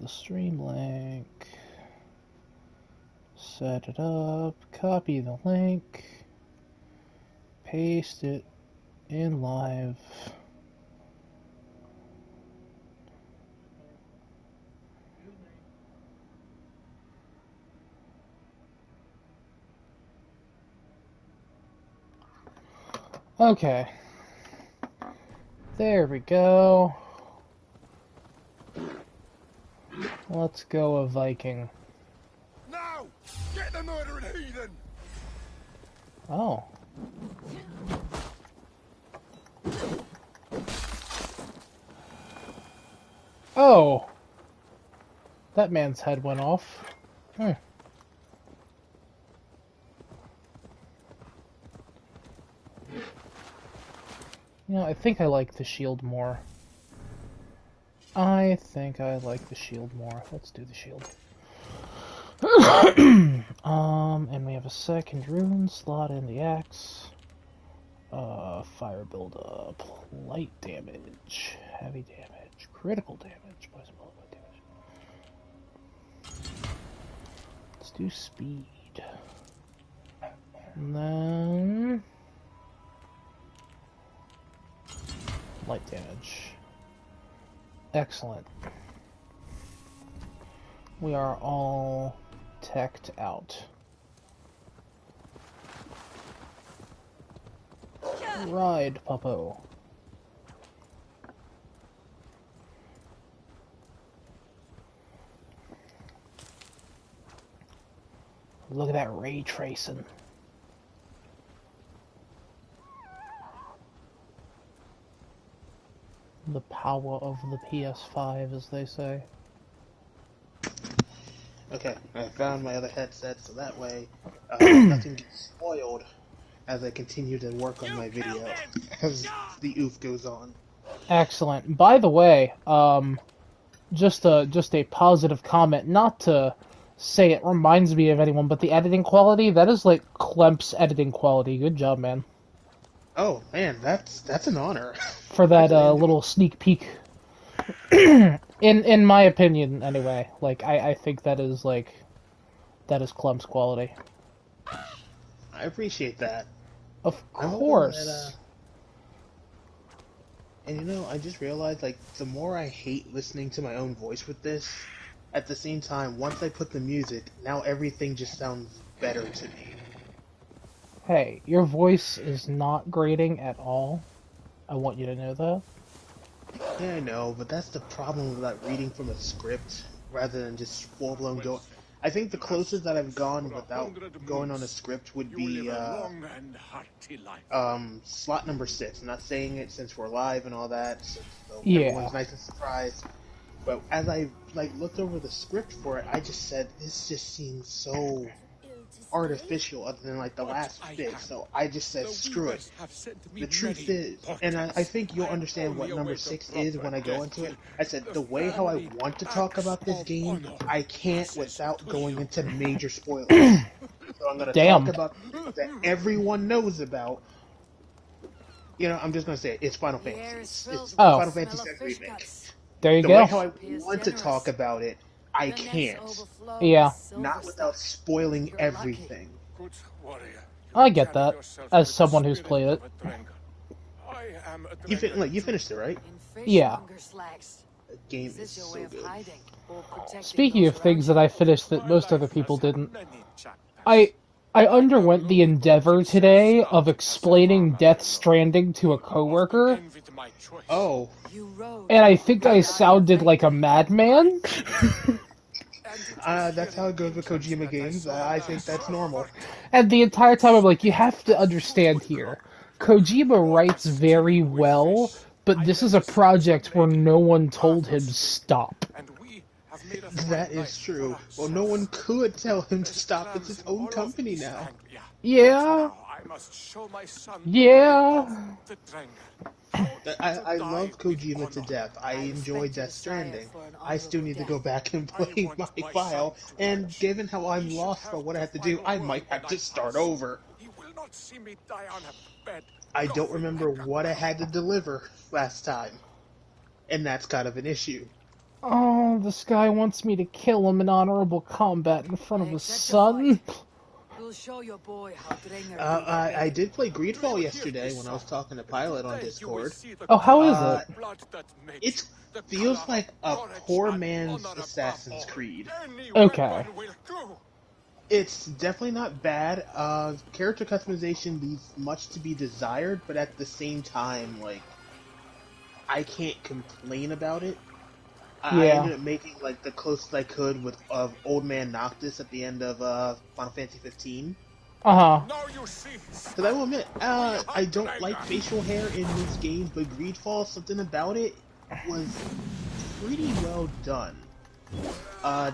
the stream link. Set it up. Copy the link. Paste it in live. Okay. There we go. Let's go a Viking. Now! Get the murdering heathen! Oh. Oh! That man's head went off. Hmm. You know, I think I like the shield more. I think I like the shield more. Let's do the shield. And we have a second rune slot in the axe. Fire buildup, light damage, heavy damage, critical damage, poison bullet damage. Let's do speed. And then light damage. Excellent. We are all teched out. Ride, Puppo. Look at that ray tracing. The power of the PS5, as they say. Okay, I found my other headset, so that way nothing gets spoiled as I continue to work on my video as the oof goes on. Excellent. By the way, just a positive comment. Not to say it reminds me of anyone, but the editing quality, that is like Klemp's editing quality. Good job, man. Oh man, that's an honor. For that little sneak peek. In my opinion, anyway. Like I think that is Klemp's quality. I appreciate that. Of course. That, and you know, I just realized, like, the more I hate listening to my own voice with this, at the same time, once I put the music, now everything just sounds better to me. Hey, your voice is not grating at all. I want you to know that. Yeah, I know, but that's the problem with reading from a script rather than just full-blown go. I think the closest that I've gone without going on a script would be slot number 6. I'm not saying it since we're live and all that, so everyone's nice and surprised. But as I looked over the script for it, I just said this just seems so artificial other than the last bit, so I just said screw it. The truth is, and I think you'll understand what number 6 is when I go into it. I said the way how I want to talk about this game, I can't without going into major spoilers. So I'm going to talk about things that everyone knows about. You know, I'm just going to say it. It's Final Fantasy. It's Final Fantasy VII Remake. There you go. The way how I want to talk about it, I can't. Yeah. Not without spoiling everything. I get that, as someone who's played it. You finished it, right? Yeah. The game is so good. Speaking of things that I finished that most other people didn't, I underwent the endeavor today of explaining Death Stranding to a coworker. Oh. And I think I sounded like a madman. That's how it goes with Kojima games. I think that's normal. And the entire time I'm like, you have to understand here. Kojima writes very well, but this is a project where no one told him stop. That is true. Well, no one could tell him to stop. It's his own company now. Yeah. Yeah. I love Kojima to death. I enjoy Death Stranding. I still need to go back and play my file, and given how I'm lost for what I have to do, I might have to start over. I don't remember what I had to deliver last time, and that's kind of an issue. Oh, this guy wants me to kill him in honorable combat in front of his son. We'll show your boy how Drenger I did play Greedfall yesterday when I was talking to Pilot on Discord. Oh, how is it? It feels like a poor man's Assassin's Creed. Okay. It's definitely not bad. Character customization leaves much to be desired, but at the same time, like, I can't complain about it. I ended up making like the closest I could with Old Man Noctis at the end of Final Fantasy 15. Because I will admit, I don't like facial hair in this game, but Greedfall, something about it was pretty well done.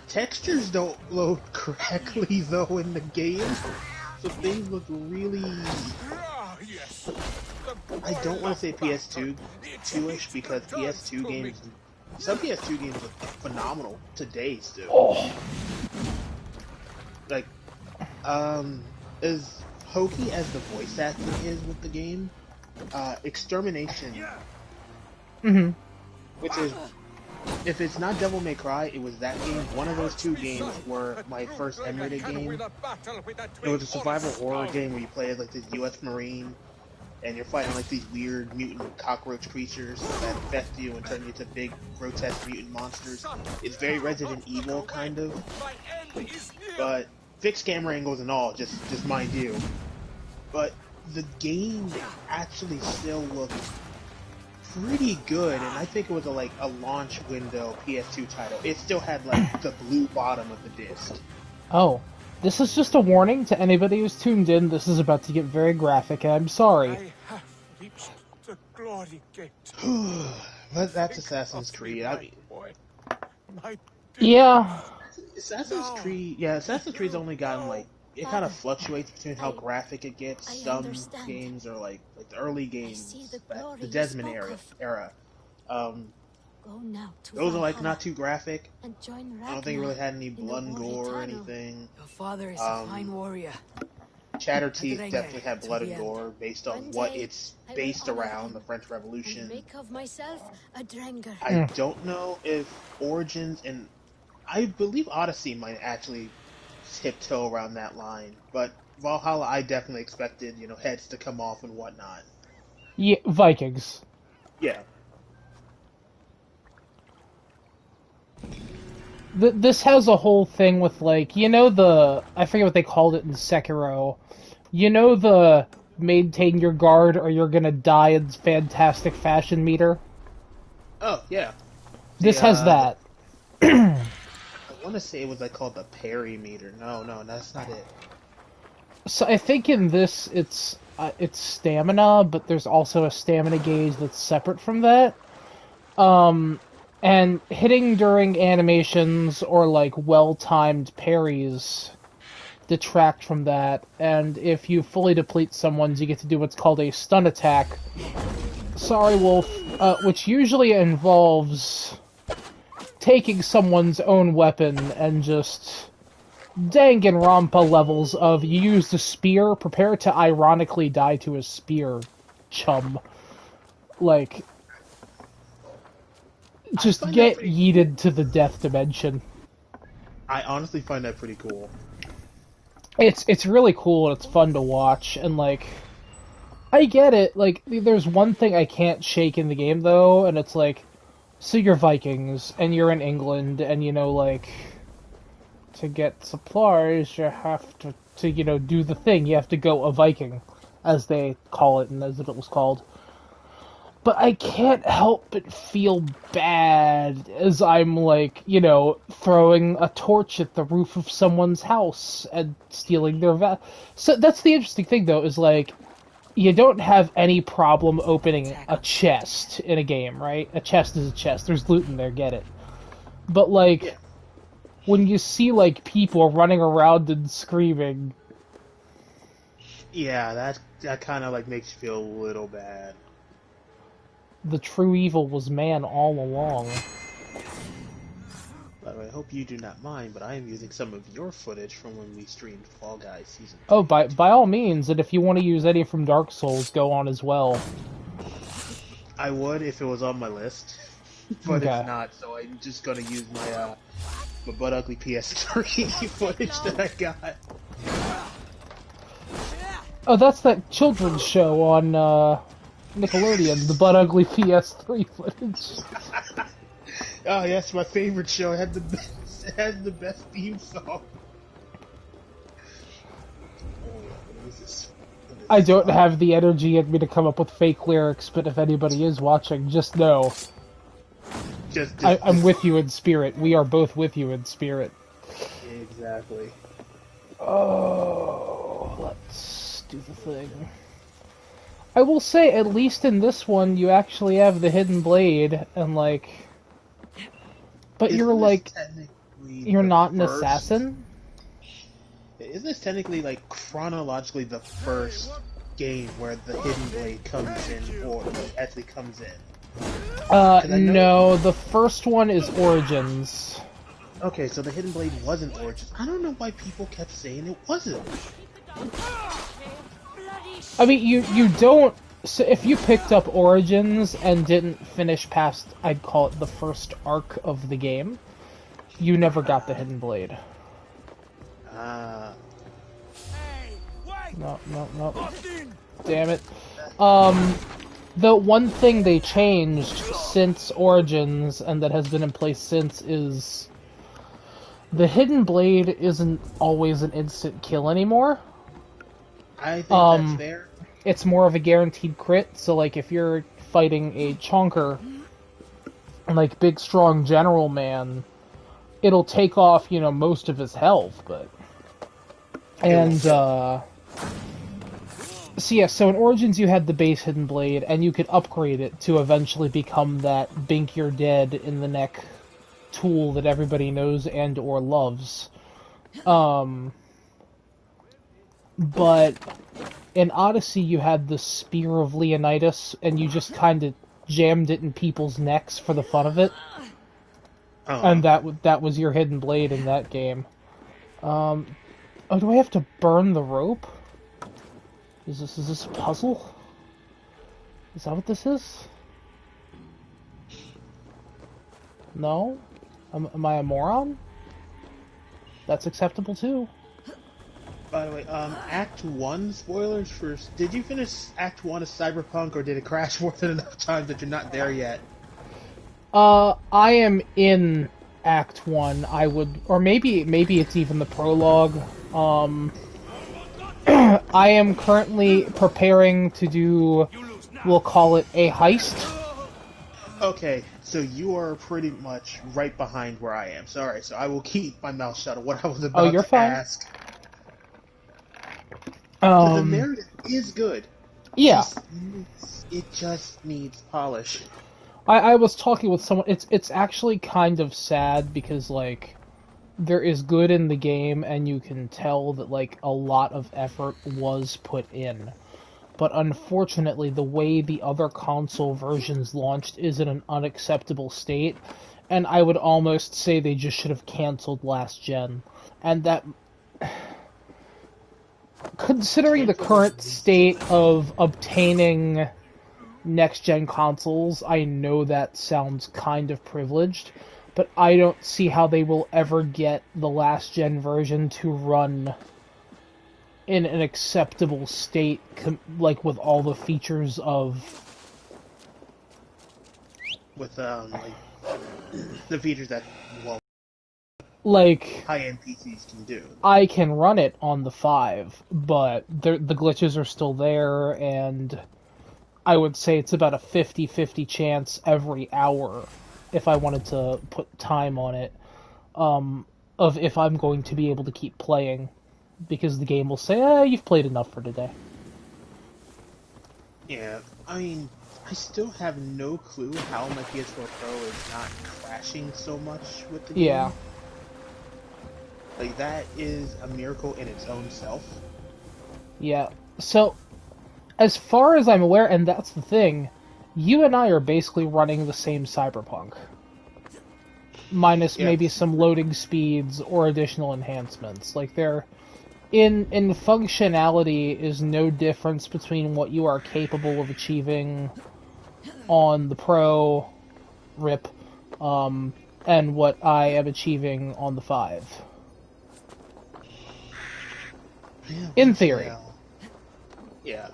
Textures don't load correctly though in the game, so things look really. I don't want to say PS2-ish because PS2 games. Some PS2 games look phenomenal today still. Oh. Like, as hokey as the voice acting is with the game, Extermination, which is, if it's not Devil May Cry, it was that game. One of those two games were my first emulated game. It was a survival horror game where you play as like this U.S. Marine, and you're fighting like these weird mutant cockroach creatures that infest you and turn you into big, grotesque mutant monsters. It's very Resident Evil, kind of. But fixed camera angles and all, just mind you. But the game actually still looked pretty good, and I think it was a launch window PS2 title. It still had like the blue bottom of the disc. Oh. This is just a warning to anybody who's tuned in. This is about to get very graphic, and I'm sorry. I have reached the glory gate. But that's Assassin's Creed. I mean, yeah. Assassin's Creed's only gotten like it kind of fluctuates between how graphic it gets. Some games are like the early games, the Desmond era. Those are like not too graphic. I don't think it really had any blood and gore or anything. Your father is a fine warrior. Shatter Teeth definitely had blood and gore based on what it's based around, the French Revolution. I don't know if Origins and I believe Odyssey might actually tiptoe around that line, but Valhalla I definitely expected, heads to come off and whatnot. Yeah, Vikings. Yeah. This has a whole thing with, like, I forget what they called it in Sekiro. The maintain your guard or you're gonna die in fantastic fashion meter? Oh, yeah. This has that. I want to say it was called the parry meter. No, that's not it. So I think in this it's stamina, but there's also a stamina gauge that's separate from that. And hitting during animations or, like, well-timed parries detract from that, and if you fully deplete someone's, you get to do what's called a stun attack. Sorry, Wolf. Which usually involves taking someone's own weapon and just Danganronpa levels of you used a spear, prepare to ironically die to a spear, chum. Like... just get yeeted to the death dimension. I honestly find that pretty cool. It's really cool and it's fun to watch, and like I get it. Like, there's one thing I can't shake in the game though, and it's like, so you're Vikings and you're in England, and like to get supplies you have to do the thing. You have to go a Viking, as they call it and as it was called. But I can't help but feel bad as I'm, like, throwing a torch at the roof of someone's house and stealing their So that's the interesting thing, though, is, like, you don't have any problem opening a chest in a game, right? A chest is a chest. There's loot in there, get it. But, like, when you see, like, people running around and screaming... Yeah, that kind of, like, makes you feel a little bad. The true evil was man all along. By the way, I hope you do not mind, but I am using some of your footage from when we streamed Fall Guys Season 2. Oh, by all means, and if you want to use any from Dark Souls, go on as well. I would if it was on my list. but Okay. it's not. So I'm just gonna use my butt ugly PS3 footage that I got. Oh, that's that children's show on Nickelodeon, the Butt Ugly PS3 footage. Oh, yes, my favorite show. It had the best theme song. Oh, what is this? I don't have the energy in me to come up with fake lyrics, but if anybody is watching, just know. I'm with you in spirit. We are both with you in spirit. Exactly. Oh, let's do the thing. I will say, at least in this one, you actually have the hidden blade, and like... But you're like... You're not an assassin? Isn't this technically, like, chronologically the first game where the hidden blade comes in, or actually comes in? No, the first one is Origins. Okay, so the hidden blade wasn't Origins. I don't know why people kept saying it wasn't. I mean, you don't... So if you picked up Origins and didn't finish past, I'd call it the first arc of the game, you never got the hidden blade. No. Damn it. The one thing they changed since Origins, and that has been in place since, is the hidden blade isn't always an instant kill anymore. I think that's fair. It's more of a guaranteed crit, so like if you're fighting a chonker, like big strong general man, it'll take off, most of his health, but... And, so in Origins you had the base hidden blade, and you could upgrade it to eventually become that bink you're dead in the neck tool that everybody knows and or loves. But in Odyssey you had the Spear of Leonidas, and you just kind of jammed it in people's necks for the fun of it. And that was your hidden blade in that game. Oh, do I have to burn the rope? Is this a puzzle? Is that what this is? No? Am I a moron? That's acceptable too. By the way, Act 1 spoilers first. Did you finish Act 1 of Cyberpunk, or did it crash more than enough times that you're not there yet? I am in Act 1, I would... Or maybe it's even the prologue. I am currently preparing to do... We'll call it a heist. Okay, so you are pretty much right behind where I am. Sorry, so I will keep my mouth shut on what I was about to ask. The narrative is good. Yeah. It just needs polish. I was talking with someone. It's actually kind of sad because like there is good in the game, and you can tell that like a lot of effort was put in. But unfortunately, the way the other console versions launched is in an unacceptable state, and I would almost say they just should have canceled last gen. And that, considering the current state of obtaining next-gen consoles, I know that sounds kind of privileged, but I don't see how they will ever get the last-gen version to run in an acceptable state, like with all the features of... With, like, the features that, well, like, high-end PCs can do. I can run it on the 5, but the glitches are still there, and I would say it's about a 50-50 chance every hour, if I wanted to put time on it, of if I'm going to be able to keep playing, because the game will say, you've played enough for today. Yeah, I mean, I still have no clue how my PS4 Pro is not crashing so much with the game. Yeah. Like, that is a miracle in its own self. Yeah, so... As far as I'm aware, and that's the thing, you and I are basically running the same Cyberpunk. Minus maybe some loading speeds or additional enhancements. Like, they're... In functionality is no difference between what you are capable of achieving on the Pro, RIP, and what I am achieving on the 5. Yeah, In theory. Yeah.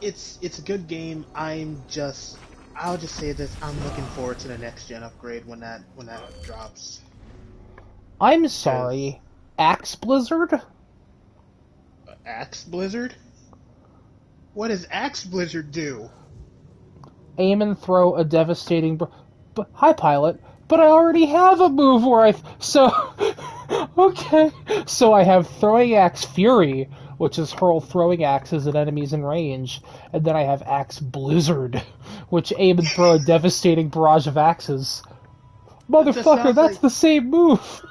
It's a good game. I'll just say this, I'm looking forward to the next gen upgrade when that drops. I'm sorry. Axe Blizzard? Axe Blizzard? What does Axe Blizzard do? Aim and throw a devastating... Hi, Pilot. But I already have a move where okay. So I have Throwing Axe Fury, which is hurl throwing axes at enemies in range. And then I have Axe Blizzard, which aim and throw a devastating barrage of axes. Motherfucker, that's the same move!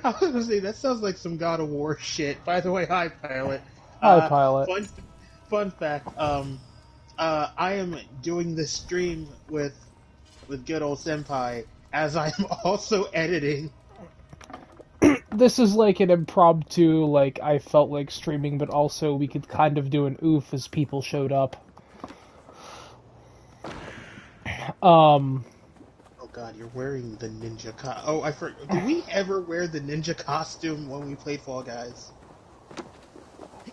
I was gonna say, that sounds like some God of War shit. By the way, hi, Pilot. Hi, Pilot. Fun fact, I am doing this stream with good old Senpai, as I'm also editing. This is like an impromptu, like, I felt like streaming, but also we could kind of do an oof as people showed up. Oh god, you're wearing the ninja Oh, I forgot. Did we ever wear the ninja costume when we played Fall Guys?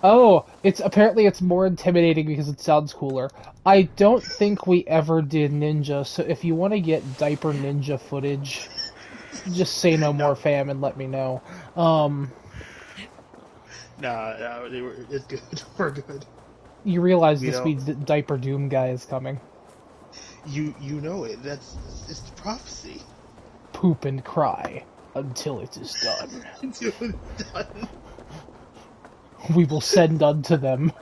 Oh, it's more intimidating because it sounds cooler. I don't think we ever did ninja, so if you want to get diaper ninja footage, just say no more, fam, and let me know. Nah, it's good. We're good. You realize this means that Diaper Doom guy is coming. You know it. It's the prophecy. Poop and cry until it is done. Until it's done. We will send unto them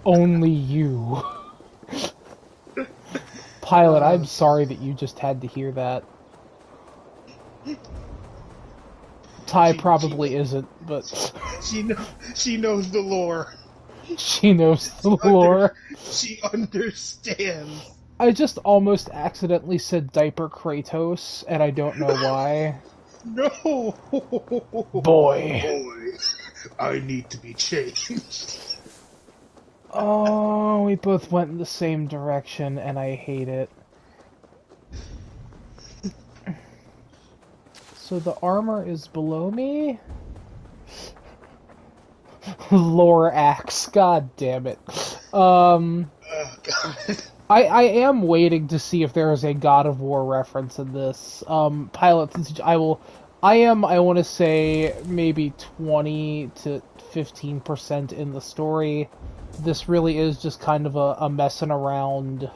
only you. Pilot, I'm sorry that you just had to hear that. Ty probably isn't, but... She knows the lore. She knows the lore. She understands. I just almost accidentally said Diaper Kratos, and I don't know why. No! Boy. I need to be changed. Oh, we both went in the same direction, and I hate it. So the armor is below me? Lore axe, god damn it. Oh, God. I am waiting to see if there is a God of War reference in this. Pilot, I want to say, maybe 20 to 15% in the story. This really is just kind of a messing around.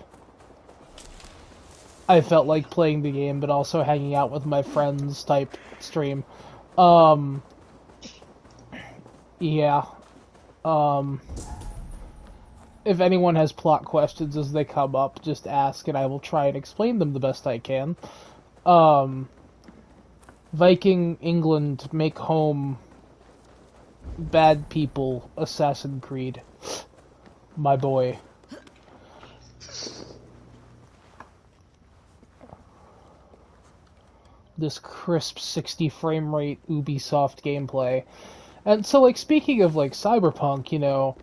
I felt like playing the game, but also hanging out with my friends type stream. Yeah. If anyone has plot questions as they come up, just ask and I will try and explain them the best I can. Viking England, make home, bad people, Assassin's Creed. My boy. This crisp 60 frame rate Ubisoft gameplay. And so, like, speaking of, like, Cyberpunk, you know,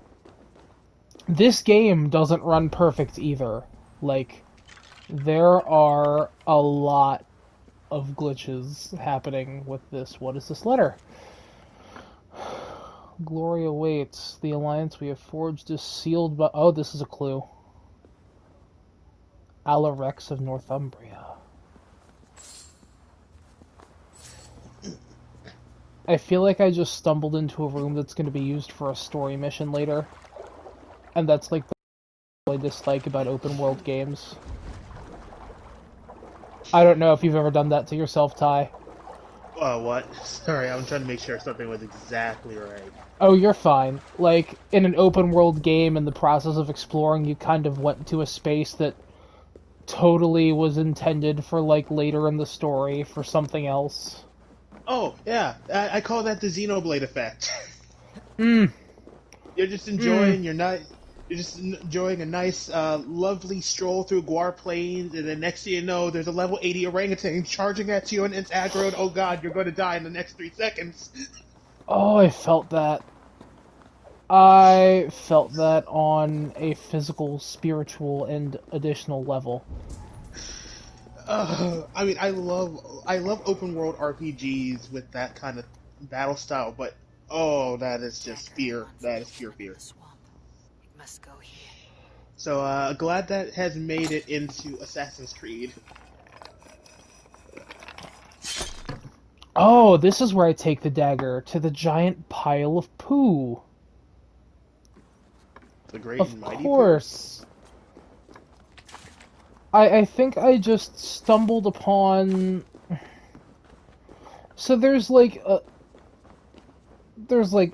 this game doesn't run perfect either. Like, there are a lot of glitches happening with this. What is this letter? Glory awaits. The alliance we have forged is sealed by... Oh, this is a clue. Alarex of Northumbria. I feel like I just stumbled into a room that's going to be used for a story mission later. And that's like the thing I dislike about open world games. I don't know if you've ever done that to yourself, Ty. What? Sorry, I'm trying to make sure something was exactly right. Oh, you're fine. Like, in an open world game, in the process of exploring, you kind of went to a space that totally was intended for, like, later in the story, for something else. Oh, yeah. I call that the Xenoblade effect. You're just enjoying You're just enjoying a nice, lovely stroll through Guar Plains, and then next thing you know, there's a level 80 orangutan charging at you, and it's aggroed. Oh god, you're going to die in the next 3 seconds. Oh, I felt that. I felt that on a physical, spiritual, and additional level. I mean, I love open world RPGs with that kind of battle style, but oh, that is just fear. That is pure fear. The swamp. It must go here. So glad that has made it into Assassin's Creed. Oh, this is where I take the dagger to the giant pile of poo. The great Of and mighty course. I think I just stumbled upon. So there's like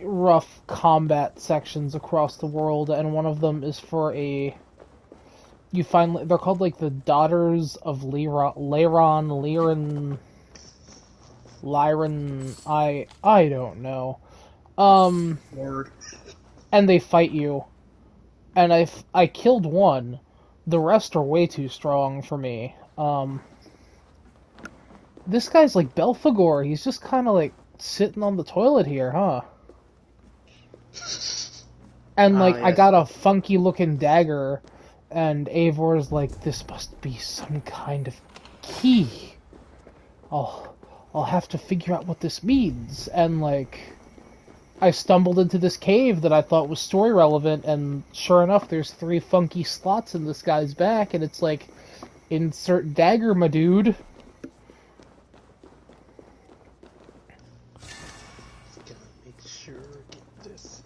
rough combat sections across the world, and one of them is for a. You find they're called like the Daughters of Lyran. I don't know. Word. And they fight you, and I killed one. The rest are way too strong for me. This guy's like Belphegor. He's just kind of like sitting on the toilet here, huh? And like I Yes. got a funky looking dagger, and Eivor's like, this must be some kind of key. I'll have to figure out what this means. And like, I stumbled into this cave that I thought was story relevant, and sure enough, there's 3 funky slots in this guy's back, and it's like, insert dagger, my dude. Just gonna make sure get this.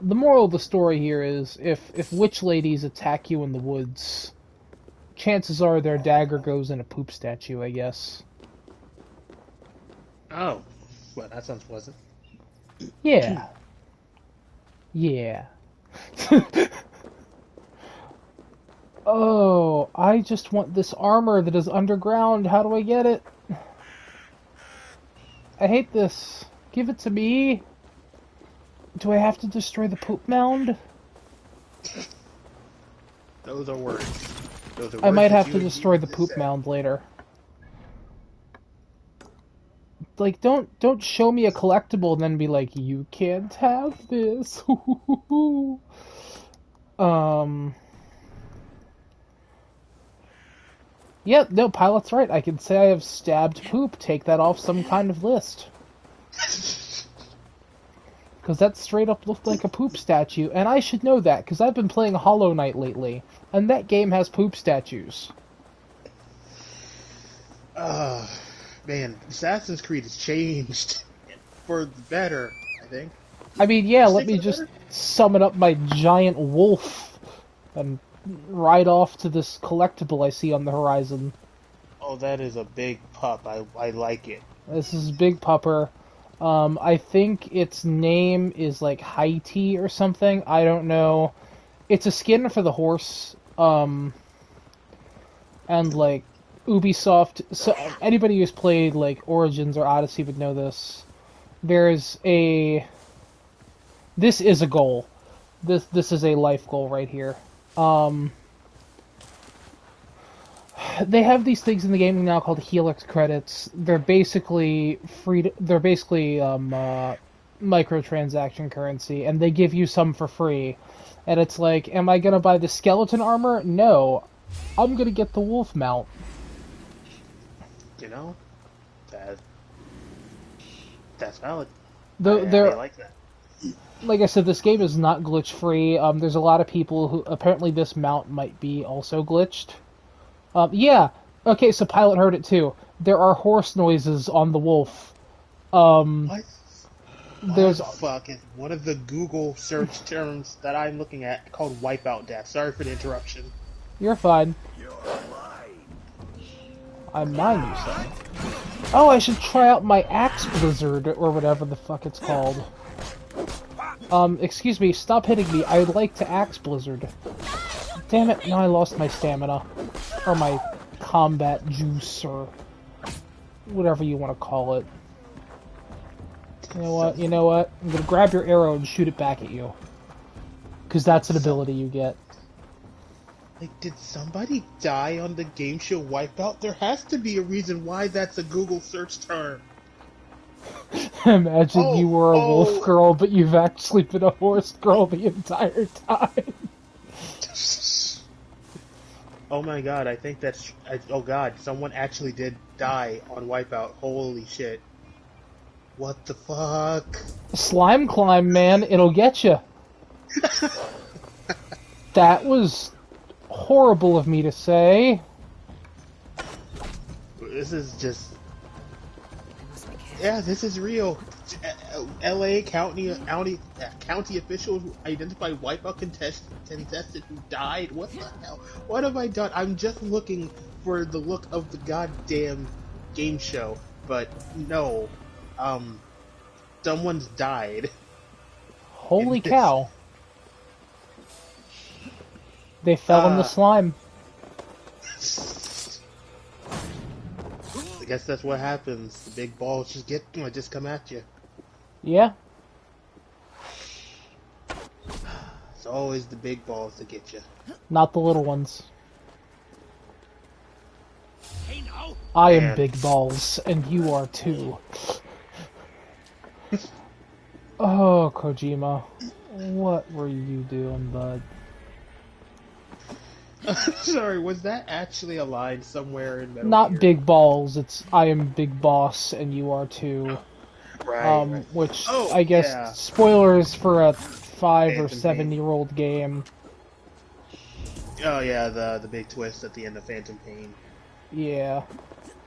The moral of the story here is, if witch ladies attack you in the woods, chances are their dagger goes in a poop statue, I guess. Oh, well, that sounds pleasant. Yeah. Yeah. Oh, I just want this armor that is underground. How do I get it? I hate this. Give it to me. Do I have to destroy the poop mound? Those are words. Those are I words might that have you to would destroy use the to poop say. mound later. Like, don't show me a collectible and then be like, you can't have this. Yep, no, Pilot's right. I can say I have stabbed poop. Take that off some kind of list. Because that straight up looked like a poop statue, and I should know that, because I've been playing Hollow Knight lately, and that game has poop statues. Man, Assassin's Creed has changed for the better, I think. I mean, yeah, let Stick me for the just better? summon up my giant wolf and ride off to this collectible I see on the horizon. Oh, that is a big pup. I like it. This is Big Pupper. I think its name is like Haiti or something. I don't know. It's a skin for the horse. And like Ubisoft. So anybody who's played like Origins or Odyssey would know this. There's a. This is a goal. This is a life goal right here. They have these things in the game now called Helix credits. They're basically free. They're basically microtransaction currency, and they give you some for free. And it's like, am I gonna buy the skeleton armor? No, I'm gonna get the wolf mount. You know, that's valid. Though I like that. like I said, this game is not glitch free. There's a lot of people who apparently this mount might be also glitched. Yeah. Okay, so Pilot heard it too. There are horse noises on the wolf. What? There's the fuck is one of the Google search terms that I'm looking at called wipeout death. Sorry for the interruption. You're fine. I'm mine, you say. Oh, I should try out my Axe Blizzard, or whatever the fuck it's called. Excuse me, stop hitting me. I'd like to Axe Blizzard. Damn it, now I lost my stamina. Or my combat juice, or whatever you want to call it. You know what? I'm gonna grab your arrow and shoot it back at you. Because that's an ability you get. Like, did somebody die on the game show Wipeout? There has to be a reason why that's a Google search term. Imagine you were a wolf girl, but you've actually been a horse girl the entire time. Oh my god, I think that's... oh god, someone actually did die on Wipeout. Holy shit. What the fuck? Slime climb, man. It'll get you. That was horrible of me to say. This is just... I must be careful. yeah, this is real. L.A. county officials identified Wipeout contestant who died. What the hell? What have I done? I'm just looking for the look of the goddamn game show, but no. Someone's died. Holy cow. They fell in the slime. I guess that's what happens. The big balls just come at you. Yeah. It's always the big balls that get you. Not the little ones. Hey now! I am Man. big balls, and you are too. Oh, Kojima. What were you doing, bud? Sorry, was that actually a line somewhere in Metal Not Gear? big balls, it's I am big boss, and you are too. Right. Which, Oh, I guess, yeah. spoilers for a 5 or Phantom 7-year-old game. Oh yeah, the big twist at the end of Phantom Pain. Yeah.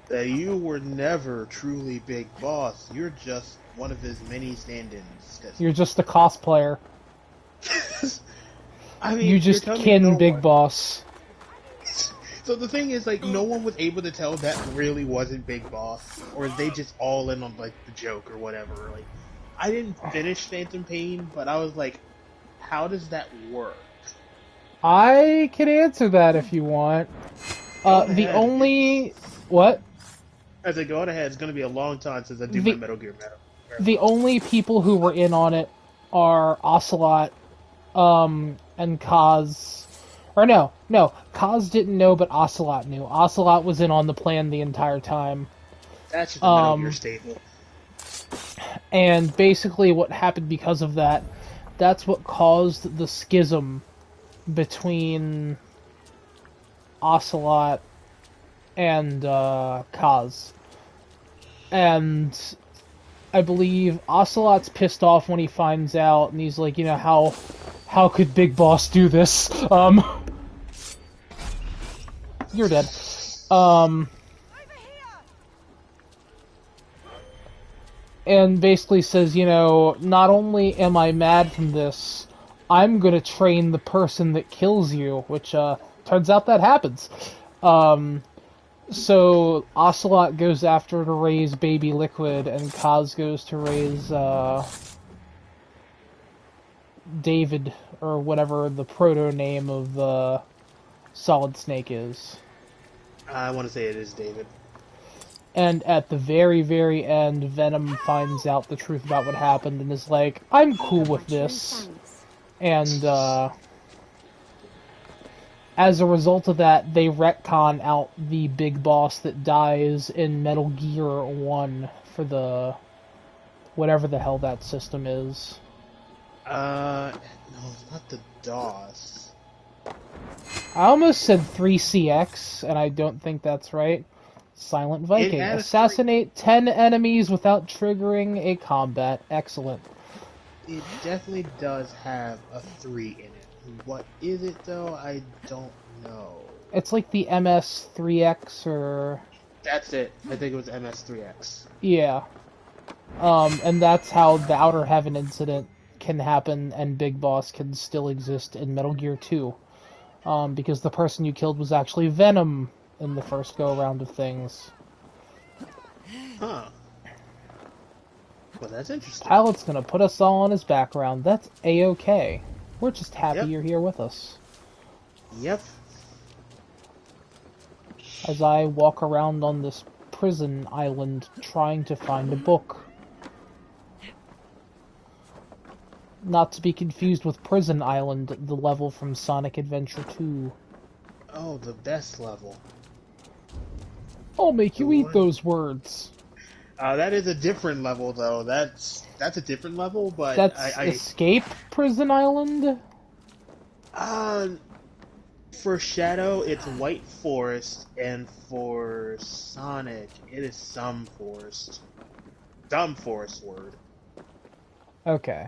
That you were never truly Big Boss. You're just one of his many stand-ins. You're just a cosplayer. I mean, You just you're telling me kin no Big one- Boss. So the thing is, like, no one was able to tell that really wasn't Big Boss, or they just all in on like the joke or whatever. Like, I didn't finish Phantom Pain, but I was like, how does that work? I can answer that if you want. The ahead. only... What? As I go on ahead, it's going to be a long time since I do my Metal Gear Metal. The only people who were in on it are Ocelot, and Kaz. Or no, Kaz didn't know, but Ocelot knew. Ocelot was in on the plan the entire time. That's just the Metal Gear stable. And basically what happened because of that, that's what caused the schism between Ocelot and Kaz. And I believe Ocelot's pissed off when he finds out, and he's like, you know, how could Big Boss do this? You're dead. And basically says, you know, not only am I mad from this, I'm gonna train the person that kills you, which, turns out that happens. So Ocelot goes after to raise Baby Liquid, and Kaz goes to raise, David, or whatever the proto name of, Solid Snake is. I want to say it is David. And at the very, very end, Venom finds out the truth about what happened and is like, I'm cool with this. And, as a result of that, they retcon out the big boss that dies in Metal Gear 1 for the... whatever the hell that system is. No, it's not the DOS. I almost said 3CX, and I don't think that's right. Silent Viking. had a Assassinate 10 enemies without triggering a combat. Excellent. It definitely does have a 3 in it. What is it, though? I don't know. It's like the MS3X, or... That's it. I think it was MS3X. Yeah. And that's how the Outer Heaven incident can happen, and Big Boss can still exist in Metal Gear 2. Because the person you killed was actually Venom in the first go-around of things. Huh. Well, that's interesting. Pilot's gonna put us all on his background. That's A-okay. We're just happy Yep. you're here with us. Yep. As I walk around on this prison island trying to find a book. Not to be confused with Prison Island, the level from Sonic Adventure 2. Oh, the best level. I'll make you The eat one- those words. That is a different level, though. That's a different level, but That's Escape Prison Island? for Shadow, it's White Forest, and for Sonic, it is some forest. Some forest word. Okay.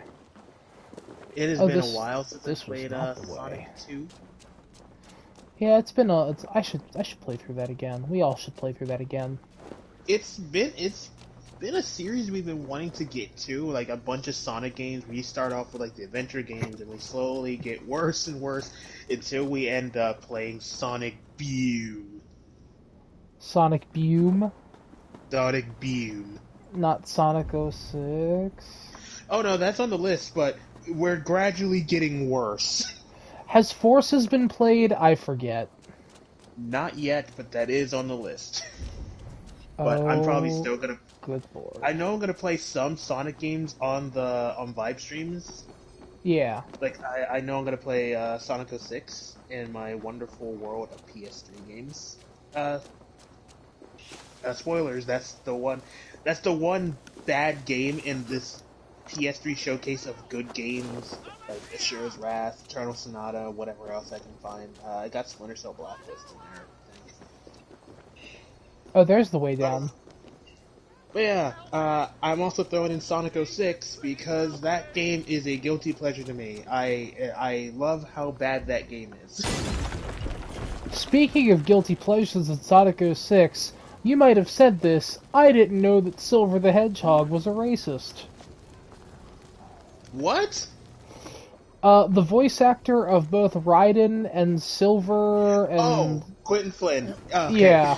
It has Oh, been a while since I this was played not the Sonic way. 2. Yeah, it's been a. I should play through that again. We all should play through that again. It's been a series we've been wanting to get to, like a bunch of Sonic games. We start off with like the adventure games, and we slowly get worse and worse until we end up playing Sonic Boom. Sonic Boom, Sonic Boom. not Sonic 06. Oh no, that's on the list, but we're gradually getting worse. Has Forces been played? I forget. Not yet, but that is on the list. But I'm probably Oh, still gonna. good lord. I know I'm gonna play some Sonic games on Vibe streams. Yeah. Like I know I'm gonna play Sonic 06 in my wonderful world of PS3 games. Spoilers. That's the one. That's the one bad game in this PS3 showcase of good games, like Asura's Wrath, Eternal Sonata, whatever else I can find. I got Splinter Cell Blacklist in there, I think. Oh, there's the way down. But yeah, I'm also throwing in Sonic 06 because that game is a guilty pleasure to me. I love how bad that game is. Speaking of guilty pleasures in Sonic 06, you might have said this, I didn't know that Silver the Hedgehog was a racist. What? The voice actor of both Raiden and Silver and... Oh, Quentin Flynn. Okay. Yeah.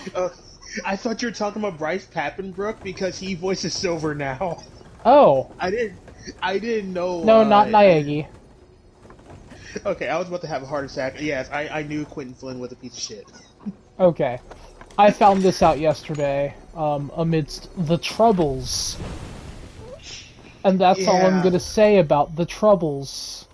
I thought you were talking about Bryce Papenbrook because he voices Silver now. Oh. I didn't know. No, not Naegi. Okay, I was about to have a heart attack. Yes, I knew Quentin Flynn was a piece of shit. Okay. I found this out yesterday, amidst the troubles. And that's all I'm gonna say about the troubles.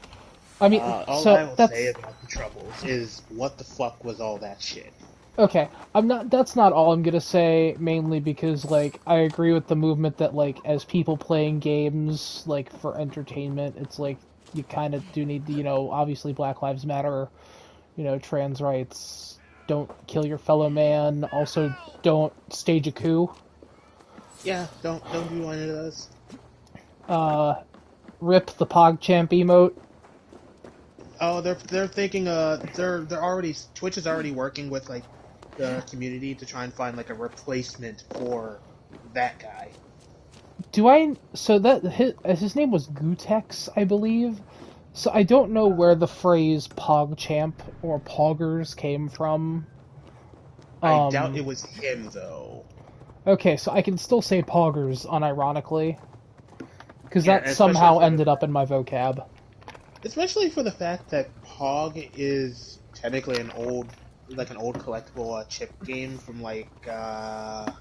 I mean, all so I will that's... say about the troubles is what the fuck was all that shit? Okay, that's not all I'm gonna say, mainly because, like, I agree with the movement that, like, as people playing games, like, for entertainment, it's like, you kind of do need to, you know, obviously Black Lives Matter, you know, trans rights, don't kill your fellow man, also don't stage a coup. Yeah, don't do one of those. Rip the PogChamp emote. Oh, they're thinking they're already Twitch is already working with like the community to try and find like a replacement for that guy. So that his name was Gutex, I believe. So I don't know where the phrase PogChamp or Poggers came from. I doubt it was him though. Okay, so I can still say Poggers unironically, because Yeah, that somehow ended up in my vocab. Especially for the fact that Pog is technically an old collectible chip game from like I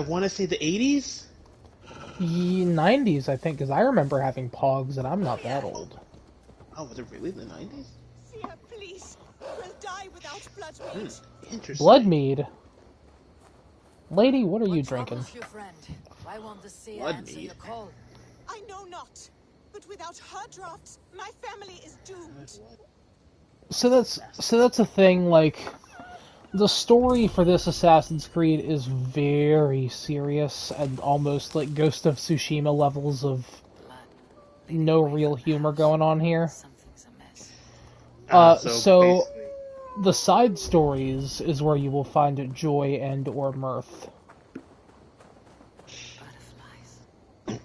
want to say the 80s. 90s, I think, because I remember having Pogs, and I'm not that old. Oh, was it really the 90s? Fear, please. We'll die without blood mead. Interesting. Blood mead. Lady, what are you drinking? You, friend? Why won't the sea Blood answer mead. your call? I know not. But without her drafts, my family is doomed. So that's a thing, like, the story for this Assassin's Creed is very serious and almost like Ghost of Tsushima levels of no real humor going on here. Something's amiss. So the side stories is where you will find joy and or mirth. Butterflies.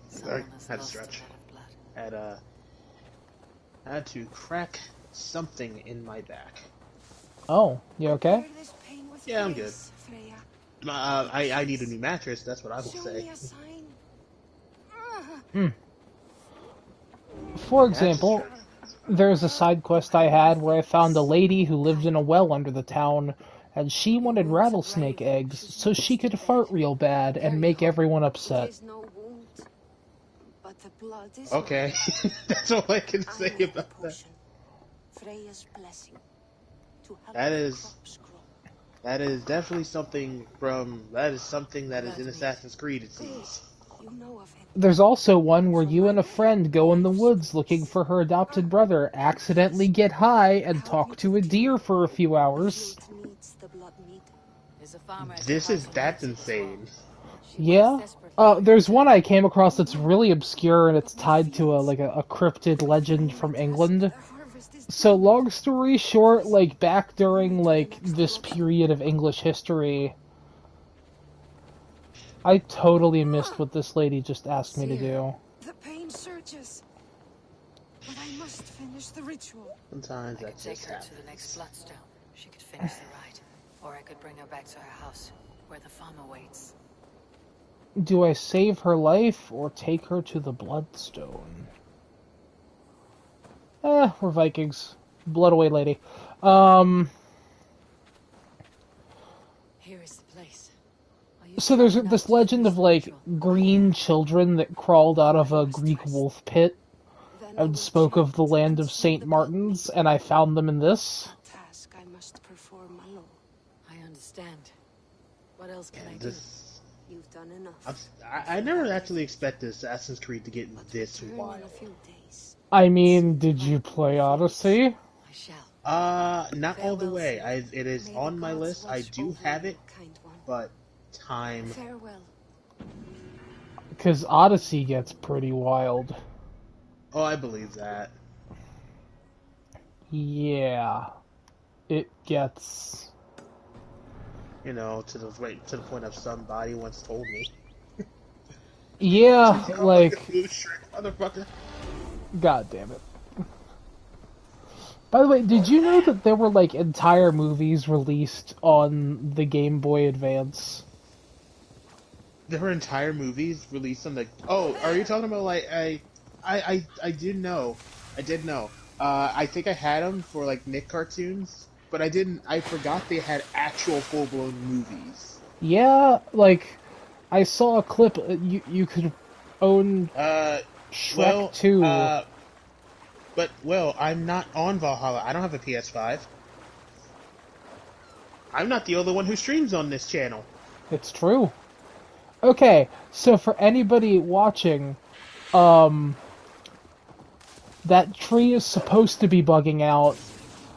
Sorry, had to stretch. Had to crack something in my back. Oh, you okay? Yeah, I'm good. I need a new mattress. That's what I will say. For example, there's a side quest I had where I found a lady who lived in a well under the town, and she wanted rattlesnake eggs so she could fart real bad and make everyone upset. Okay, that's all I can say about that. That is definitely something that is in Assassin's Creed, it seems. You know of it. There's also one where you and a friend go in the woods looking for her adopted brother, accidentally get high, and talk to a deer for a few hours. Field needs the blood meat. There's a farmer at This your is house who that's needs it as well. insane. She Yeah? wants desperately. There's one I came across that's really obscure and it's tied to a cryptid legend from England. The harvest is So long story short, like back during like this period of English history, I totally missed what this lady just asked me to do. the pain surges. But I must finish the ritual. Sometimes I that could take just her to the next happens. bloodstone. She could finish the rite. Or I could bring her back to her house, where the farmer waits. Do I save her life or take her to the bloodstone? We're Vikings. Blood away, lady. Here is the place. So there's this legend of like green children that crawled out of a Greek wolf pit and spoke of the land of Saint Martin's, and I found them in this. Task I must perform alone. I understand. What else can I do? This, You've done enough. I never actually expected Assassin's Creed to get this Return in wild. a few days. I mean, did you play Odyssey? I shall. Not all the way. It is May on the my gods list. I watch do over have you, it, kind one. but time. Farewell. Because Odyssey gets pretty wild. Oh, I believe that. Yeah. It gets... You know, to the point of somebody once told me. Yeah, like... Motherfucker. God damn it. By the way, did you know that there were, like, entire movies released on the Game Boy Advance? There were entire movies released on the. Oh, are you talking about like I did know. I did know. I think I had them for like Nick cartoons, but I didn't. I forgot they had actual full blown movies. Yeah, like, I saw a clip. You could own Shrek 2. But I'm not on Valhalla. I don't have a PS5. I'm not the only one who streams on this channel. It's true. Okay, so for anybody watching, that tree is supposed to be bugging out.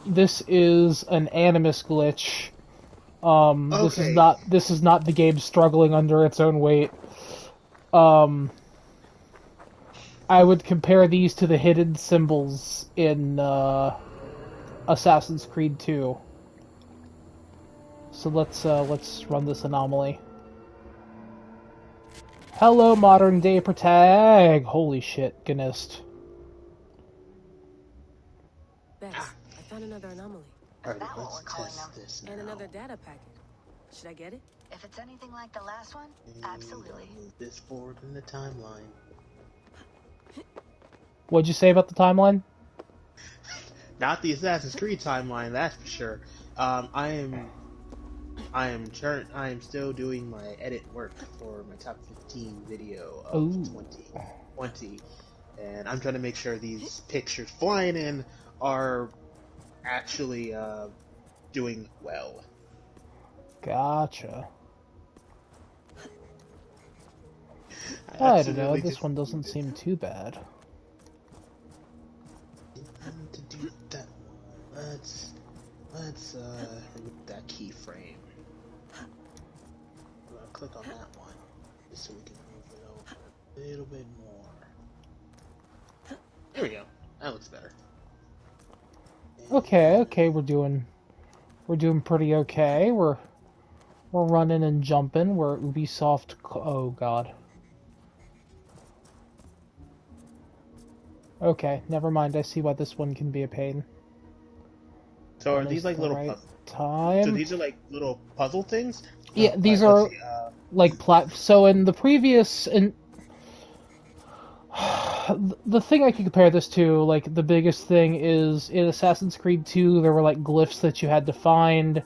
This is an animus glitch. This is not the game struggling under its own weight. I would compare these to the hidden symbols in Assassin's Creed 2. So let's run this anomaly. Hello, modern day protag. Holy shit, Gnist. Bex, I found another anomaly. Alright, that what let's we're calling test them? this And now. another data packet. Should I get it? If it's anything like the last one, absolutely. Move this forward in the timeline. What'd you say about the timeline? Not the Assassin's Creed timeline, that's for sure. I am still doing my edit work for my top 15 video of Ooh. 2020, and I'm trying to make sure these pictures flying in are actually doing well. Gotcha. I don't know, accidentally this one doesn't just- seem too bad. To do that, let's remove that keyframe. I'm gonna click on that one just so we can move it over a little bit more. There we go. That looks better. Okay, we're doing pretty okay. We're running and jumping. We're Ubisoft. Oh god. Okay, never mind. I see why this one can be a pain. So are these like little? Right So time. these are like little puzzle things. Yeah, these Let's are see, like So in the previous, the thing I can compare this to, like the biggest thing is in Assassin's Creed 2, there were like glyphs that you had to find,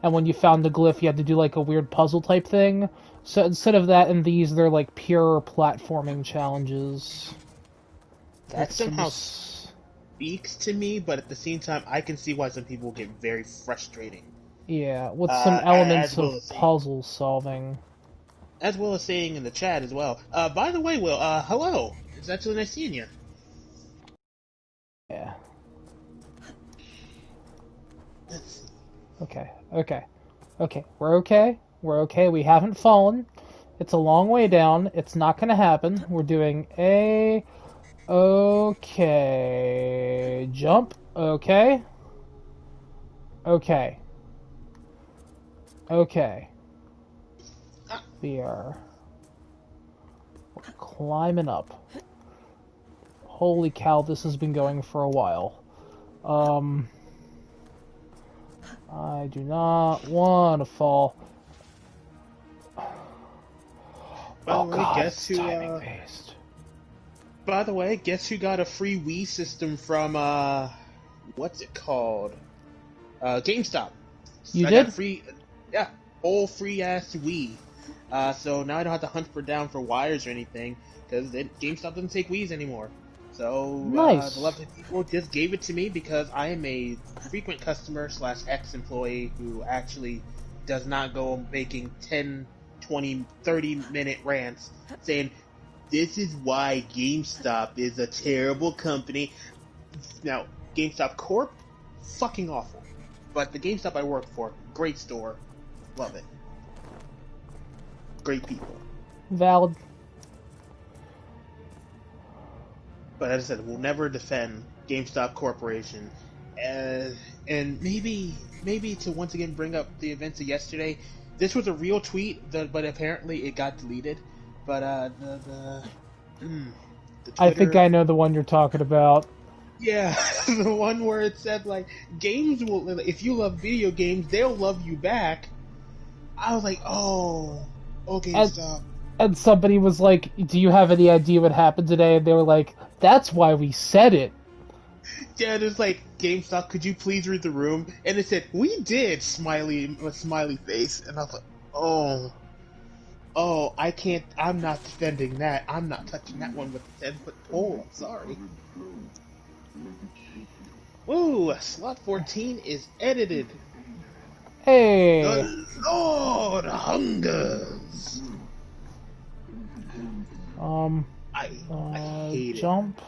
and when you found the glyph, you had to do like a weird puzzle type thing. So instead of that, in these, they're like pure platforming challenges. that somehow speaks to me, but at the same time, I can see why some people get very frustrating. Yeah, with some elements as well of as puzzle solving. as well as saying in the chat as well. By the way, Will, hello. It's actually nice seeing you. Yeah. Let's see. Okay. Okay. Okay. We're okay. We're okay. We haven't fallen. It's a long way down. It's not gonna happen. We're doing a... Okay. Jump. Okay. Okay. Okay. We're climbing up. Holy cow, this has been going for a while. I do not want to fall. By the way, God, guess it's who? timing based. By the way, guess who got a free Wii system from what's it called? GameStop. You I got did? free, yeah, whole free ass Wii. So now I don't have to hunt down for wires or anything because GameStop doesn't take Wii's anymore. So Nice. the lovely people just gave it to me because I am a frequent customer / ex-employee who actually does not go making 10, 20, 30-minute rants saying, this is why GameStop is a terrible company. Now, GameStop Corp, fucking awful. But the GameStop I work for, great store. Love it. Great people. Valid. But as I said, we'll never defend GameStop Corporation. And maybe to once again bring up the events of yesterday, this was a real tweet, but apparently it got deleted. But the Twitter, I think I know the one you're talking about. yeah, the one where it said like games will, if you love video games, they'll love you back. I was like, oh, GameStop. And somebody was like, do you have any idea what happened today? And they were like, that's why we said it. Yeah, there's like, GameStop, could you please read the room? And it said, we did, smiley face. And I was like, oh, I can't, I'm not defending that. I'm not touching that one with a 10-foot pole. I'm sorry. Ooh, slot 14 is edited. Hey. The Lord hungers. I hate jump. it.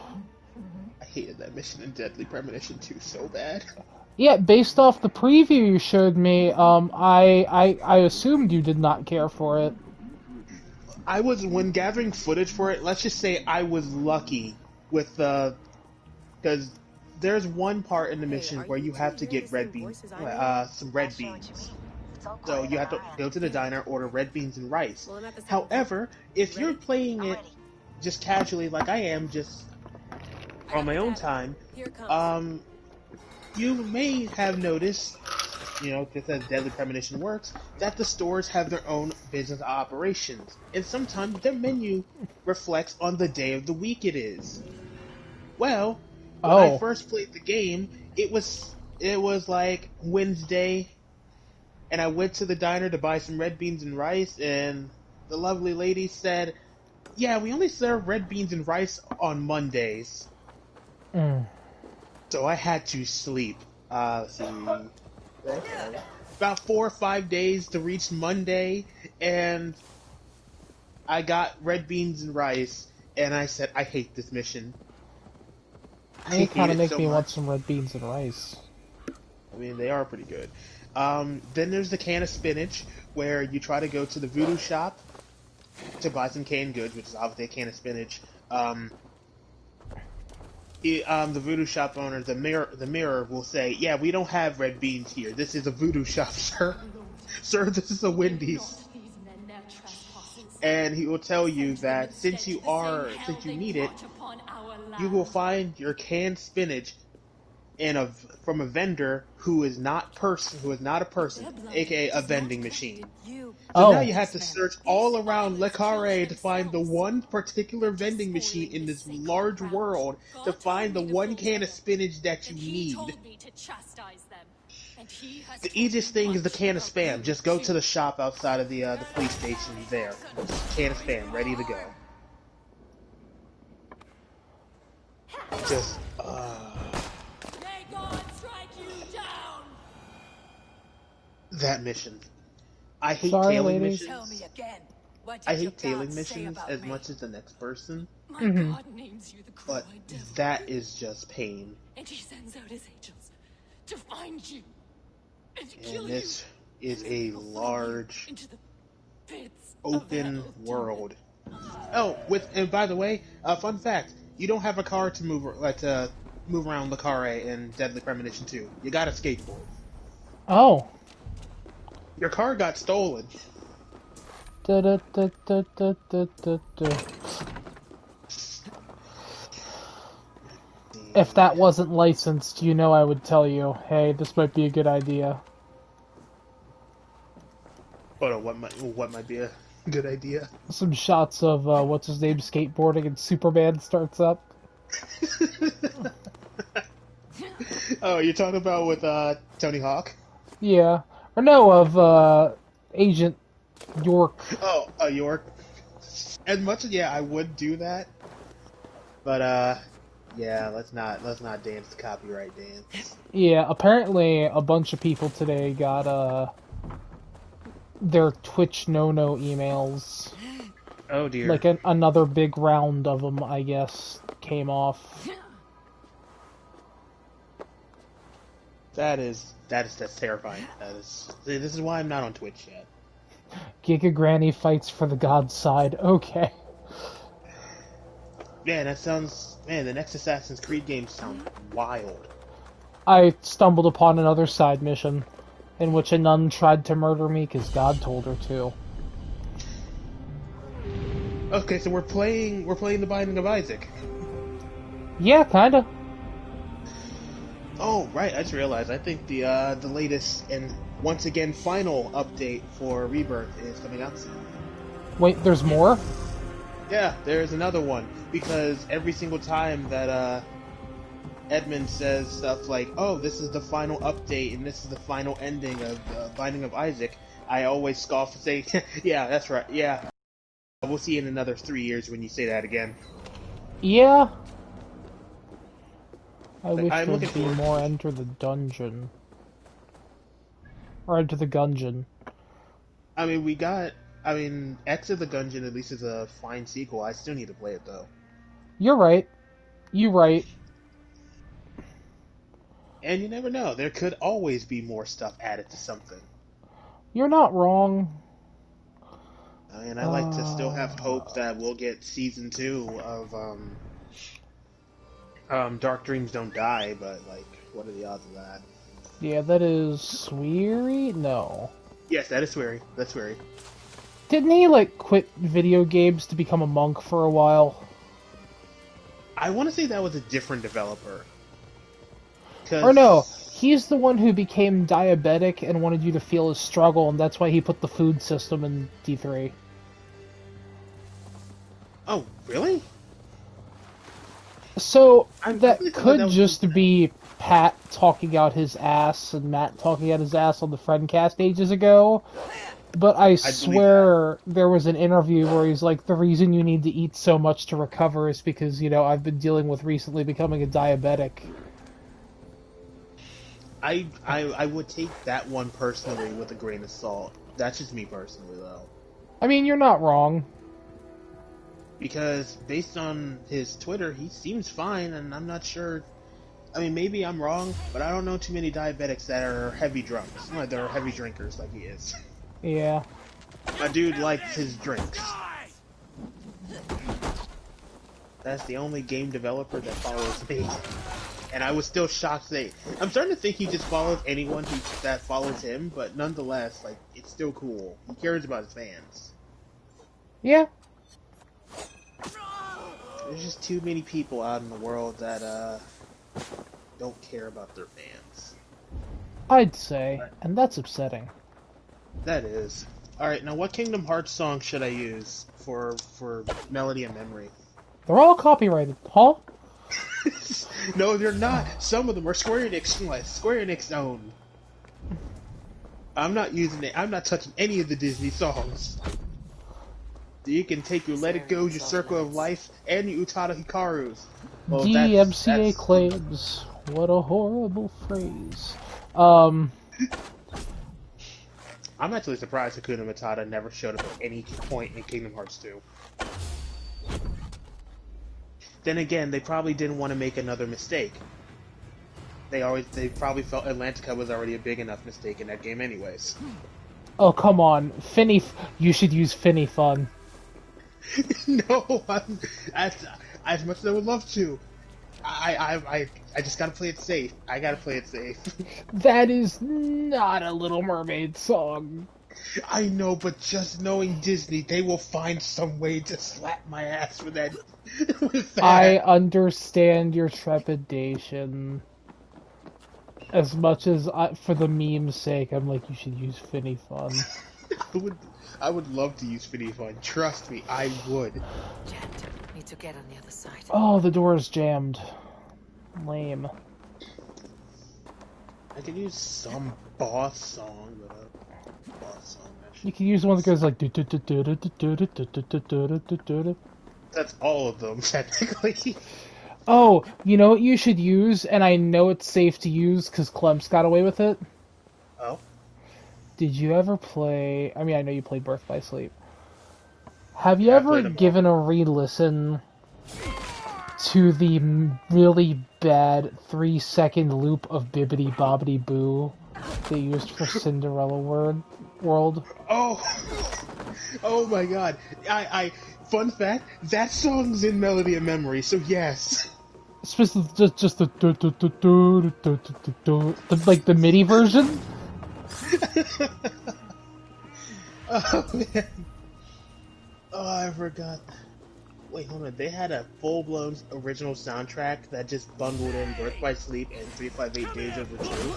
I hated that mission in Deadly Premonition 2 so bad. Yeah, based off the preview you showed me, I assumed you did not care for it. I was, when gathering footage for it, let's just say I was lucky with because there's one part in the mission where you have to get red beans, some red beans. So you have to go to the diner, order red beans and rice. However, if you're playing it just casually like I am, just on my own time, you may have noticed, just as Deadly Premonition works, that the stores have their own business operations, and sometimes their menu reflects on the day of the week it is. Well, when I first played the game, it was like Wednesday, and I went to the diner to buy some red beans and rice, and the lovely lady said, yeah, we only serve red beans and rice on Mondays. So I had to sleep. About 4 or 5 days to reach Monday, and I got red beans and rice, and I said, I hate this mission. They kind of make me want some red beans and rice. I mean, they are pretty good. Then there's the can of spinach, where you try to go to the voodoo shop to buy some canned goods, which is obviously a can of spinach. The voodoo shop owner, the mirror will say, yeah, we don't have red beans here. This is a voodoo shop, sir. Sir, this is a Wendy's. And he will tell you that since you need it, you will find your canned spinach from a vendor who is not a person, aka a vending machine. So now you have to search all around Le Carré to find the one particular vending machine in this large world to find the one can of spinach that you need. The easiest thing is the can of Spam. Just go to the shop outside of the police station there. Can of Spam, ready to go. Just, that mission. I hate tailing missions. Tell me again. I hate tailing missions as much as the next person, My God names you the but cruel devil, that is just pain. and he sends out his angels to find you and to kill And you. this is And then a they will throw you large, into the pits of open hell, world. Oh, and by the way, fun fact: you don't have a car to move around Le Carre in Deadly Premonition 2. You got a skateboard. Oh. Your car got stolen. Da, da, da, da, da, da, da, da. If that wasn't licensed, you know I would tell you, hey, this might be a good idea. Hold on, what might be a good idea? Some shots of, what's his name, skateboarding and Superman starts up. Oh, you're talking about with Tony Hawk? Yeah. Or no, of, Agent York. Oh, York. As much as I would do that, but yeah, let's not dance the copyright dance. Yeah, apparently a bunch of people today got, their Twitch no-no emails. Oh dear. Like another big round of them, I guess, came off. That's terrifying. This is why I'm not on Twitch yet. Giga Granny fights for the god's side. Okay. Man, the next Assassin's Creed game sounds wild. I stumbled upon another side mission in which a nun tried to murder me because God told her to. Okay, so we're playing The Binding of Isaac. Yeah, kinda. Oh, right, I just realized. I think the latest and once again final update for Rebirth is coming out soon. Wait, there's more? Yeah, there's another one, because every single time that Edmund says stuff like, oh, this is the final update and this is the final ending of Binding of Isaac, I always scoff and say, yeah, that's right, yeah. We'll see in another 3 years when you say that again. Yeah. I wish I'm there'd looking be forward- more Enter the Dungeon. Or Enter the Gungeon. I mean, X of the Gungeon at least is a fine sequel. I still need to play it, though. You're right. You're right. And you never know. There could always be more stuff added to something. You're not wrong. I mean, I like to still have hope that we'll get Season 2 of Dark Dreams Don't Die, but, like, what are the odds of that? Yeah, that is Sweary? No. Yes, that is sweary. That's sweary. Didn't he, like, quit video games to become a monk for a while? I want to say that was a different developer. Or no, he's the one who became diabetic and wanted you to feel his struggle, and that's why he put the food system in D3. Oh, really? So, I that really thought could that was- just be Pat talking out his ass and Matt talking out his ass on the Friendcast ages ago. But I swear there was an interview where he's like, the reason you need to eat so much to recover is because, I've been dealing with recently becoming a diabetic. I would take that one personally with a grain of salt. That's just me personally, though. I mean, you're not wrong. Because based on his Twitter, he seems fine, and I'm not sure. I mean, maybe I'm wrong, but I don't know too many diabetics that are heavy drunks. Like, they're heavy drinkers like he is. Yeah. My dude likes his drinks. That's the only game developer that follows me. And I was still shocked I'm starting to think he just follows anyone that follows him, but nonetheless, like, it's still cool. He cares about his fans. Yeah. There's just too many people out in the world that, don't care about their fans. I'd say, and that's upsetting. That is. Alright, now what Kingdom Hearts song should I use for Melody and Memory? They're all copyrighted, huh? No, they're not. Some of them are Square Enix owned. I'm not using it. I'm not touching any of the Disney songs. You can take your Let It Go, your Circle of Life, and your Utada Hikaru's. Well, DMCA claims. What a horrible phrase. I'm actually surprised Hakuna Matata never showed up at any point in Kingdom Hearts 2. Then again, they probably didn't want to make another mistake. They probably felt Atlantica was already a big enough mistake in that game anyways. Oh, come on. You should use Finny Fun. No, as much as I would love to, I just gotta play it safe. I gotta play it safe. That is not a Little Mermaid song. I know, but just knowing Disney, they will find some way to slap my ass with that. With that. I understand your trepidation. As much as for the meme's sake, I'm like, you should use Finny Fun. I would love to use Finny Fun. Trust me, I would. Jammed. Need to get on the other side. Oh, the door is jammed. Lame. I could use some boss song, but boss song. You can use one that goes like. That's all of them, technically. Oh, you know what you should use, and I know it's safe to use because Clem's got away with it? Oh? Did you ever play... I mean, I know you played Birth by Sleep. Have you ever given a re-listen to the really bad 3-second loop of Bibbidi Bobbidi Boo they used for Cinderella World? Oh! Oh my god. Fun fact, that song's in Melody of Memory, so yes. Specifically, just the like the MIDI version. Oh man. Oh, I forgot. Wait, hold on. They had a full-blown original soundtrack that just bundled in Birth by Sleep and 358 Days of Return.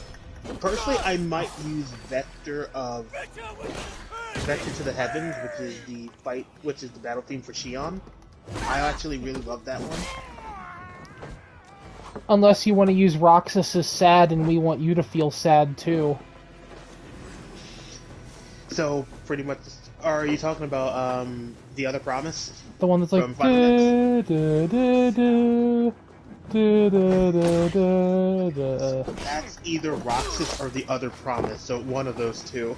Personally, I might use Vector to the Heavens, which is the battle theme for Shion. I actually really love that one. Unless you want to use Roxas's Sad and we want you to feel sad too. So, pretty much, are you talking about The Other Promise? The one that's like... That's either Roxas or The Other Promise, so one of those two.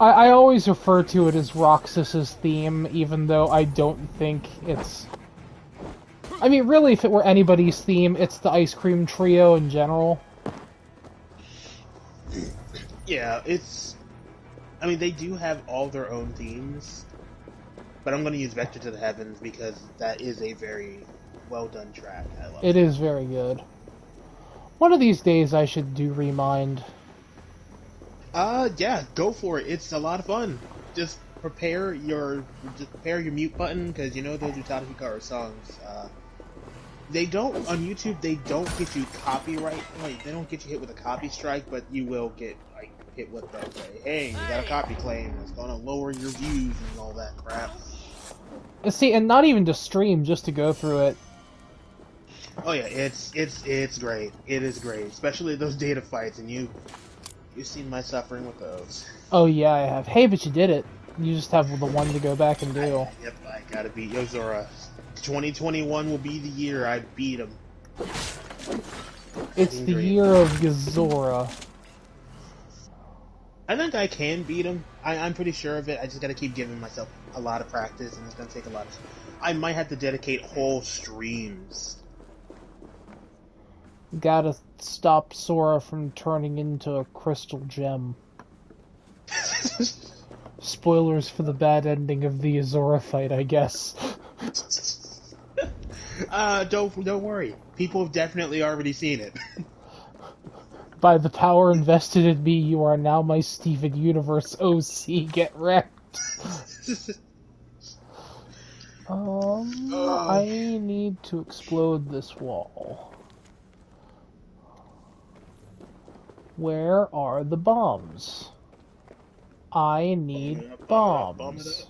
I always refer to it as Roxas's theme, even though I don't think it's... I mean, really, if it were anybody's theme, it's the Ice Cream Trio in general. Yeah, it's... I mean, they do have all their own themes, but I'm going to use Vector to the Heavens because that is a very well-done track. I love it. It is very good. One of these days I should do Remind. Yeah, go for it. It's a lot of fun. Just prepare your mute button, because you know those Utada Hikaru songs. They don't, on YouTube, they don't get you copyright, like, they don't get you hit with a copy strike, but you will get, like, hit with that, say, hey, you got a copy claim, it's gonna lower your views and all that crap. See, and not even to stream, just to go through it. Oh yeah, it's great. It is great, especially those data fights, and you've seen my suffering with those. Oh yeah, I have. Hey, but you did it. You just have the one to go back and do. Yep, I gotta beat Yozora. 2021 will be the year I beat him. It's the year of Yozora. I think I can beat him. I'm pretty sure of it. I just gotta keep giving myself a lot of practice, and it's gonna take a lot of... I might have to dedicate whole streams. Gotta stop Sora from turning into a crystal gem. Spoilers for the bad ending of the Azora fight, I guess. Don't worry. People have definitely already seen it. By the power invested in me, you are now my Steven Universe OC. Get wrecked. I need to explode this wall. Where are the bombs? I need bombs.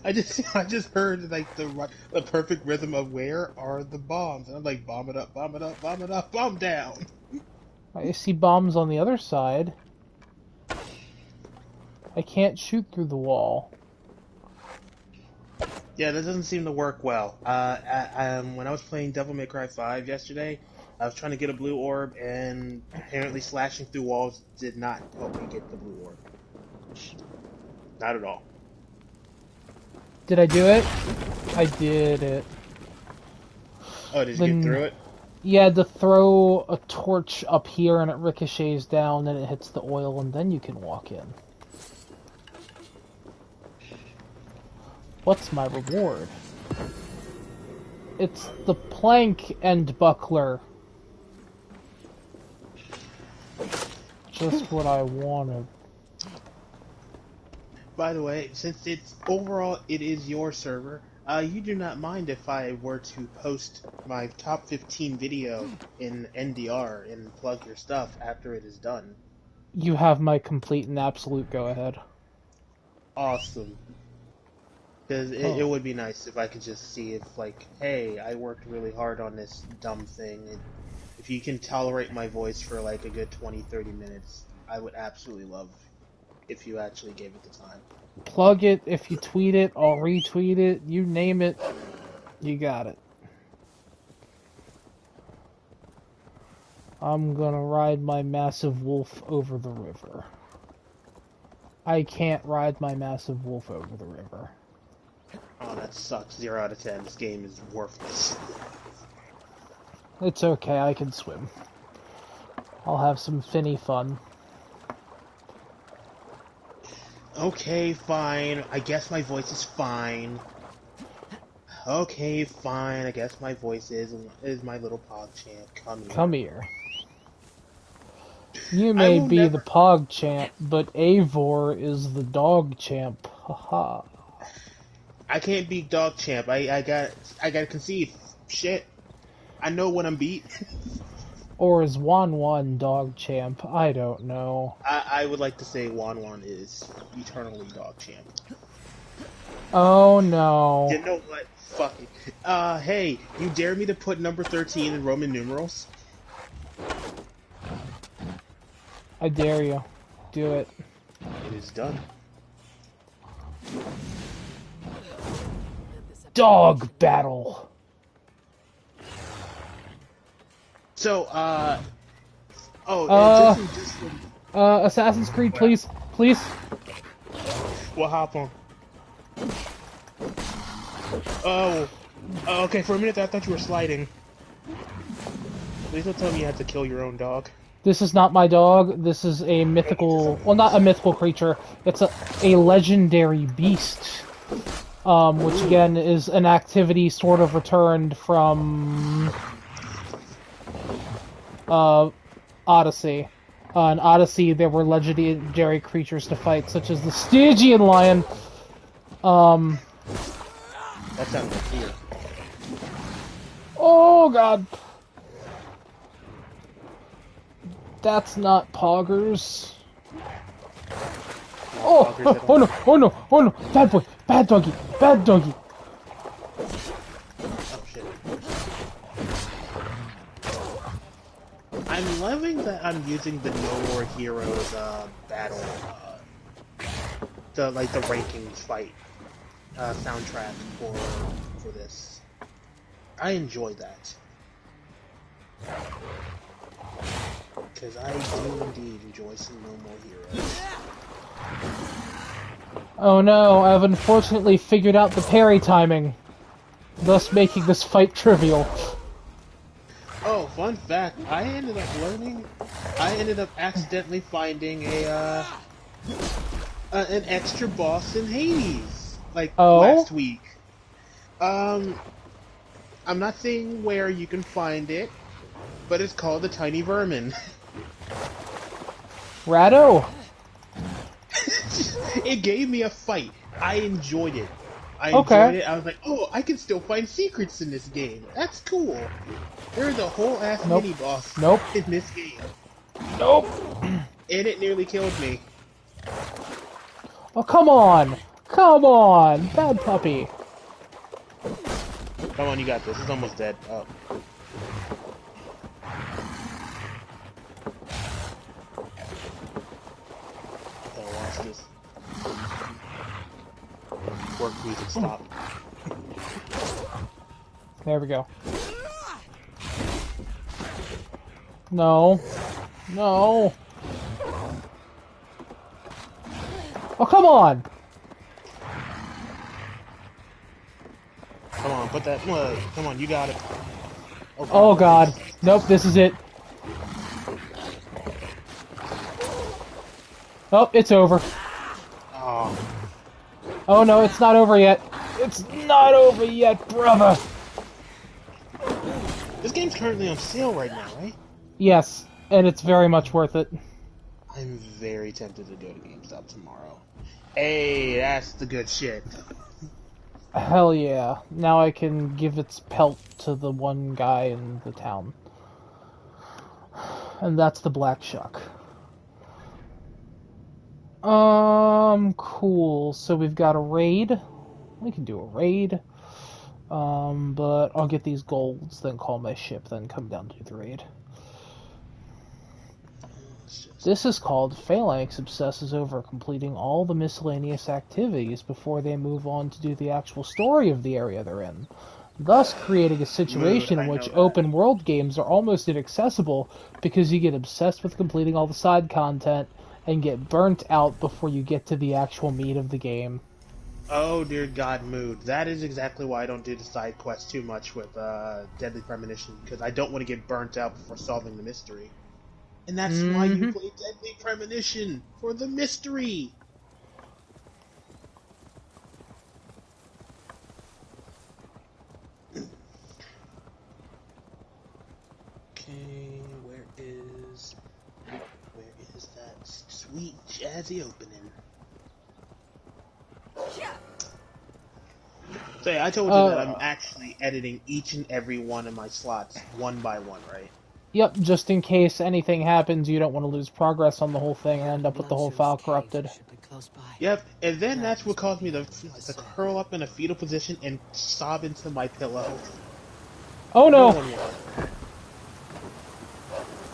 I just heard like the perfect rhythm of where are the bombs, and I'm like, bomb it up, bomb it up, bomb it up, bomb down. I see bombs on the other side. I can't shoot through the wall. Yeah, that doesn't seem to work well. When I was playing Devil May Cry 5 yesterday, I was trying to get a blue orb, and apparently slashing through walls did not help me get the blue orb. Not at all. Did I do it? I did it. Oh, did you get through it? You had to throw a torch up here and it ricochets down and it hits the oil and then you can walk in. What's my reward? It's the plank and buckler. Just what I wanted. By the way, since it's overall it is your server, you do not mind if I were to post my top 15 video in NDR and plug your stuff after it is done. You have my complete and absolute go-ahead. Awesome. Because it would be nice if I could just see if, like, hey, I worked really hard on this dumb thing. And if you can tolerate my voice for, like, a good 20-30 minutes, I would absolutely love if you actually gave it the time. Plug it, if you tweet it, I'll retweet it, you name it, you got it. I'm gonna ride my massive wolf over the river. I can't ride my massive wolf over the river. Oh, that sucks. 0 out of 10. This game is worthless. It's okay, I can swim. I'll have some finny fun. Okay, fine. I guess my voice is fine. Okay, fine. I guess my voice is my little PogChamp. Come here. Come here. You may be the PogChamp, but Eivor is the dog champ. Haha. I can't beat DogChamp. I gotta concede. Shit. I know when I'm beat. Or is Wan dog champ? I don't know. I would like to say Wan is eternally DogChamp. Oh no. You know what? Fuck it. Hey, you dare me to put number 13 in Roman numerals? I dare you. Do it. It is done. Dog battle. So, Assassin's Creed, please. Please. We'll hop on. Oh, okay, for a minute I thought you were sliding. Please don't tell me you had to kill your own dog. This is not my dog. This is a mythical... Well, not a mythical creature. It's a legendary beast. Which, again, is an activity sort of returned from... Odyssey. In Odyssey, there were legendary creatures to fight, such as the Stygian lion. That sounds like fear. Oh, God. That's not poggers. Oh, oh no, oh no, oh no. Bad boy, bad doggy, bad doggy. Oh, shit. I'm loving that I'm using the No More Heroes battle, the rankings fight soundtrack for this. I enjoy that. Because I do indeed enjoy some No More Heroes. Oh no, I've unfortunately figured out the parry timing, thus making this fight trivial. Oh, fun fact, I ended up accidentally finding an extra boss in Hades, last week. I'm not saying where you can find it, but it's called the Tiny Vermin. Rado? It gave me a fight. I enjoyed it. I enjoyed it. I was like, oh, I can still find secrets in this game. That's cool. There's a whole ass mini boss in this game. Nope. And it nearly killed me. Oh, come on. Come on. Bad puppy. Come on, you got this. It's almost dead. Oh. Watch this. Work music stop. There we go. No. No. Oh, come on! Come on, put that. Come on, you got it. Oh god. Nope, this is it. Oh, it's over. Oh. Oh no, it's not over yet. It's not over yet, brother! This game's currently on sale right now, right? Yes, and it's very much worth it. I'm very tempted to go to GameStop tomorrow. Hey, that's the good shit. Hell yeah. Now I can give its pelt to the one guy in the town. And that's the Black Shuck. Cool. So we've got a raid. We can do a raid. But I'll get these golds, then call my ship, then come down to the raid. This is called Phalanx obsesses over completing all the miscellaneous activities before they move on to do the actual story of the area they're in, thus creating a situation in which open world games are almost inaccessible because you get obsessed with completing all the side content and get burnt out before you get to the actual meat of the game. Oh dear God, Mood. That is exactly why I don't do the side quests too much with Deadly Premonition, because I don't want to get burnt out before solving the mystery. And that's why you play Deadly Premonition, for the mystery! Okay, where is that sweet jazzy opening? So yeah, I told you that I'm actually editing each and every one of my slots one by one, right? Yep, just in case anything happens, you don't want to lose progress on the whole thing and end up with the whole file corrupted. Yep, and then that's what caused me to curl up in a fetal position and sob into my pillow. Oh no!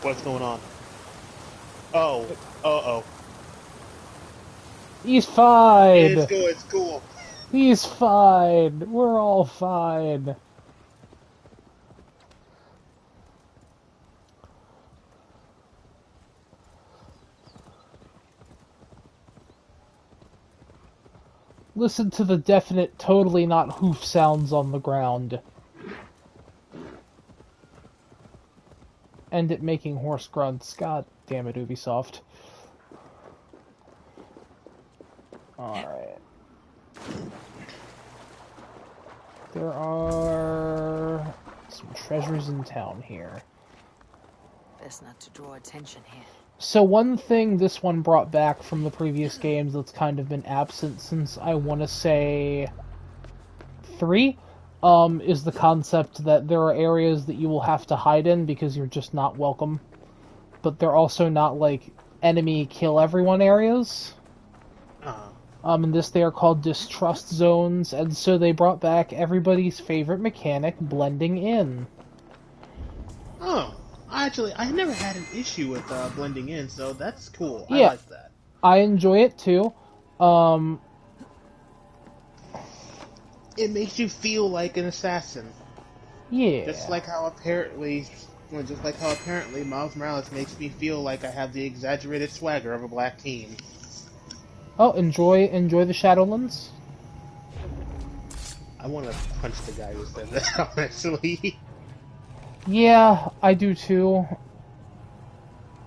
What's going on? Oh, uh-oh. He's fine! It's cool. He's fine! We're all fine. Listen to the definite, totally not hoof sounds on the ground. And it making horse grunts. God damn it, Ubisoft. Alright. There are some treasures in town here. Best not to draw attention here. So one thing this one brought back from the previous games that's kind of been absent since, I want to say, 3, is the concept that there are areas that you will have to hide in because you're just not welcome. But they're also not, like, enemy kill everyone areas. In this they are called distrust zones, and so they brought back everybody's favorite mechanic, blending in. Oh. Actually, I never had an issue with blending in, so that's cool. Yeah, I like that. I enjoy it too. It makes you feel like an assassin. Yeah. Just like how apparently Miles Morales makes me feel like I have the exaggerated swagger of a black team. Oh, enjoy the Shadowlands? I want to punch the guy who said that, honestly. Yeah, I do too.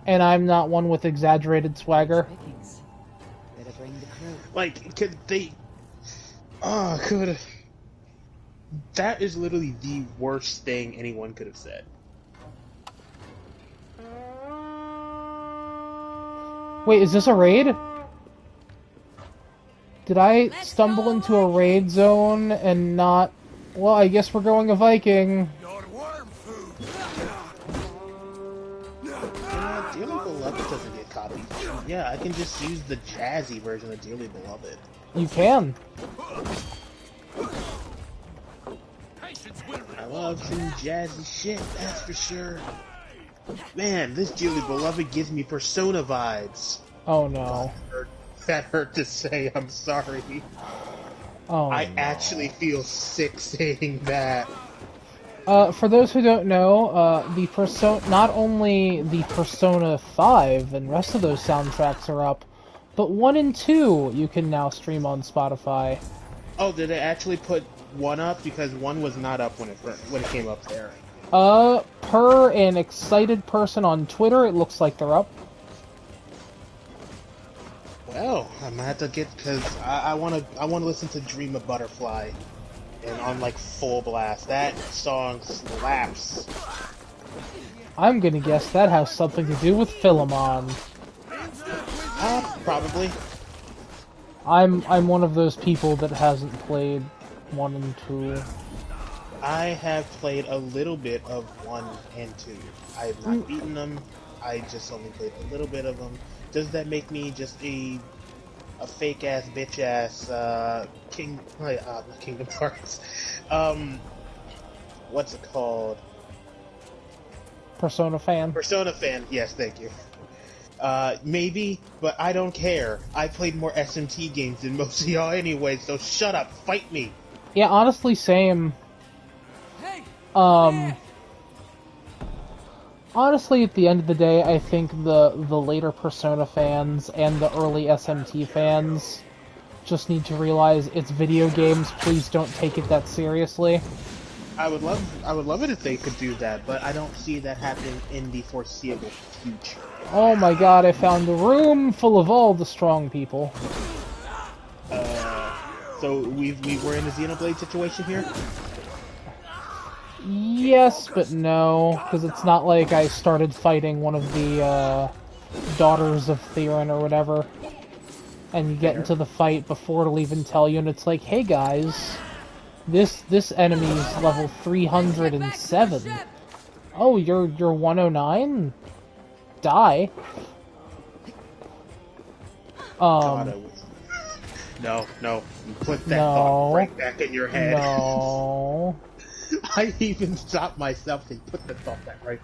And I'm not one with exaggerated swagger. Like, could they... Oh, could... That is literally the worst thing anyone could have said. Wait, is this a raid? Did I stumble into a raid zone and not... Well, I guess we're going a Viking. Dearly Beloved doesn't get copied. Yeah, I can just use the jazzy version of Dearly Beloved. You can. I love some jazzy shit, that's for sure. Man, this Dearly Beloved gives me Persona vibes. Oh no. That hurt to say, I'm sorry. Oh, I no. actually feel sick saying that. For those who don't know, not only the Persona 5 and rest of those soundtracks are up, but 1 and 2 you can now stream on Spotify. Oh, did they actually put 1 up? Because 1 was not up when it came up there. Per an excited person on Twitter, it looks like they're up. Well, I'm gonna have to get, because I wanna listen to Dream of Butterfly, and on like full blast. That song slaps. I'm gonna guess that has something to do with Philemon. Probably. I'm one of those people that hasn't played 1 and 2. I have played a little bit of 1 and 2. I have not beaten them. I just only played a little bit of them. Does that make me just a fake ass bitch ass not Kingdom Hearts? What's it called? Persona fan. Persona fan. Yes, thank you. Maybe, but I don't care. I played more SMT games than most of y'all anyway, so shut up, fight me. Yeah, honestly, same. Honestly, at the end of the day, I think the later Persona fans and the early SMT fans just need to realize it's video games. Please don't take it that seriously. I would love it if they could do that, but I don't see that happening in the foreseeable future. Oh my god, I found a room full of all the strong people. So we were in a Xenoblade situation here? Yes, but no, because it's not like I started fighting one of the daughters of Theron or whatever, and you get into the fight before it'll even tell you, and it's like, hey guys, this enemy's level 307. Oh, you're 109? Die. God, no, you put that thought right back in your head. No. I even stopped myself and put the thought back right.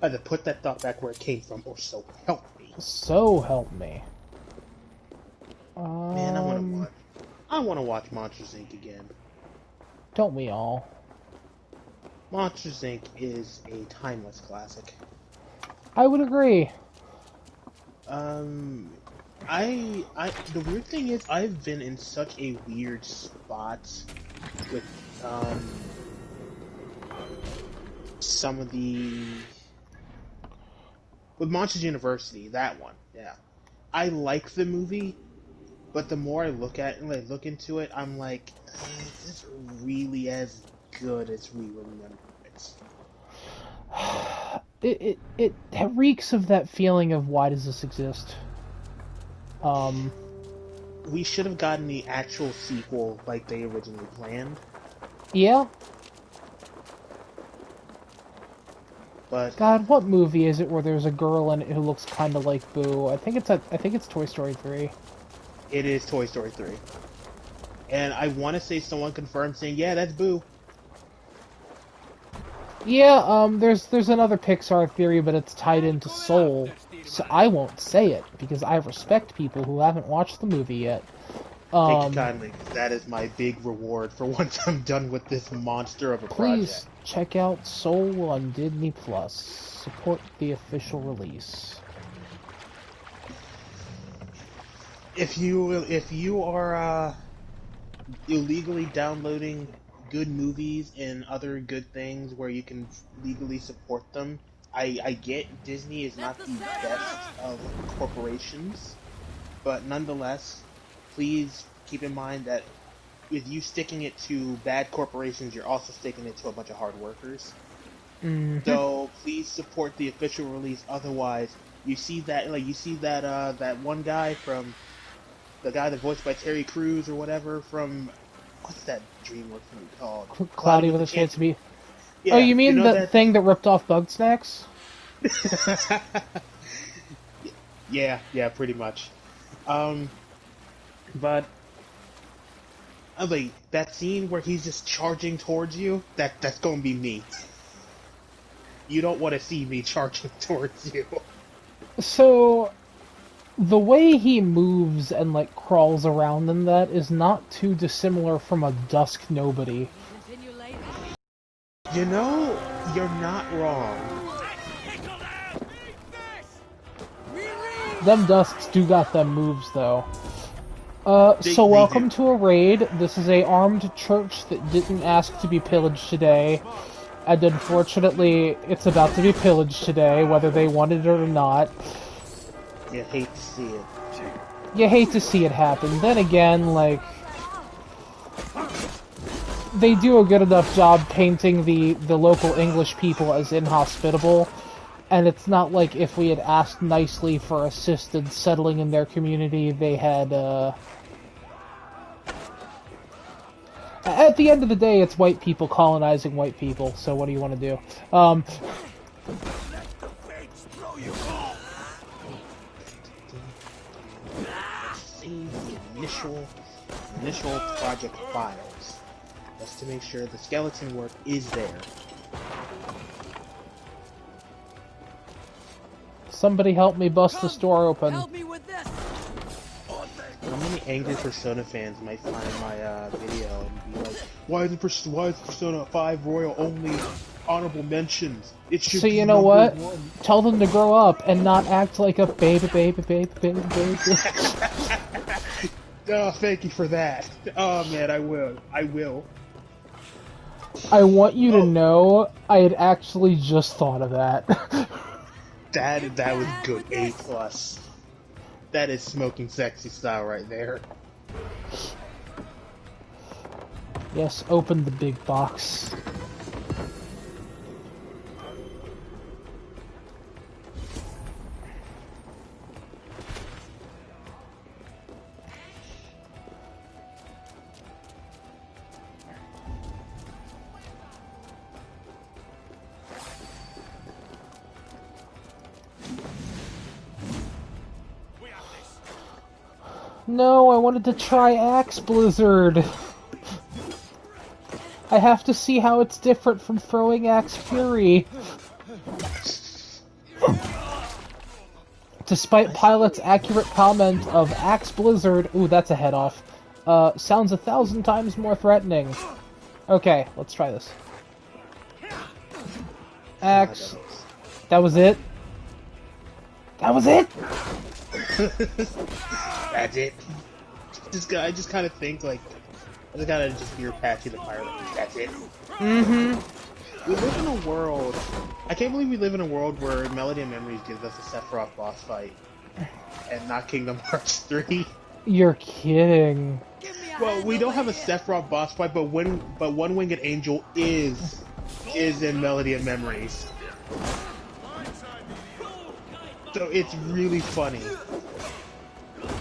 I had to put that thought back where it came from, or so help me. So help me. Man, I wanna watch Monsters Inc. again. Don't we all? Monsters Inc. is a timeless classic. I would agree. The weird thing is, I've been in such a weird spot with, some of with Monsters University, that one, yeah. I like the movie, but the more I look at it and I look into it, I'm like, is this really as good as we remember it? It reeks of that feeling of why does this exist? We should have gotten the actual sequel like they originally planned. Yeah. But God, what movie is it where there's a girl in it who looks kind of like Boo? I think it's Toy Story 3. It is Toy Story 3. And I want to say someone confirmed saying, yeah, that's Boo. Yeah, there's another Pixar theory, but it's tied into Soul, so I won't say it, because I respect people who haven't watched the movie yet. Thank you kindly. That is my big reward for once I'm done with this monster of a please project. check out Soul on Disney Plus. Support the official release. If you are illegally downloading good movies and other good things where you can legally support them, I get Disney is not the best of corporations, but nonetheless, please keep in mind that with you sticking it to bad corporations, you're also sticking it to a bunch of hard workers. Mm-hmm. So please support the official release. Otherwise, you see that that one guy from the guy that voiced by Terry Crews or whatever from what's that DreamWorks movie called? Cloudy with a Chance to Be. Yeah, Oh, you mean the thing that ripped off Bugsnax? yeah, pretty much. But like that scene where he's just charging towards you, that's gonna be me. You don't want to see me charging towards you. So, the way he moves and like crawls around in that is not too dissimilar from a Dusk Nobody. You know, you're not wrong. Them dusks do got them moves, though. They So welcome do. to a raid. This is a armed church that didn't ask to be pillaged today. And unfortunately, it's about to be pillaged today, whether they wanted it or not. You hate to see it. You hate to see it happen. Then again, like... they do a good enough job painting the local English people as inhospitable. And it's not like if we had asked nicely for assistance settling in their community, they had, At the end of the day, it's white people colonizing white people, so what do you want to do? Save the initial project files, just to make sure the skeleton work is there. Somebody help me bust this door open. Help me with this. How many angry Persona fans might find my video and be like, why is Persona 5 Royal only honorable mentions? It should So be you know number what? one. Tell them to grow up and not act like a baby. Oh, thank you for that. Oh man, I will. I want you to know I had actually just thought of that. That was good. A+. That is smoking sexy style right there. Yes, open the big box. No, I wanted to try Axe Blizzard. I have to see how it's different from throwing Axe Fury. Despite Pilot's accurate comment of Axe Blizzard, ooh, that's a head off, sounds 1,000 times more threatening. Okay, let's try this. Axe. That was it? That was it? That's it. I just kind of think like, I just gotta just hear Patchy the Pirate. That's it. Mm-hmm. We live in a world. I can't believe we live in a world where Melody and Memories gives us a Sephiroth boss fight, and not Kingdom Hearts 3. You're kidding. Well, we don't have a Sephiroth boss fight, but One Winged Angel is in Melody and Memories. So it's really funny.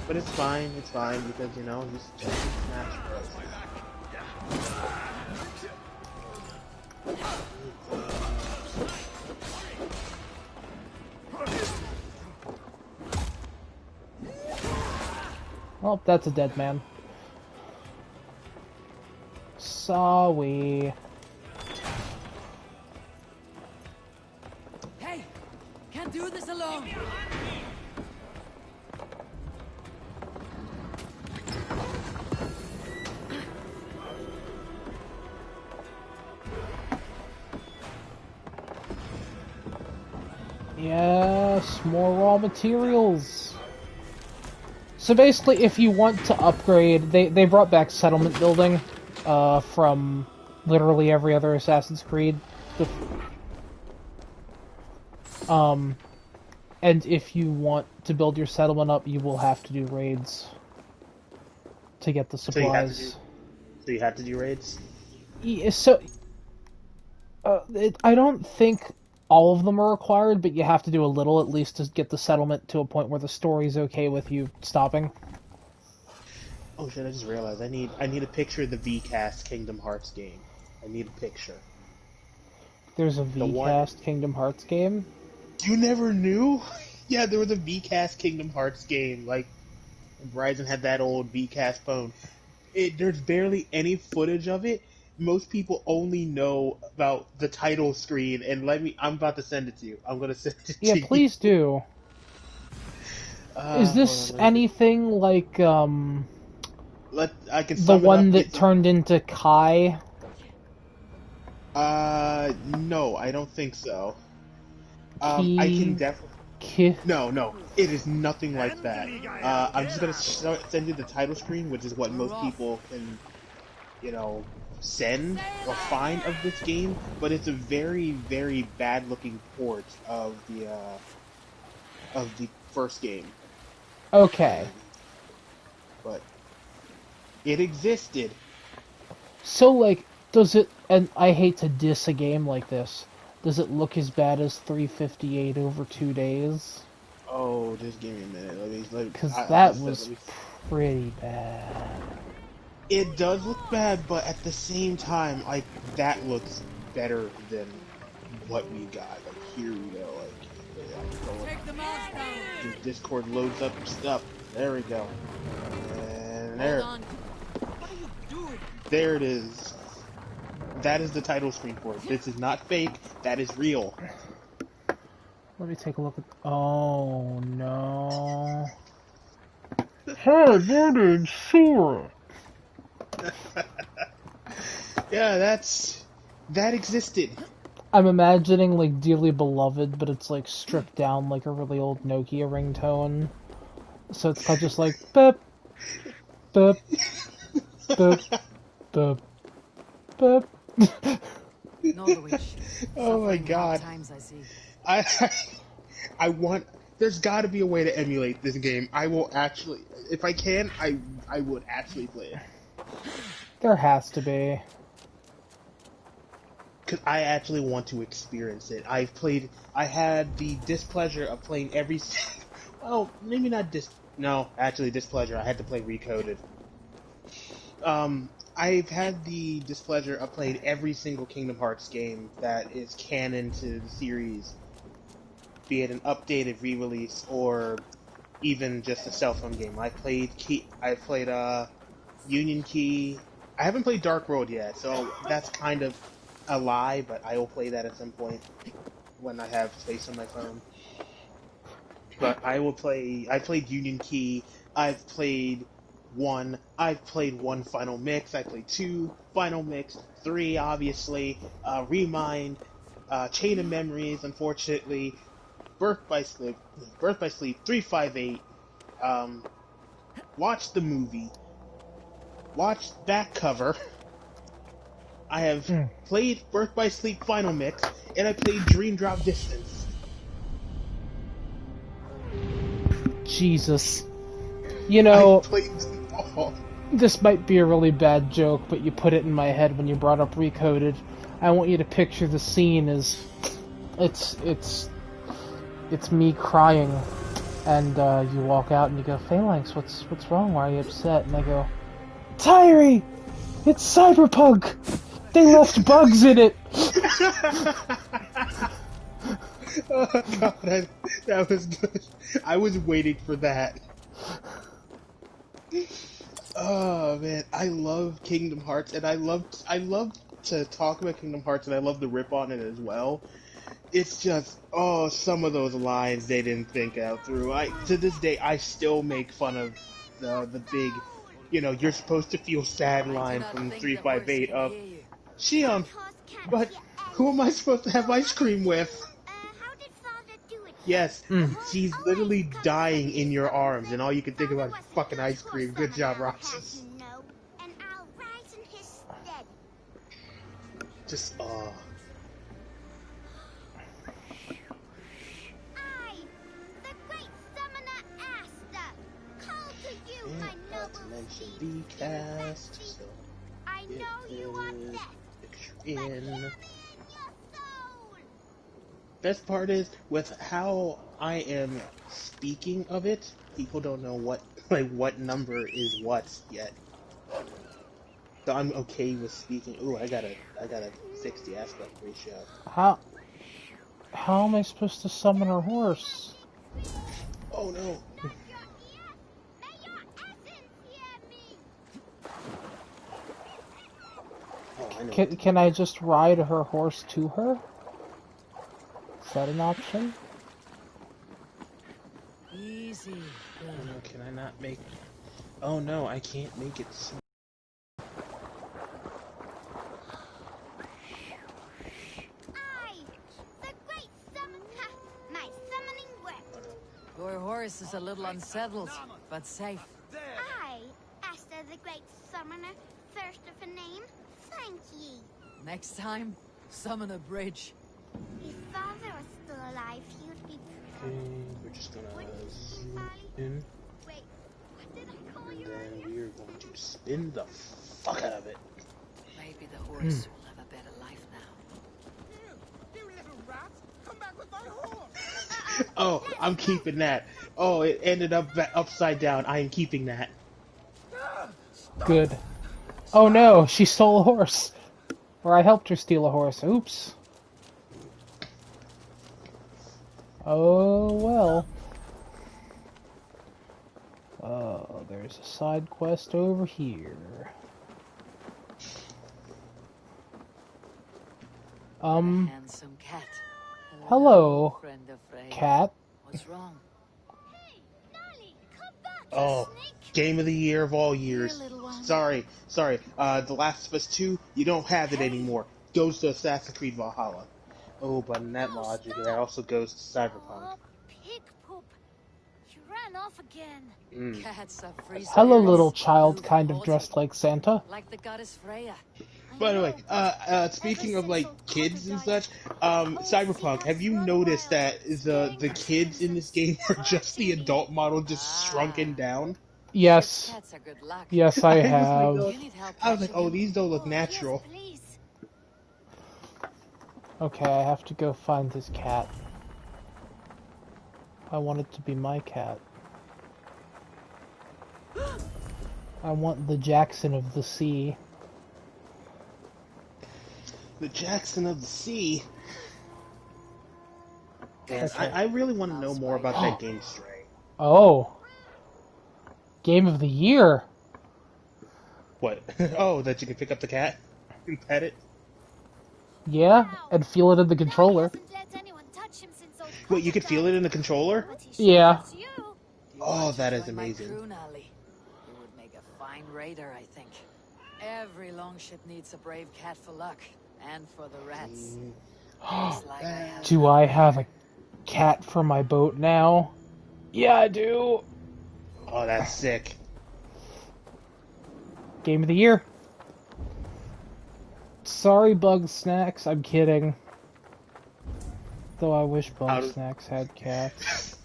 But it's fine, because, you know, he's just Smash Bros. Well, that's a dead man. Sorry. Hey, can't do this alone. Yes, more raw materials. So basically, if you want to upgrade, they brought back settlement building from literally every other Assassin's Creed. And if you want to build your settlement up, you will have to do raids to get the supplies. So you have to do raids? Yeah, so I don't think all of them are required, but you have to do a little at least to get the settlement to a point where the story's okay with you stopping. Oh shit, I just realized I need a picture of the VCast Kingdom Hearts game. I need a picture. There's a VCast Kingdom Hearts game? You never knew? Yeah, there was a VCast Kingdom Hearts game. Like, Verizon had that old VCast phone. There's barely any footage of it. Most people only know about the title screen, and I'm about to send it to you. I'm gonna send it to you. Yeah, please do. Is this anything like, I can the sum it up. one that turned into Kai? It's, No, I don't think so. I can Key, definitely. key. No, it is nothing like that. I'm just gonna send you the title screen, which is what most people can, you know, send or find of this game. But it's a very, very bad-looking port of the first game. Okay. But it existed. So, like, does it, and I hate to diss a game like this, does it look as bad as 358 over 2 days? Oh, just give me a minute. Because Like I that said, was pretty bad. it does look bad, but at the same time, like that looks better than what we got. Like here we go. Like I'm going. Take the mouse down. The Discord loads up stuff. There we go. And Hold there, on. What are you doing? there it is. That is the title screen for it. This is not fake. That is real. Let me take a look at. Oh no. Hey, that sure. Yeah, that existed. I'm imagining like Dearly Beloved, but it's like stripped down like a really old Nokia ringtone. So it's kind of just like boop, boop, boop, boop, boop. Norwich. Oh my Suffering hard god. times, I see. I I want. There's got to be a way to emulate this game. I will actually, if I can, I would actually play it. There has to be. Because I actually want to experience it. I had the displeasure of playing every. Well, maybe not No, actually, displeasure. I had to play Recoded. I've had the displeasure of playing every single Kingdom Hearts game that is canon to the series, be it an updated re-release or even just a cell phone game. I played Union Key. I haven't played Dark World yet, so that's kind of a lie, but I will play that at some point when I have space on my phone. But I played Union Key. I've played 1. I've played 1 Final Mix. I played 2 Final Mix. 3, obviously. Remind. Chain of Memories, unfortunately. Birth by Sleep. 358. Watch the movie. Watch back cover. I have played Birth by Sleep Final Mix, and I played Dream Drop Distance. Jesus. You know, I played them all. this might be a really bad joke, but you put it in my head when you brought up Recoded. I want you to picture the scene as it's me crying, and you walk out and you go, Phalanx, what's wrong? Why are you upset? And I go, Tyree, it's Cyberpunk. They left bugs in it. Oh god, that was good. I was waiting for that. Oh man, I love Kingdom Hearts, and I love to talk about Kingdom Hearts, and I love the rip on it as well. It's just, some of those lines they didn't think out through. To this day, I still make fun of the big, you're supposed to feel sad line from 358 of Shion, but who am I supposed to have ice cream with? How did Father do it? Yes, she's literally dying in your arms, and all you can think about is fucking ice cream. Good job, Roxas. No, and I'll rise in his stead. Just, I, the great summoner Asta, call to you, my not to noble mention steed. the cast, so I know you are is death, picture but hear in. me in your soul. Best part is, with how I am speaking of it, people don't know what number is what yet. So I'm okay with speaking. Ooh, I got a 60 aspect ratio. How am I supposed to summon her horse? Oh no. Not your ear, may your essence hear me. Oh, I know. Can I just ride her horse to her? Is that an option? Easy. Oh no, can I not make... Oh no, I can't make it so... Your horse is a little unsettled, but safe. I, Asta the Great Summoner, first of a name, thank ye. Next time, summon a bridge. If father was still alive, he would be proud. Okay, we're just gonna zoom in, Wait, what did I call you and then earlier? we're going to spin the fuck out of it. Maybe the horse will have a better life now. You little rat! Come back with my horse! Oh, I'm keeping that. Oh, it ended up upside down. I am keeping that. Good. Oh no, she stole a horse. Or I helped her steal a horse. Oops. Oh well. Oh, there's a side quest over here. Handsome cat. Hello, friend of Frey. cat. What's wrong? Hey, Nolly, come back, Oh, snake. game of the year of all years. Here, little one. Sorry. The Last of Us 2, you don't have it anymore. Goes to Assassin's Creed Valhalla. Oh, but in that logic, that also goes to Cyberpunk. Oh, pig poop. You ran off again. Cats are free Hello, spirits. little child, Move kind of haughty, dressed like Santa. like the goddess Freya. By the way, speaking of like kids and such, Cyberpunk, have you noticed that the kids in this game are just the adult model, just shrunken down? Yes. Cats are good luck. Yes, I I was like, have. You need help I was like, catching oh, them? these don't look natural. Yes, please. Okay, I have to go find this cat. I want it to be my cat. I want the Jackson of the sea. The Jackson of the Sea. Man, Okay. I really want to know more about that game, Stray. Oh. Game of the year. What? Oh, that you can pick up the cat and pet it? Yeah, and feel it in the controller. Nolly hasn't let anyone touch him since old Wait, you could feel it in the controller? But he Yeah. loves you. You Oh, want to that is join my amazing. crew, Nolly? You would make a fine raider, I think. Every longship needs a brave cat for luck, and for the rats. Looks like I have Do I have a cat for my boat now? Yeah, I do. Oh, that's sick. Game of the year. Sorry, Bug Snacks. I'm kidding. Though I wish Bug Snacks had cats.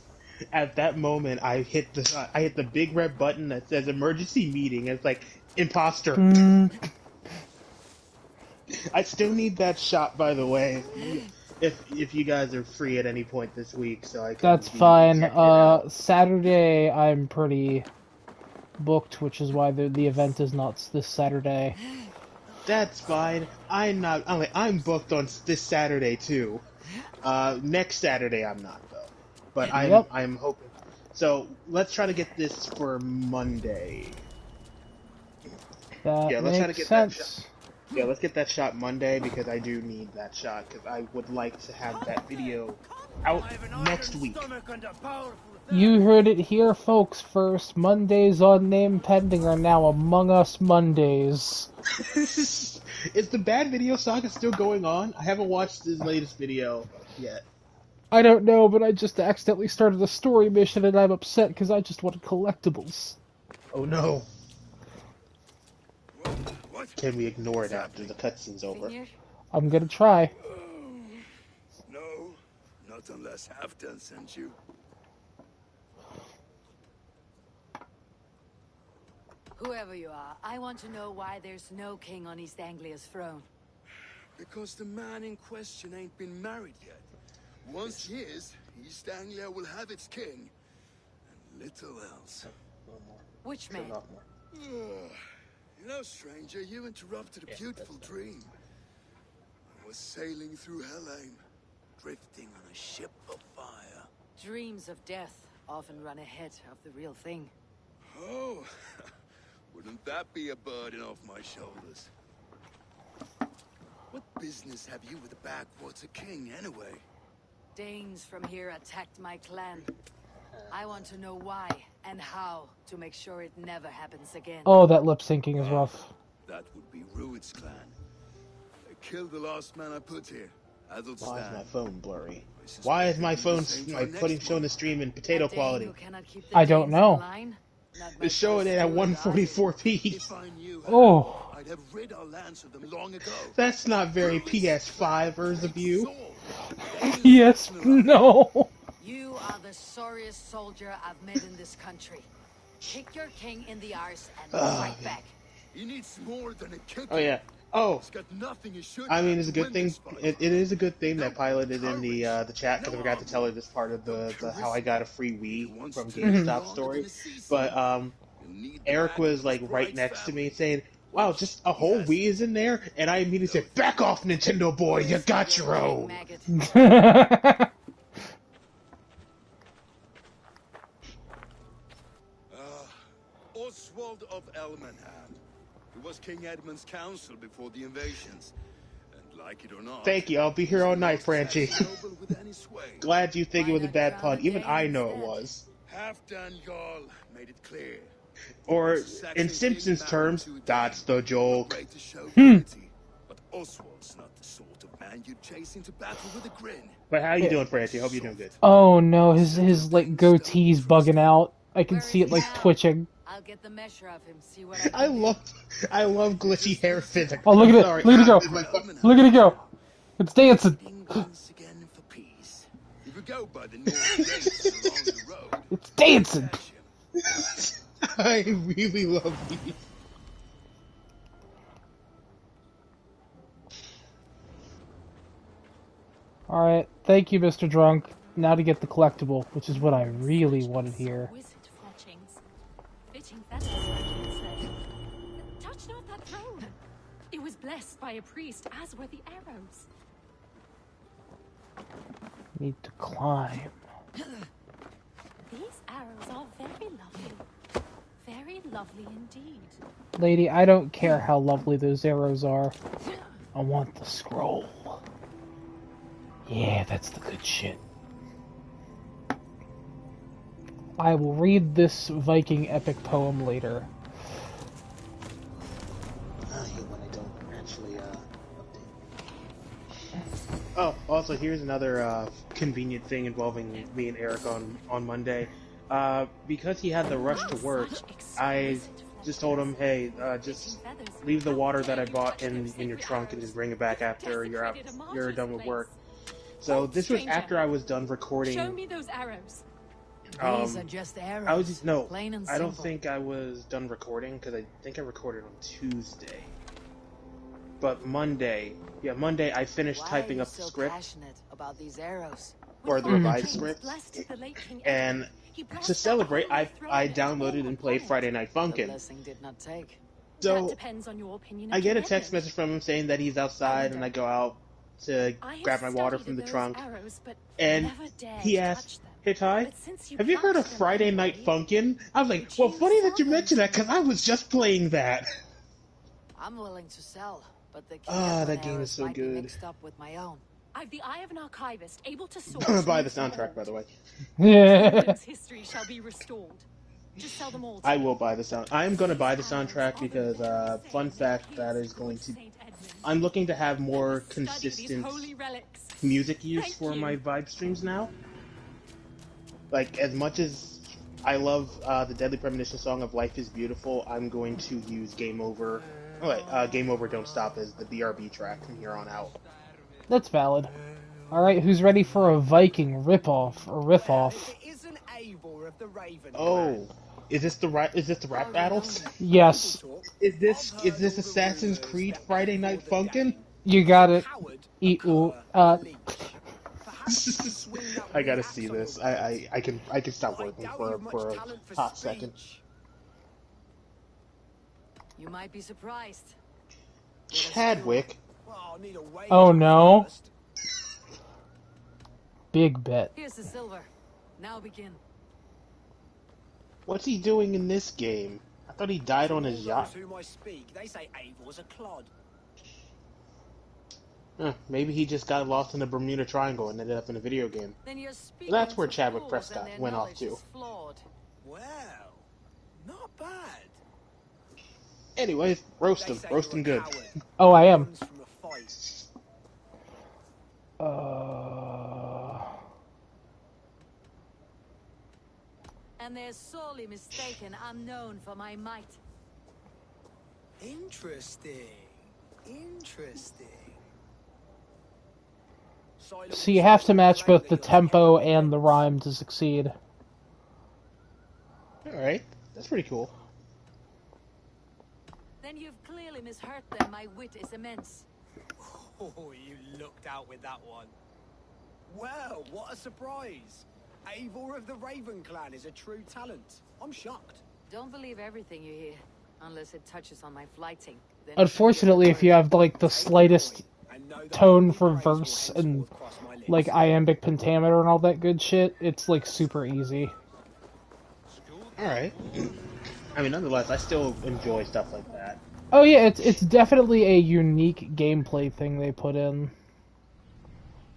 At that moment, I hit the big red button that says emergency meeting. It's like imposter. I still need that shot, by the way. If you guys are free at any point this week, so I can. That's fine. Saturday I'm pretty booked, which is why the event is not this Saturday. That's fine. I'm booked on this Saturday too. Next Saturday I'm not though, but I'm hoping. So let's try to get this for Monday. That Let's makes try to get sense. that shot. Yeah, let's get that shot Monday because I do need that shot because I would like to have that video out next week. You heard it here, folks, first. Mondays on Name Pending are now Among Us Mondays. Is the bad video saga still going on? I haven't watched his latest video yet. I don't know, but I just accidentally started a story mission and I'm upset because I just wanted collectibles. Oh no. What? Can we ignore it after the cutscene's over? Finger? I'm gonna try. No, not unless Halfdan sent you. Whoever you are, I want to know why there's no king on East Anglia's throne. Because the man in question ain't been married yet. Once he is, East Anglia will have its king. And little else. Which man? You know, stranger, you interrupted a beautiful dream. I was sailing through Helheim, drifting on a ship of fire. Dreams of death often run ahead of the real thing. Oh, wouldn't that be a burden off my shoulders? What business have you with the Backwater King, anyway? Danes from here attacked my clan. I want to know why and how to make sure it never happens again. Oh, that lip syncing is rough. That would be Rued's clan. They killed the last man I put here. Why is my phone blurry? Why is my phone showing the stream in potato quality? I don't know. It's showing it at 144p. If I knew how, Oh. I'd have rid our lands of them long ago. That's not very PS5ers of you. Yes, no. You are the sorriest soldier I've met in this country. Kick your king in the arse and fight back. He needs more than a kick. Oh yeah. Oh, He's got nothing he should I mean, have it's a to good win thing. this fight. It is a good thing that Pilot is in the chat because I forgot to tell her this part of the how I got a free Wii from GameStop story. But Eric was like right next to me saying, "Wow, just a whole Wii is in there," and I immediately said, "Back off, Nintendo boy! You got your own." Oswald of Elmenham. He was King Edmund's counsel before the invasions. And like it or not... Thank you, I'll be here all night, Franchi. Glad you think it was a bad pun. Even I know it was. Halfdan Jarl made it clear. Or, in Simpsons terms, that's the joke. But Oswald's not the sort of man you'd chase into battle with a grin. But how you doing, Franchi? Hope you're doing good. Oh no, his like goatee's bugging out. I can see it like twitching. I'll get the measure of him. See what I love glitchy hair physics. Oh, look at Sorry. it! Look at it go! Look at it go! It's dancing. Once again for peace. If you go by the north gates along the road, It's dancing. I really love these. Alright, thank you, Mr. Drunk. Now to get the collectible, which is what I really wanted here. Fitting feathers, I should say. Touch not that throne. It was blessed by a priest, as were the arrows. Need to climb. These arrows are very lovely. Very lovely indeed. Lady, I don't care how lovely those arrows are. I want the scroll. Yeah, that's the good shit. I will read this Viking epic poem later. I hate when I don't actually update. Oh, also here's another convenient thing involving me and Eric on Monday. Because he had the rush to work, I just told him, hey, just leave the water that I bought in your trunk and just bring it back after you're done with work. So this was after I was done recording. Show me those arrows. These are just arrows. I was just, no, Plain and I don't simple. think I was done recording because I think I recorded on Tuesday. But Monday I finished typing up the script Passionate about these arrows. or the revised script, and to celebrate, I downloaded and played Friday Night The Funkin'. blessing did not take. So Depends on your opinion. I get a text message from him saying that he's outside, and I go out to grab my water from the trunk, and he asked, "Hey Ty, have you heard of Friday Night Funkin'?" I was like, "Well, funny that you mentioned that, because I was just playing that." I'm willing to sell, but the that game is so might be good. mixed up with my own. I've the eye of an archivist, able to source. I'm gonna buy the soundtrack, by the way. Kingdom's history shall be restored. Just sell them all. I will buy the sound. I am going to buy the soundtrack because, fun fact, that is going to... I'm looking to have more consistent music use for my vibe streams now. Like, as much as I love the Deadly Premonition song of Life is Beautiful, I'm going to use Game Over... Oh, wait, Game Over Don't Stop as the BRB track from here on out. That's valid. Alright, who's ready for a Viking ripoff or riff-off? Oh, is this the rap battles? Yes. Is this Assassin's Creed Friday Night Funkin'? You got it. I gotta see this. I can stop working for a hot second. You might be surprised. Chadwick. Oh no. Big bet. Here's the silver. Now begin. What's he doing in this game? I thought he died on his yacht. Maybe he just got lost in the Bermuda Triangle and ended up in a video game. Well, that's where Chadwick Prescott went off to. Well, not bad. Anyways, roast him good. Oh, I am. And they're sorely mistaken I'm known for my might. Interesting. Interesting. So you have to match both the tempo and the rhyme to succeed. Alright, that's pretty cool. Then you've clearly misheard them. My wit is immense. Oh, you looked out with that one. Well, what a surprise. Eivor of the Raven clan is a true talent. I'm shocked. Don't believe everything you hear, unless it touches on my flighting. Then Unfortunately, if you have like the slightest tone for verse and like iambic pentameter and all that good shit, it's like super easy. Alright. I mean, nonetheless, I still enjoy stuff like that. Oh yeah, it's definitely a unique gameplay thing they put in.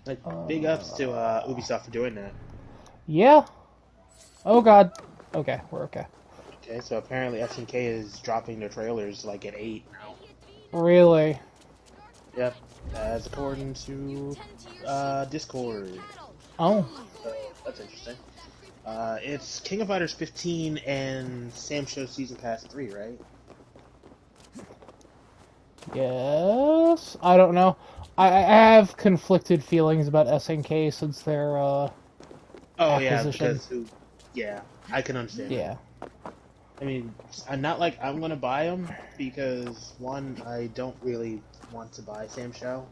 Like, big ups to Ubisoft for doing that. Yeah. Oh god. Okay, we're okay. Okay, so apparently SNK is dropping their trailers like at 8 now. Really? Yep, as according to Discord. Oh. So that's interesting. It's King of Fighters 15 and Sam Show Season Pass 3, right? Yes. I don't know. I have conflicted feelings about SNK since their acquisition. Yeah, I can understand. Yeah. I mean, I'm not like I'm gonna buy them because one, I don't really want to buy Sam Show.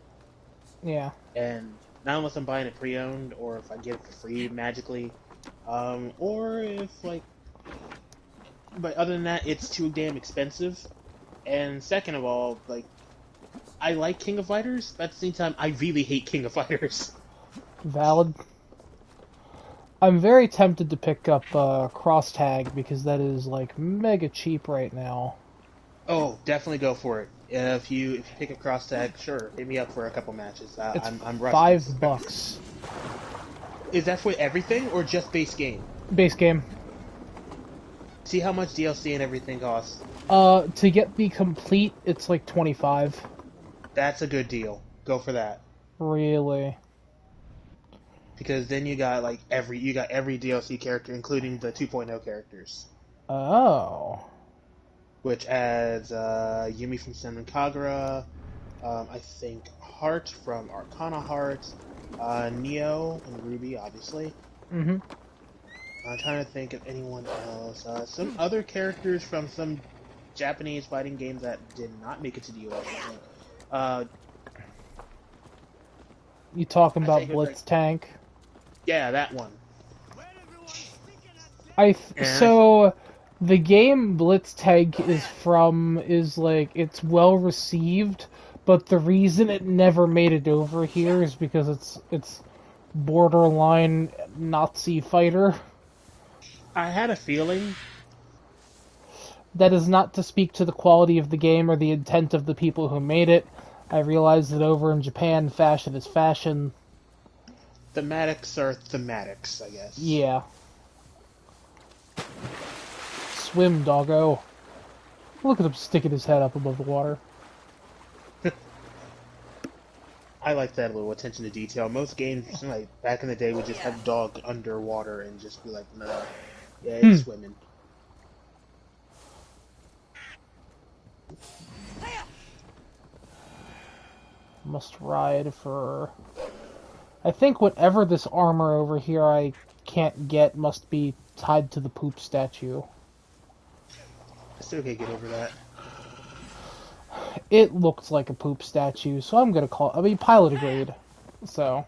Yeah. And not unless I'm buying it pre-owned or if I get it for free magically, or if like. But other than that, it's too damn expensive. And second of all, like, I like King of Fighters, but at the same time, I really hate King of Fighters. Valid. I'm very tempted to pick up Cross Tag because that is like mega cheap right now. Oh, definitely go for it. If you pick up Cross Tag, sure, hit me up for a couple matches. I'm rushing. $5. Is that for everything or just base game? Base game. See how much DLC and everything costs. To get the complete, it's like 25. That's a good deal. Go for that. Really? Because then you got like every DLC character, including the 2.0 characters. Oh. Which adds Yumi from Senran Kagura, I think Heart from Arcana Heart, Neo and Ruby, obviously. Mm-hmm. I'm trying to think of anyone else. Some other characters from some Japanese fighting games that did not make it to the US. You talking about Blitz Tank? Yeah, that one. So the game Blitz Tank is like it's well received, but the reason it never made it over here is because it's borderline Nazi fighter. I had a feeling. That is not to speak to the quality of the game or the intent of the people who made it. I realize that over in Japan, fashion is fashion. Thematics are thematics, I guess. Yeah. Swim, doggo. Look at him sticking his head up above the water. I like that little attention to detail. Most games, like back in the day, would just have dog underwater and just be like, nah, yeah, it's swimming. Must ride for... I think whatever this armor over here I can't get must be tied to the poop statue. I still can't get over that. It looks like a poop statue, so I'm gonna call... I mean, pilot agreed. So...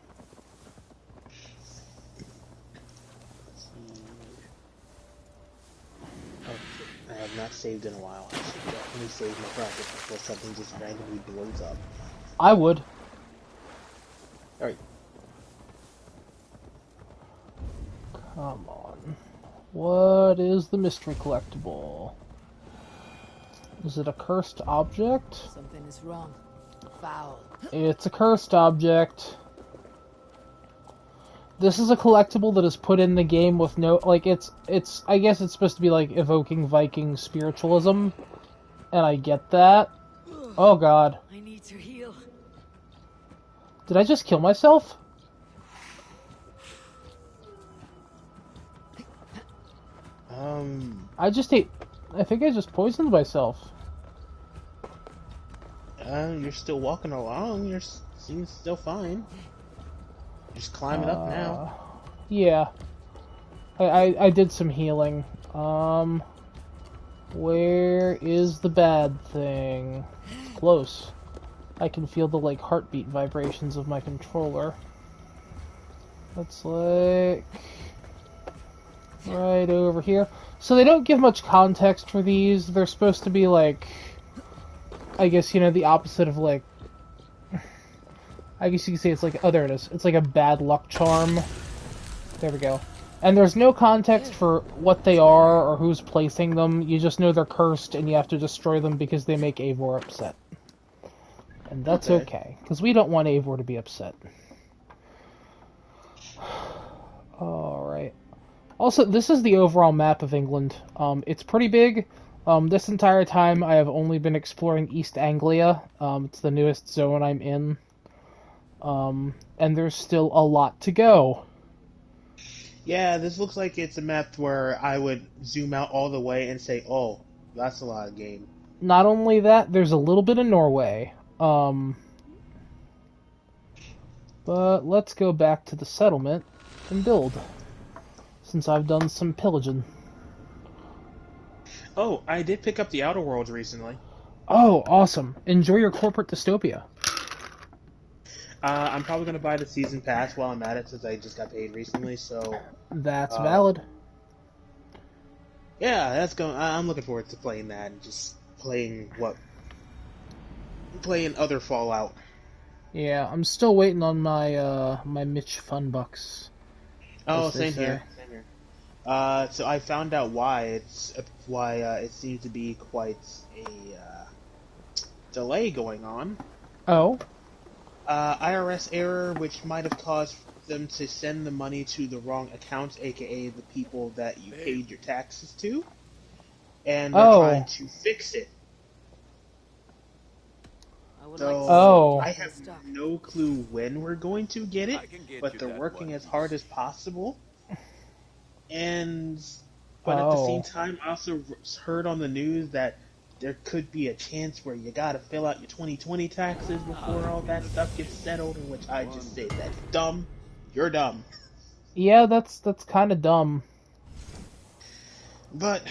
I have not saved in a while. I should definitely save my project before something just randomly blows up. I would. Alright. Come on. What is the mystery collectible? Is it a cursed object? Something is wrong. Foul. It's a cursed object. This is a collectible that is put in the game with no... Like, it's I guess it's supposed to be, like, evoking Viking spiritualism. And I get that. Oh, God. I need to heal. Did I just kill myself? I just ate... I think I just poisoned myself. You're still walking along. Seems still fine. Just climbing up now. Yeah. I did some healing. Where is the bad thing? It's close. I can feel the, like, heartbeat vibrations of my controller. That's like... right over here. So they don't give much context for these. They're supposed to be, like... I guess, you know, the opposite of, like... I guess you could say it's like... oh, there it is. It's like a bad luck charm. There we go. And there's no context for what they are or who's placing them. You just know they're cursed and you have to destroy them because they make Eivor upset. And that's okay, because we don't want Eivor to be upset. Alright. Also, this is the overall map of England. It's pretty big. This entire time I have only been exploring East Anglia. It's the newest zone I'm in. And there's still a lot to go. Yeah, this looks like it's a map where I would zoom out all the way and say, oh, that's a lot of game. Not only that, there's a little bit of Norway. But let's go back to the settlement and build. Since I've done some pillaging. Oh, I did pick up the Outer Worlds recently. Oh, awesome. Enjoy your corporate dystopia. I'm probably going to buy the season pass while I'm at it since I just got paid recently, so... That's valid. Yeah, I'm looking forward to playing that and just playing other Fallout. Yeah, I'm still waiting on my my Mitch Funbucks. Oh, same here. So I found out why it seems to be quite a delay going on. Oh. IRS error, which might have caused them to send the money to the wrong accounts, aka the people that you paid your taxes to, and they're trying to fix it. So I have no clue when we're going to get it, but they're working as hard as possible. But at the same time, I also heard on the news that there could be a chance where you gotta fill out your 2020 taxes before all that stuff gets settled, in which I just say that's dumb. You're dumb. Yeah, that's kind of dumb. But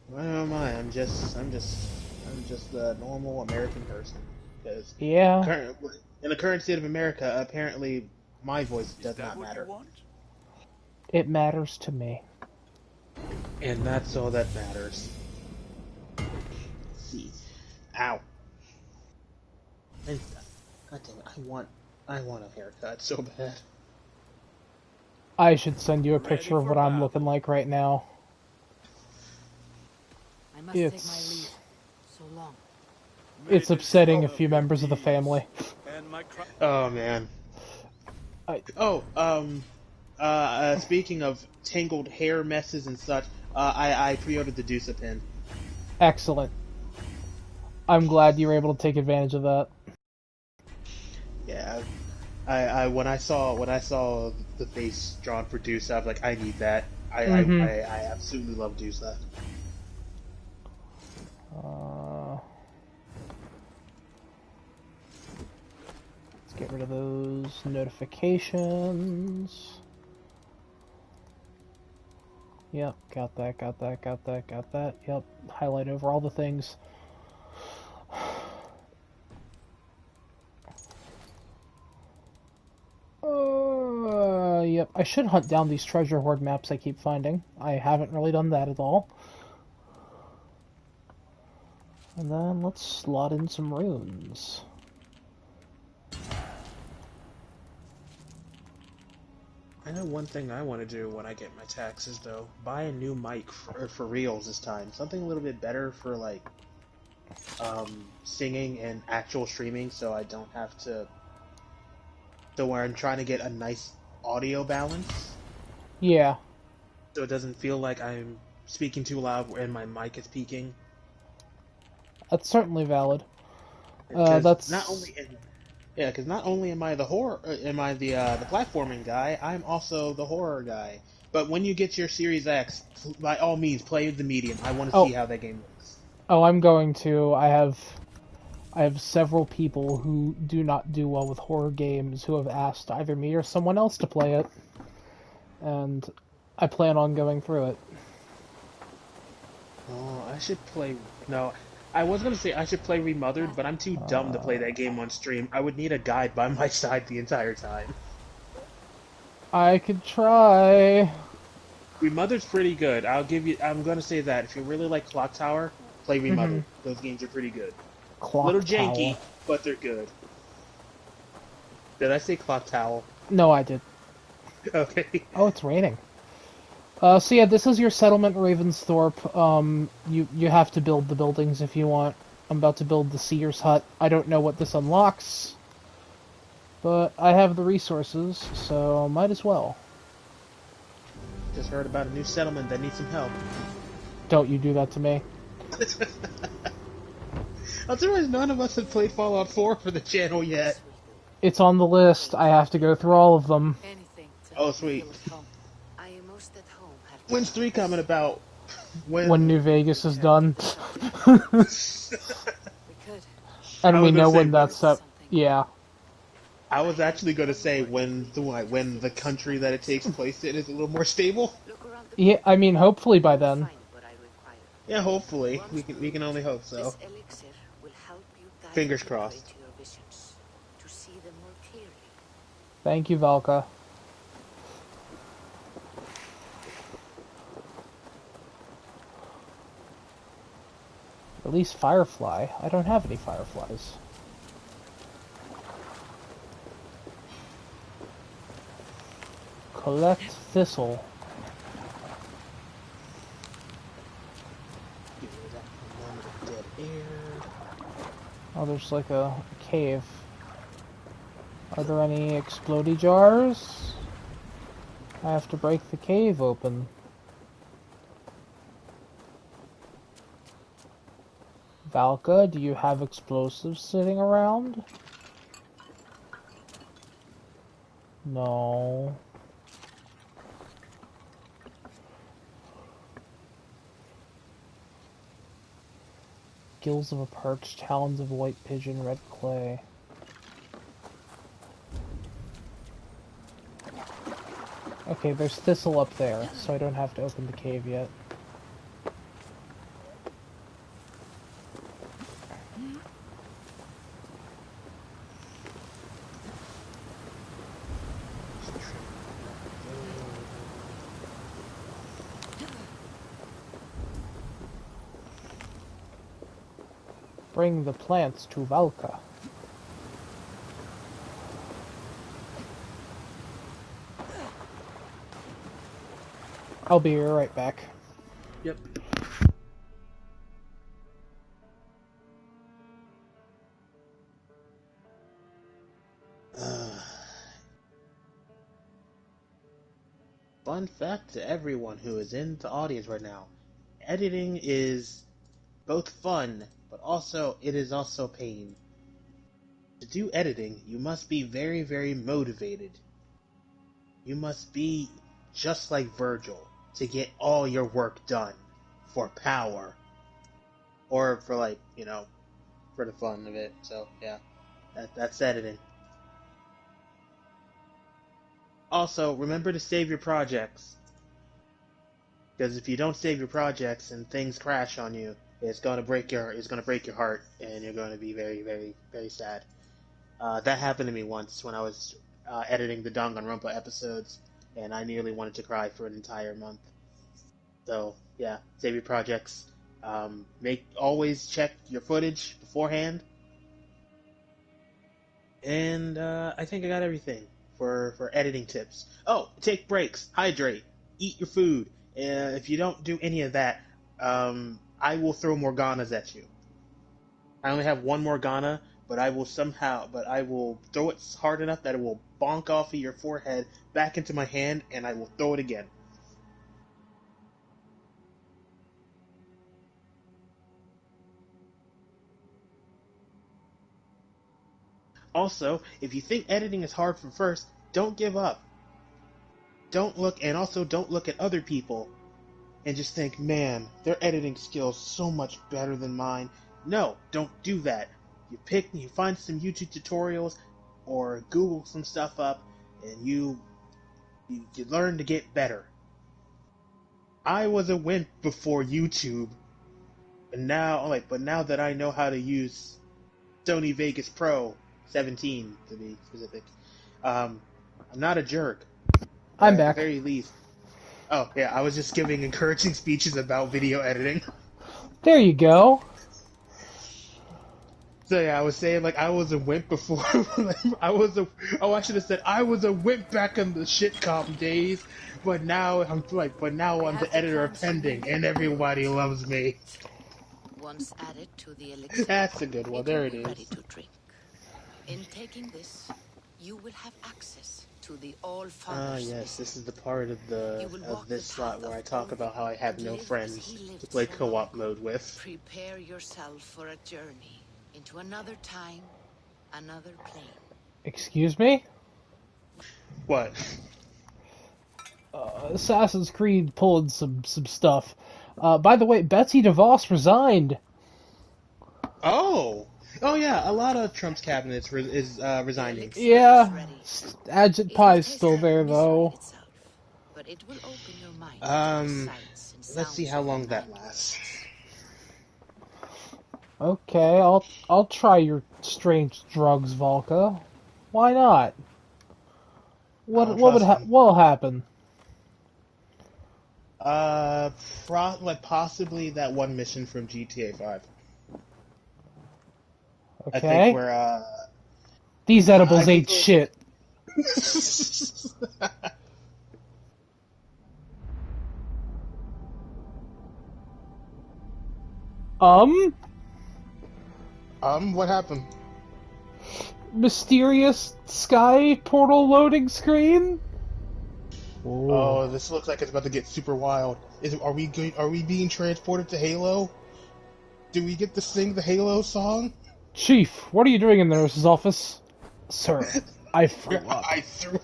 what am I? I'm just a normal American person. Because in the current state of America, apparently my voice does not matter. It matters to me. And that's all that matters. See. Ow. And, God damn it, I want a haircut so bad. I should send you a picture of what I'm looking like right now. I must take my leave. So long. It's upsetting a few members of the family. Oh man. Speaking of tangled hair messes and such, I pre-ordered the Dusa pin. Excellent. I'm glad you were able to take advantage of that. Yeah, I when I saw the face drawn for Dusa, I was like, I need that. I absolutely love Dusa. Let's get rid of those notifications. Yep, got that. Yep, highlight over all the things. Yep, I should hunt down these treasure hoard maps I keep finding. I haven't really done that at all. And then let's slot in some runes. I know one thing I want to do when I get my taxes, though. Buy a new mic for reals this time. Something a little bit better for, like, singing and actual streaming, so I don't have to... So where I'm trying to get a nice audio balance. Yeah. So it doesn't feel like I'm speaking too loud and my mic is peaking. That's certainly valid. That's... Not only... Yeah, because not only am I the the platforming guy, I'm also the horror guy. But when you get your Series X, by all means, play the medium. I want to see Oh, how that game looks. oh, I'm going to. I have several people who do not do well with horror games who have asked either me or someone else to play it, and I plan on going through it. Oh, I should play. No, I was gonna say I should play Remothered, but I'm too dumb to play that game on stream. I would need a guide by my side the entire time. I could try. Remothered's pretty good. I'll give you. I'm gonna say that if you really like Clock Tower, play Hmm. Remothered. Those games are pretty good. Little Clock Tower. janky, but they're good. Did I say Clock Tower? No, I did. Okay. Oh, it's raining. So yeah, this is your settlement, Ravensthorpe. You have to build the buildings if you want. I'm about to build the Seer's Hut. I don't know what this unlocks, but I have the resources, so might as well. Just heard about a new settlement that needs some help. Don't you do that to me. I'm surprised none of us have played Fallout 4 for the channel yet. It's on the list. I have to go through all of them. Anything to Oh, help me sweet. feel at home. I am most at home having When's 3 coming about? When New Vegas is done. we could And I we was gonna know say when when. that's up. Yeah. I was actually gonna say when the country that it takes place in is a little more stable. look around the Yeah, I mean, hopefully by you will then. find what I require. Yeah, hopefully we can only hope so. This elixir will help you dive Fingers deeper crossed. into your visions to see them more clearly. Thank you, Valka. Release Firefly. I don't have any Fireflies. Collect Thistle. Give me that moment of dead air. Oh, there's like a cave. Are there any explodey jars? I have to break the cave open. Valka, do you have explosives sitting around? No. Gills of a perch, talons of a white pigeon, red clay. Okay, there's thistle up there, so I don't have to open the cave yet. Bring the plants to Valka. I'll be right back. Yep. Fun fact to everyone who is in the audience right now: editing is both fun, but also it is also pain. To do editing, you must be very, very motivated. You must be just like Virgil to get all your work done for power, or for for the fun of it. So yeah, that's editing. Also, remember to save your projects, because if you don't save your projects and things crash on you, it's gonna break your heart, and you're gonna be very, very, very sad. That happened to me once when I was editing the Danganronpa episodes, and I nearly wanted to cry for an entire month. So yeah, save your projects. Always check your footage beforehand. And I think I got everything for editing tips. Oh, take breaks, hydrate, eat your food. If you don't do any of that, I will throw Morganas at you. I only have one Morgana, but I will throw it hard enough that it will bonk off of your forehead back into my hand, and I will throw it again. Also, if you think editing is hard from first, don't give up. Don't look at other people and just think, man, their editing skills so much better than mine. No, don't do that. You find some YouTube tutorials or Google some stuff up, and you learn to get better. I was a wimp before YouTube, and now that I know how to use Sony Vegas Pro 17 to be specific, I'm not a jerk. I'm At the back. very least. Oh yeah, I was just giving encouraging speeches about video editing. There you go. So yeah, I was saying like I was a wimp before. I should have said I was a wimp back in the shitcom days, but now I'm the editor of Pending, and everybody loves me. Once added to the elixir, That's a good one. it will There it be ready is. to drink. In taking this, you will have access to the All-Father's Yes, visit. this is the part of You will walk this the slot path where of I talk Odin about how I have and no live as friends he to lived play so long co-op ago. mode with. Prepare yourself for a journey into another time, another plane. Excuse me? What? Assassin's Creed pulling some stuff. By the way, Betsy DeVos resigned. Oh, oh yeah, a lot of Trump's cabinets is The resigning. elixir is Yeah, ready. Agent It will Pie's taste still like there misery though. itself, but it will open your mind to the Um, sights and let's see sounds how of the long that night. lasts. Okay, I'll try your strange drugs, Volka. Why not? Oh, trust me. What'll happen? Uh, possibly that one mission from GTA 5. I think Okay, we're these I edibles think ain't shit. Um, What happened? mysterious sky portal loading screen. Ooh. Oh, this looks like it's about to get super wild. Are we being transported to Halo? Do we get to sing the Halo song? Chief, what are you doing in the nurse's office? Sir, I threw up. I threw.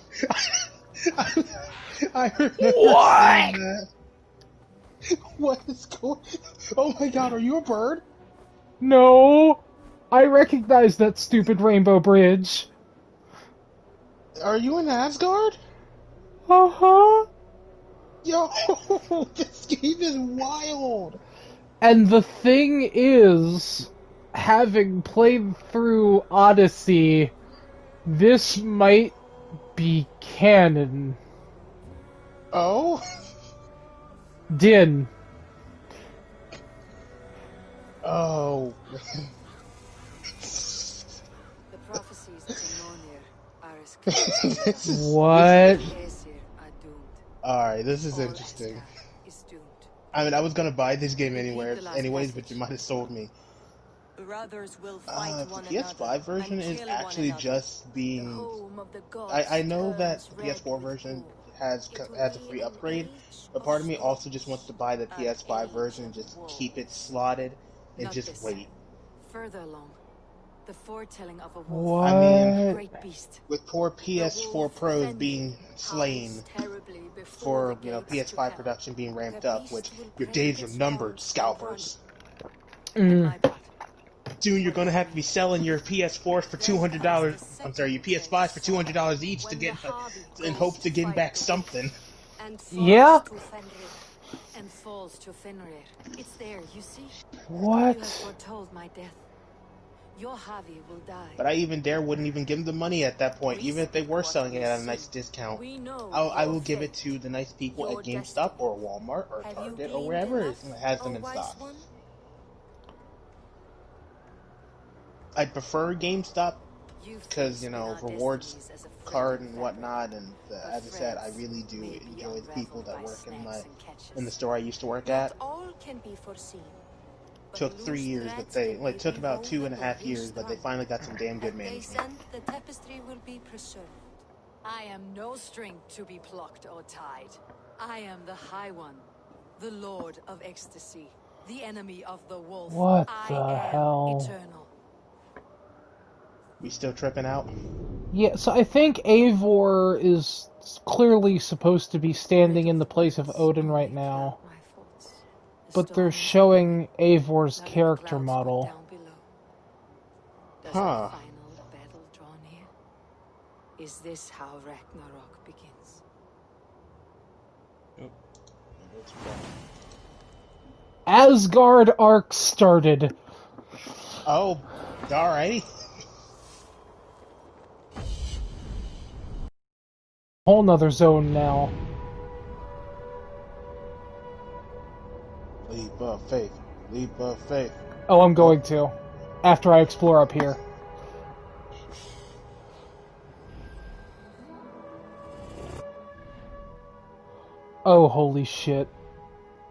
I remember seeing What? that. What is going? Oh my God! Are you a bird? No, I recognize that stupid rainbow bridge. Are you in Asgard? Uh-huh. Yo, this game is wild. And the thing is, having played through Odyssey, this might be canon. Oh, Din. oh. The prophecies of the Nornir are as clear This is What? Aesir are doomed. Alright, this is All interesting. Asgard is doomed. I mean, I was gonna buy this game Repeat the last anyways, but passage. you might have sold me. Brothers will fight The one PS5 another version and is kill actually one another. just The being. home of the gods I know that turns the red PS4 with version war. has It will has a be free an upgrade, age but of part of me storms, also just wants to buy the an PS5 age version, of just war. keep it slotted, and Not just this. wait. Further along, the foretelling of a wolf. What? I mean, Great beast. with poor The PS4 wolf Pros Fenrir being slain howls terribly before for the gates to PS5 hell. production being ramped The up, which beast will your break days are its numbered, bonds and scalpers. And my part. Soon you're What gonna is have to be me? selling your PS4s for Then comes $200. the I'm sorry, your second PS5s for great $200 each to when get the Harvey in goes hopes to to gain fight back the wolf something. and falls Yeah? to Fenrir. And falls to Fenrir. It's there, you see? You have What? foretold my death. Your Javi will die. But I wouldn't even give them the money at that point, even if they were selling it at a nice discount. We know I your will give it fate, to the nice people your at GameStop destiny. or Walmart or Have you Target or gained wherever enough, has them O in wise stock. one? I'd prefer GameStop You've because, faced our rewards destinies as a friend card in and fabric. whatnot, and But as I said, I friends really do may be enjoy the people unraveled that by work in snakes and catches. the store I used to work Not at. all can be foreseen. But Took 3 loose years, but threads can be took about rewoven 2.5 or years, but they restrung. finally got some damn good At day's management. end, the tapestry will be preserved. I am no string to be plucked or tied. I am the High One, the Lord of Ecstasy, the enemy of the wolf. What I the am hell? eternal. We still tripping out? Yeah, so I think Eivor is clearly supposed to be standing in the place of Odin right now. But they're showing Eivor's character model. Does Huh. the final battle draw near? Is this how Ragnarok begins? Asgard arc started. Oh, alrighty. Whole nother zone now. Leap of faith. Leap of faith. Oh, I'm going to. After I explore up here. Oh, holy shit.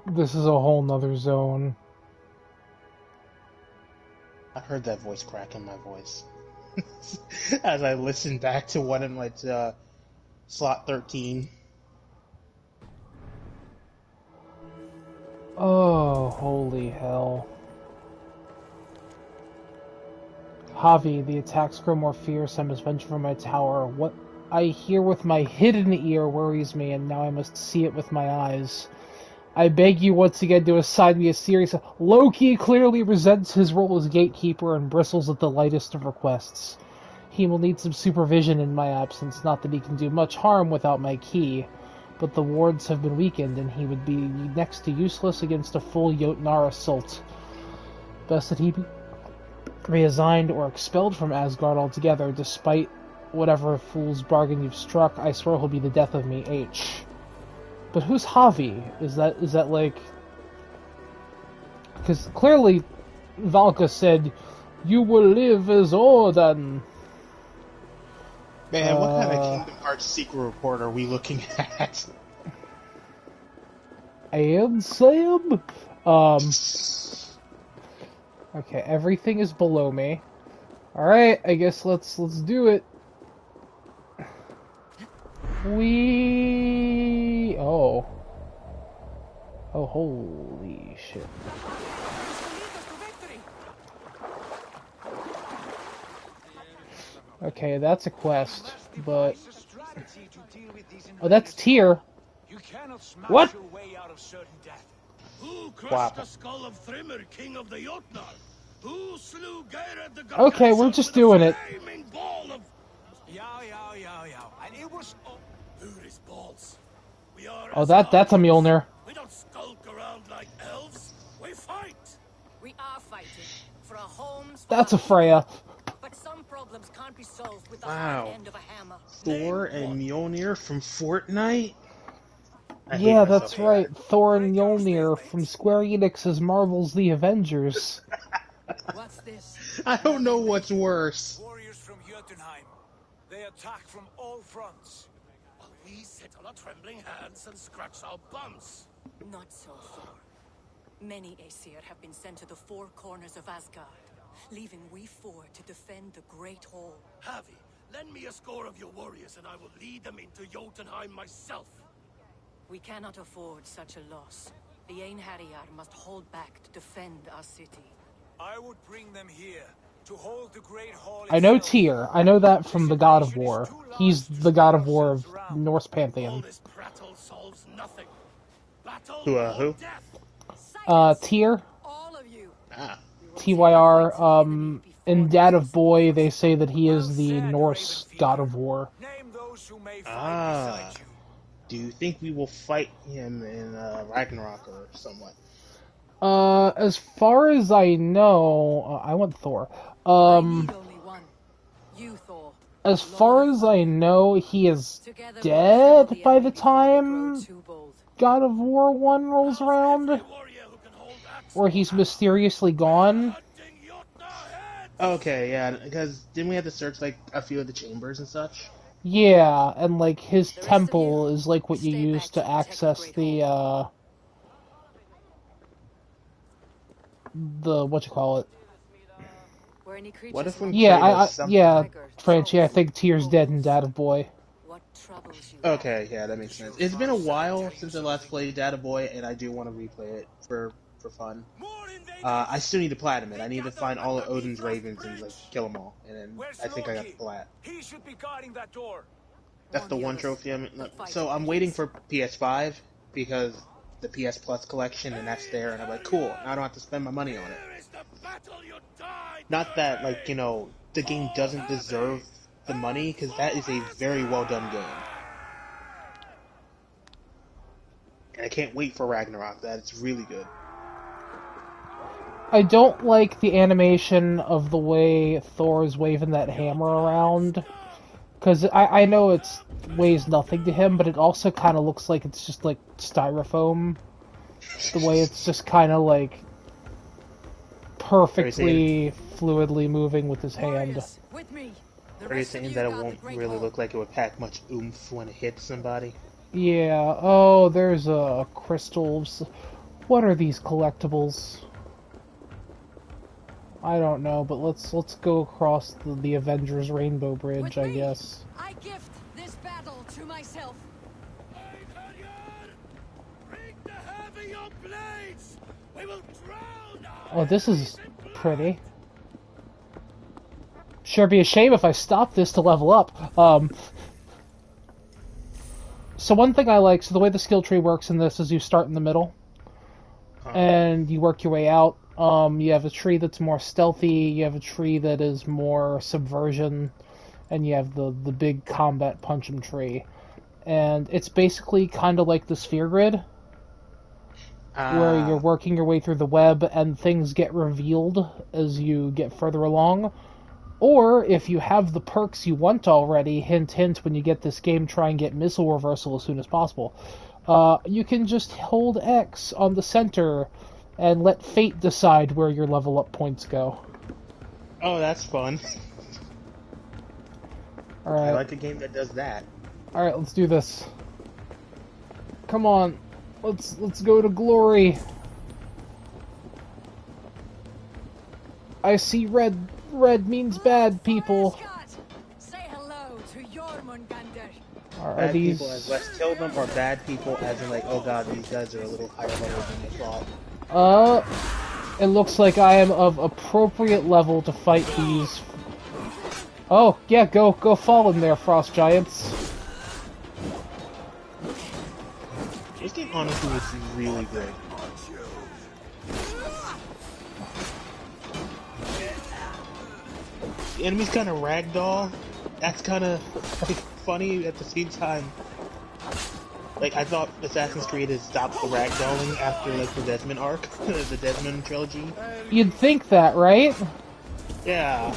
This is a whole nother zone. I heard that voice crack in my voice. As I listened back to one in like slot 13. Oh, holy hell. Javi, the attacks grow more fierce. I must venture from my tower. What I hear with my hidden ear worries me, and now I must see it with my eyes. I beg you once again to assign me a series of... Loki clearly resents his role as gatekeeper and bristles at the lightest of requests. He will need some supervision in my absence, not that he can do much harm without my key, but the wards have been weakened, and he would be next to useless against a full Jotnar assault. Best that he be reassigned or expelled from Asgard altogether, despite whatever fool's bargain you've struck. I swear he'll be the death of me, H. But who's Javi? Is that like... Because clearly Valka said, "You will live as Odin." Man, what kind of Kingdom Hearts secret report are we looking at? And Sam? Okay, everything is below me. Alright, I guess let's do it. Oh. Oh, holy shit. Okay, that's a quest, but... Oh, that's Tyr. What? Who crushed the skull of Thrimr, king of the Jotnar? Who slew Geirrod the god? Okay, we're just doing it. Ball of... Yow. And it was... Uri's balls. We are Oh, that's a Mjolnir. We don't skulk around like elves. We fight. We are fighting for our homes. That's a Freya. But some problems can't be solved with the Wow. hard end of a hammer. Thor and Mjolnir from Fortnite? Yeah, that's right. Thor and Mjolnir from Square Enix's Marvel's The Avengers. What's this? I don't know what's worse. Warriors from Jotunheim. They attack from all fronts. While we sit on our trembling hands and scratch our bums. Not so, Thor. Many Aesir have been sent to the four corners of Asgard, leaving we four to defend the Great Hall. Javi, lend me a score of your warriors and I will lead them into Jotunheim myself. We cannot afford such a loss. The Einherjar must hold back to defend our city. I would bring them here to hold the Great Hall. I know Tyr. I know that from the God of War. He's the God of War of Norse pantheon. All this prattle solves nothing. Battle Who? or death. Tyr. All of you. Tyr. In Dad of Boy, they say that he is the Norse God of War. Name those who may fight beside you. Do you think we will fight him in Ragnarok or somewhat? As far as I know, I want Thor. I need only one. You, Thor. As far as I know, he is dead by the time God of War 1 rolls around. Or he's mysteriously gone. Okay, yeah, because didn't we have to search like a few of the chambers and such? Yeah, and like his temple is like what you use to access the whatchamacallit. What if when Yeah, Franchi, I think Tyr's dead in Data Boy. Okay, yeah, that makes sense. It's been a while since I last played Data Boy, and I do want to replay it for for fun. I still need to platinum it. I need to find all of Odin's ravens and like kill them all, and then I think I got the plat. He should be guarding that door. That's the one trophy so I'm waiting for PS5 because the PS Plus collection, and that's there, and I'm like, cool, now I don't have to spend my money on it. Not that, like, you know, the game doesn't deserve the money, because that is a very well done game. And I can't wait for Ragnarok. That's really good. I don't like the animation of the way Thor's waving that hammer around. Because I know it weighs nothing to him, but it also kind of looks like it's just like styrofoam. The way it's just kind of like perfectly fluidly moving with his hand. Are you saying that it won't really look like it would pack much oomph when it hits somebody? Yeah. Oh, there's crystals. What are these collectibles? I don't know, but let's go across the Avengers Rainbow Bridge, I guess. I gift this battle to myself. Oh, this is pretty. Sure be a shame if I stopped this to level up. So one thing I like, so the way the skill tree works in this is you start in the middle, and you work your way out. You have a tree that's more stealthy, you have a tree that is more subversion, and you have the big combat punch-em tree. And it's basically kind of like the sphere grid, where you're working your way through the web and things get revealed as you get further along. Or, if you have the perks you want already, hint hint, when you get this game, try and get missile reversal as soon as possible. You can just hold X on the center and let fate decide where your level up points go. Oh, that's fun. Alright. I like a game that does that. Alright, let's do this. Come on. Let's go to glory. I see red. Red means bad people. Say hello to Jormungandr. Bad people as let's kill them, or bad people as in like, oh god, these guys are a little higher level than I thought. It looks like I am of appropriate level to fight these. Oh, yeah, go fall in there, frost giants. This game honestly is really good. The enemies kind of ragdoll. That's kind of like, funny at the same time. Like, I thought Assassin's Creed had stopped the ragdolling after, like, the Desmond arc, the Desmond trilogy. You'd think that, right? Yeah.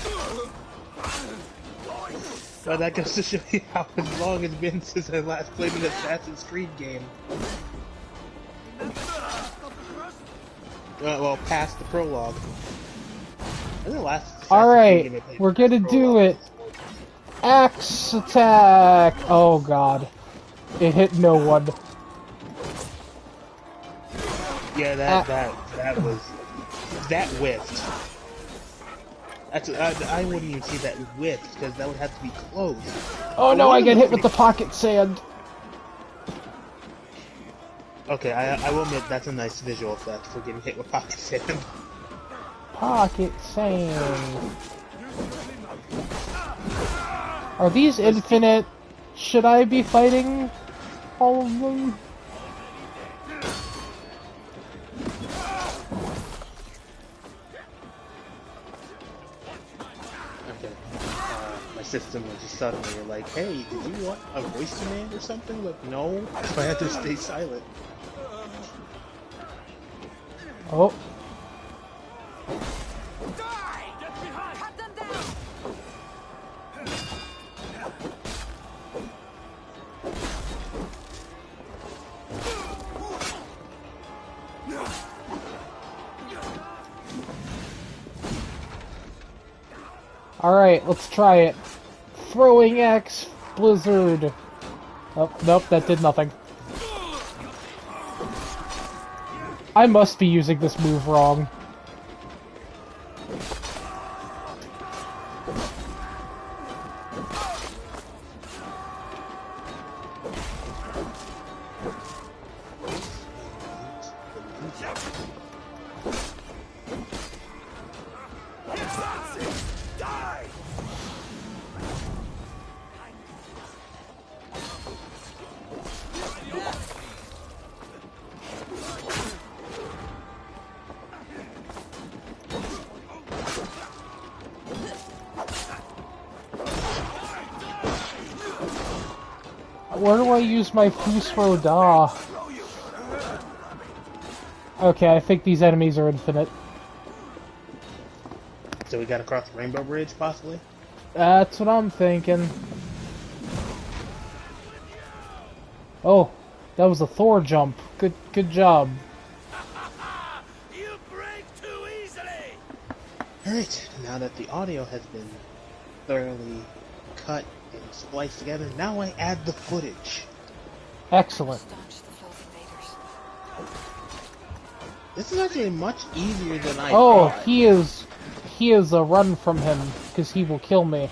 But that goes to show you how long it's been since I last played an Assassin's Creed game. Well, past the prologue. The last Alright, we're gonna do it. Axe attack! Oh god. It hit no one. Yeah, that was... That whiffed. That's, I wouldn't even see that whiffed, because that would have to be close. Oh no, I get hit with the pocket sand. Okay, I will admit that's a nice visual effect for getting hit with pocket sand. Pocket sand. Are these infinite? Should I be fighting all of them? Okay. My system was just suddenly like, hey, did you want a voice command or something? Like, no, so I had to stay silent. Oh. Alright, let's try it. Throwing X, Blizzard. Oh, nope, that did nothing. I must be using this move wrong. where do I use my Fusro Da? Okay, I think these enemies are infinite. So we gotta cross the Rainbow Bridge, possibly? That's what I'm thinking. Oh, that was a Thor jump. Good job. You break too easily. Alright, now that the audio has been thoroughly cut and spliced together, now I add the footage. Excellent. This is actually much easier than I Oh, thought. he is a run from him, because he will kill me.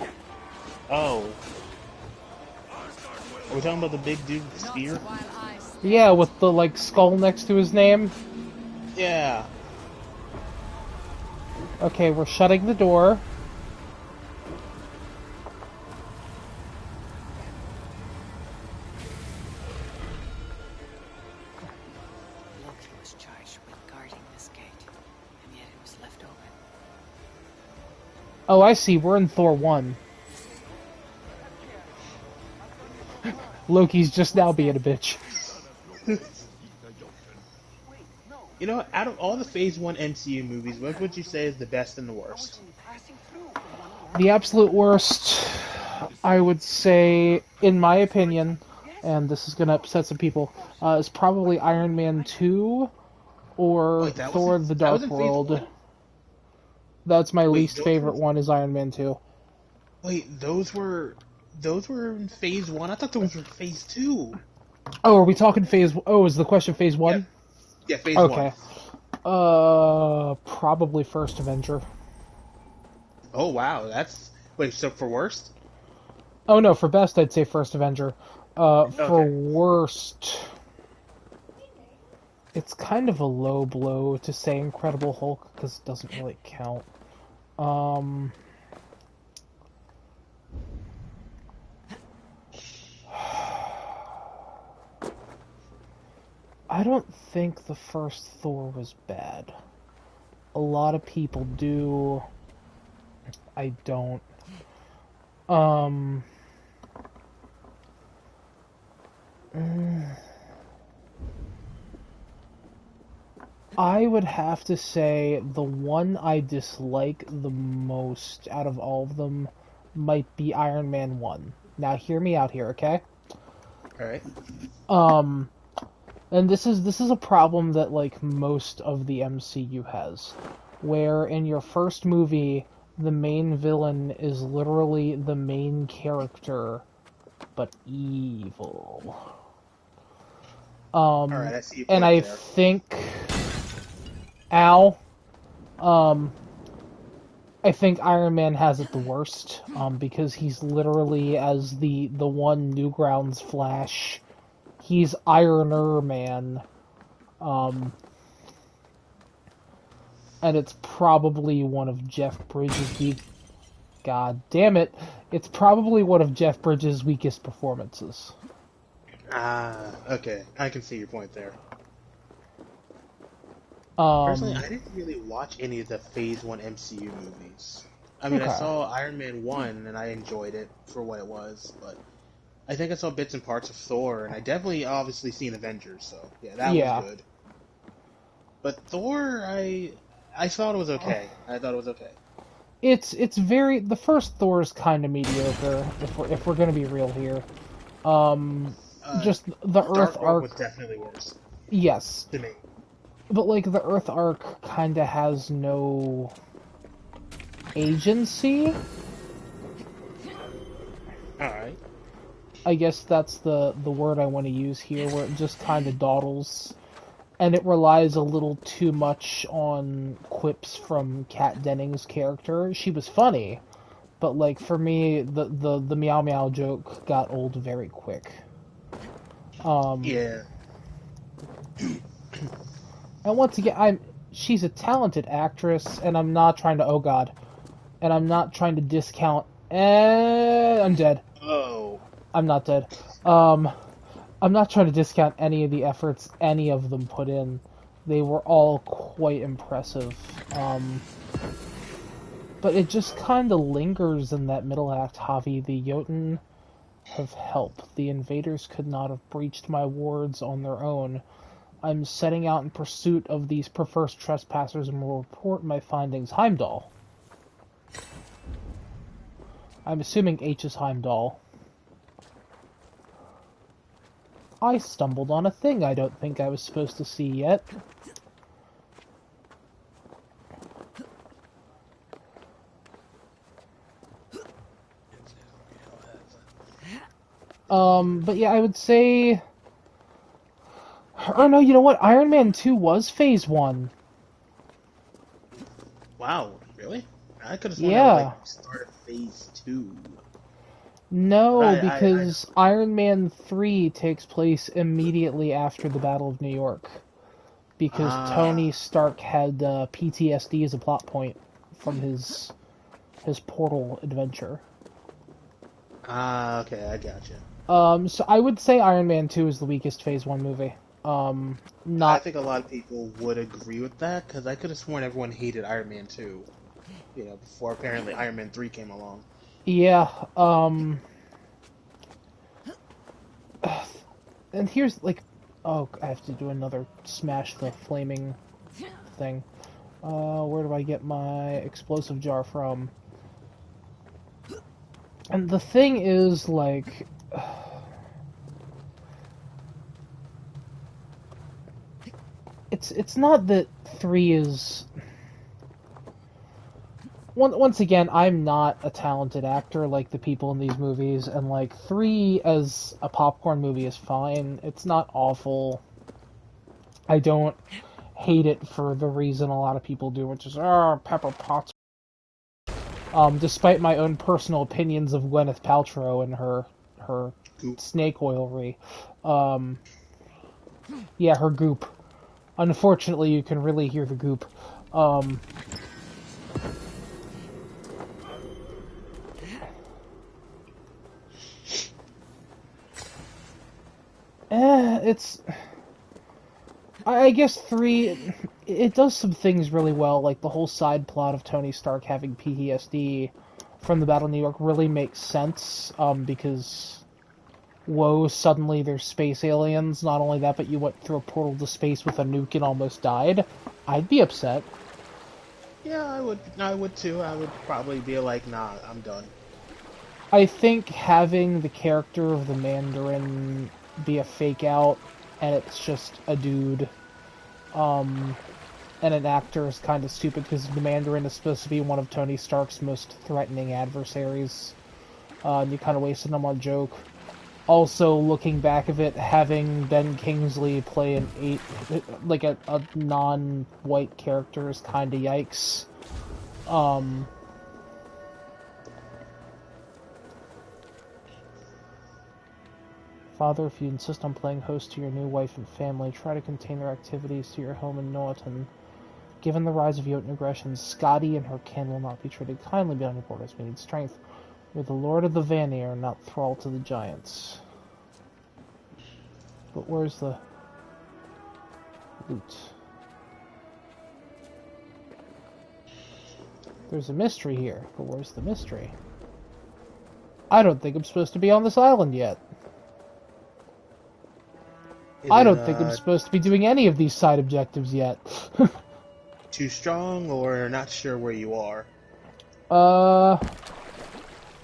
Oh. Are we talking about the big dude with the spear? Yeah, with the, like, skull next to his name. Yeah. Okay, we're shutting the door. Loki was charged with guarding this gate, and yet it was left open. Oh, I see. We're in Thor 1. Loki's just now being a bitch. You know, out of all the Phase 1 MCU movies, what would you say is the best and the worst? The absolute worst, I would say, in my opinion, and this is going to upset some people, is probably Iron Man 2 or Wait, Thor the Dark World. That's my least favorite one, is Iron Man 2. Wait, those were in Phase 1? I thought those were Phase 2. Oh, are we talking Phase... Oh, is the question Phase 1? Yeah, Phase 1. Okay. Probably First Avenger. Oh, wow, that's... Wait, so for worst? Oh, no, for best, I'd say First Avenger. For worst... It's kind of a low blow to say Incredible Hulk, because it doesn't really count. I don't think the first Thor was bad. A lot of people do. I don't. I would have to say the one I dislike the most out of all of them might be Iron Man 1. Now hear me out here, okay? Alright. And this is a problem that like most of the MCU has, where in your first movie the main villain is literally the main character, but evil. Alright, I see your point and I there. think I think Iron Man has it the worst, because he's literally as the one Newgrounds Flash. He's Ironer Man. And it's probably one of Jeff Bridges' God damn it. It's probably one of Jeff Bridges' weakest performances. Okay. I can see your point there. Personally, I didn't really watch any of the Phase 1 MCU movies. I mean, I saw Iron Man 1, and I enjoyed it for what it was, but I think I saw bits and parts of Thor, and I definitely obviously seen Avengers, so yeah, that was good. But Thor, I thought it was okay. I thought it was okay. It's very the first Thor is kind of mediocre if we're gonna be real here. Just the Earth arc was definitely worse. Yes. To me. But like the Earth arc kind of has no agency. Alright. I guess that's the word I want to use here, where it just kind of dawdles, and it relies a little too much on quips from Kat Dennings' character. She was funny, but like for me, the meow meow joke got old very quick. Yeah. And once again, she's a talented actress, and I'm not trying to, oh god, and I'm not trying to discount. I'm dead. Oh. I'm not dead. I'm not trying to discount any of the efforts any of them put in. They were all quite impressive. But it just kind of lingers in that middle act, Javi. The Jotun of help. The invaders could not have breached my wards on their own. I'm setting out in pursuit of these perverse trespassers and will report my findings. Heimdall. I'm assuming H is Heimdall. I stumbled on a thing I don't think I was supposed to see yet. But yeah, I would say... Or no, you know what? Iron Man 2 was Phase 1. Wow, really? I could have sworn Yeah. that was like start of Phase 2. No, because Iron Man 3 takes place immediately after the Battle of New York. Because Tony Stark had PTSD as a plot point from his Portal adventure. Okay, I gotcha. So I would say Iron Man 2 is the weakest Phase 1 movie. I think a lot of people would agree with that, because I could have sworn everyone hated Iron Man 2. You know, before apparently Iron Man 3 came along. Yeah, and here's, like... Oh, I have to do another smash the flaming thing. Where do I get my explosive jar from? And the thing is, like... It's not that 3 is... Once again, I'm not a talented actor like the people in these movies, and like 3 as a popcorn movie is fine. It's not awful. I don't hate it for the reason a lot of people do, which is, Pepper Potts. Despite my own personal opinions of Gwyneth Paltrow and her snake oilry. Yeah, her goop. Unfortunately, you can really hear the goop. It's... I guess 3, it does some things really well, like the whole side plot of Tony Stark having PTSD from the Battle of New York really makes sense, because, whoa, suddenly there's space aliens. Not only that, but you went through a portal to space with a nuke and almost died. I'd be upset. Yeah, I would too. I would probably be like, nah, I'm done. I think having the character of the Mandarin be a fake out, and it's just a dude, and an actor is kind of stupid because the Mandarin is supposed to be one of Tony Stark's most threatening adversaries. And you kind of wasted him on a joke. Also, looking back of it, having Ben Kingsley play a non-white character is kind of yikes. Father, if you insist on playing host to your new wife and family, try to contain their activities to your home in Norton. Given the rise of Jotun aggression, Scotty and her kin will not be treated kindly beyond your borders. We need strength. We're the Lord of the Vanir, not thrall to the giants. But where's the loot? There's a mystery here, but where's the mystery? I don't think I'm supposed to be on this island yet. I don't think I'm supposed to be doing any of these side objectives yet. Too strong, or not sure where you are?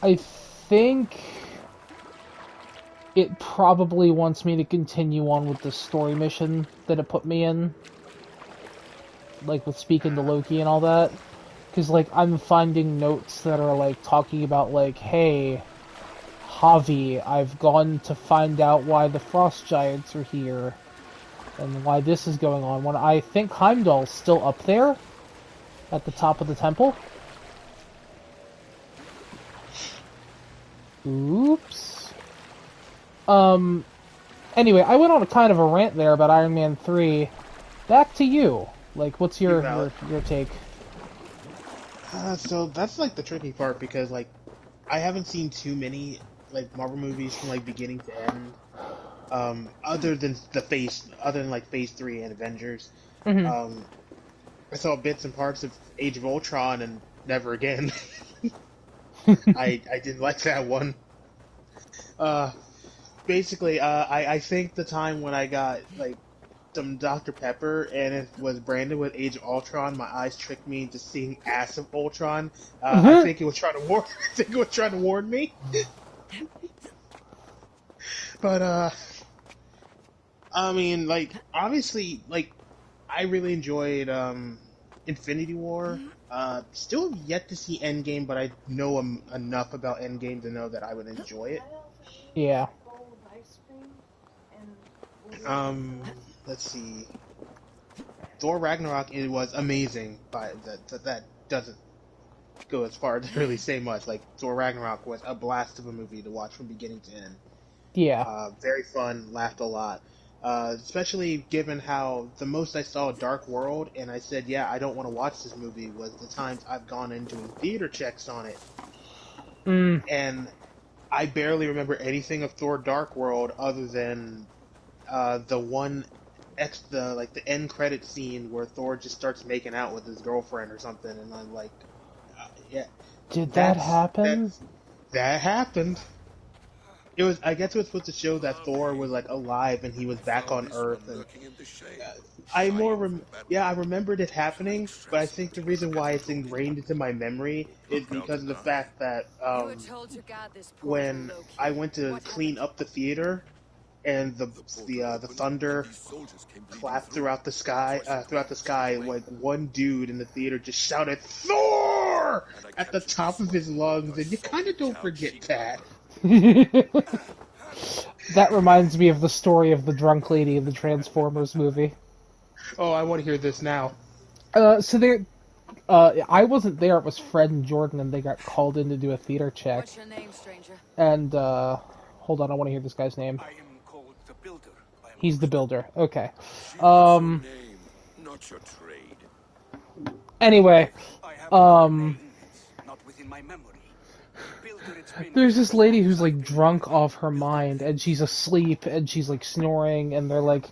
I think it probably wants me to continue on with the story mission that it put me in. Like, with speaking to Loki and all that. Because, like, I'm finding notes that are, like, talking about, like, hey... Javi, I've gone to find out why the Frost Giants are here, and why this is going on, when I think Heimdall's still up there, at the top of the temple. Oops. Anyway, I went on a kind of a rant there about Iron Man 3. Back to you. Like, what's your take? So that's, like, the tricky part, because, like, I haven't seen too many... like Marvel movies from like beginning to end, other than Phase 3 and Avengers. Mm-hmm. I saw bits and parts of Age of Ultron and never again. I didn't like that one. Uh, basically, I think the time when I got like some Dr. Pepper and it was branded with Age of Ultron, my eyes tricked me into seeing ass of Ultron. I think it was trying to warn. I think it was trying to warn me. But I mean, like obviously, like I really enjoyed Infinity War. Still yet to see Endgame, but I know enough about Endgame to know that I would enjoy it. Yeah. Let's see. Thor Ragnarok, it was amazing, but that doesn't go as far to really say much. Like Thor Ragnarok was a blast of a movie to watch from beginning to end. Yeah. Very fun, laughed a lot. Especially given how the most I saw Dark World, and I said, yeah, I don't want to watch this movie, was the times I've gone in doing theater checks on it. And I barely remember anything of Thor Dark World other than the one the end credit scene where Thor just starts making out with his girlfriend or something, and I'm like, yeah, Did that happen? That happened. I guess it was supposed to show that Thor was like alive and he was back on Earth, and I remembered it happening, but I think the reason why it's ingrained into my memory is because of the fact that when I went to clean up the theater and the thunder clapped throughout the sky, like one dude in the theater just shouted "Thor!" at the top of his lungs, and you kind of don't forget that. That reminds me of the story of the drunk lady in the Transformers movie. Oh, I want to hear this now. I wasn't there. It was Fred and Jordan, and they got called in to do a theater check. What's your name, stranger? And hold on, I want to hear this guy's name. I am called the Builder. He's the Builder. Okay. Your name, not your trade. Anyway, not within my memory. there's this lady who's like drunk off her mind, and she's asleep, and she's like snoring, and they're like,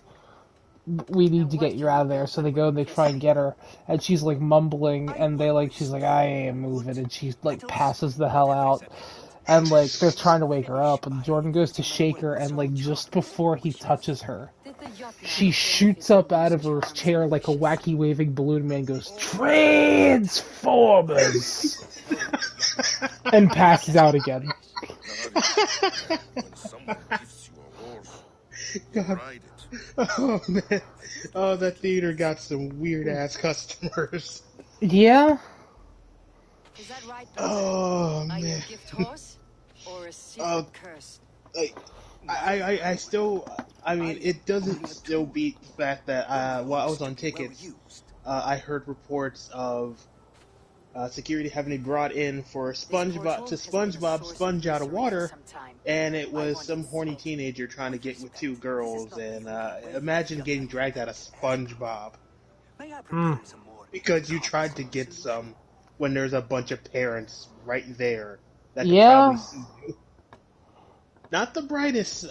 "We need to get you out of there." So they go and they try and get her, and she's like mumbling, and she's like, "I ain't moving," and she like passes the hell out, and like they're trying to wake her up, and Jordan goes to shake her, and like just before he touches her, she shoots up out of her chair like a wacky waving balloon man, goes Transformers, and passes out again. God. Oh man. Oh, that theater got some weird ass customers. Yeah. Is that right, oh man. Are you a gift horse or a secret curse? I still, I mean, it doesn't still beat the fact that while I was on tickets, I heard reports of security having to be brought in for SpongeBob sponge out of water, and it was some horny teenager trying to get with two girls, and imagine getting dragged out of SpongeBob because you tried to get some when there's a bunch of parents right there that could probably see you. Not the brightest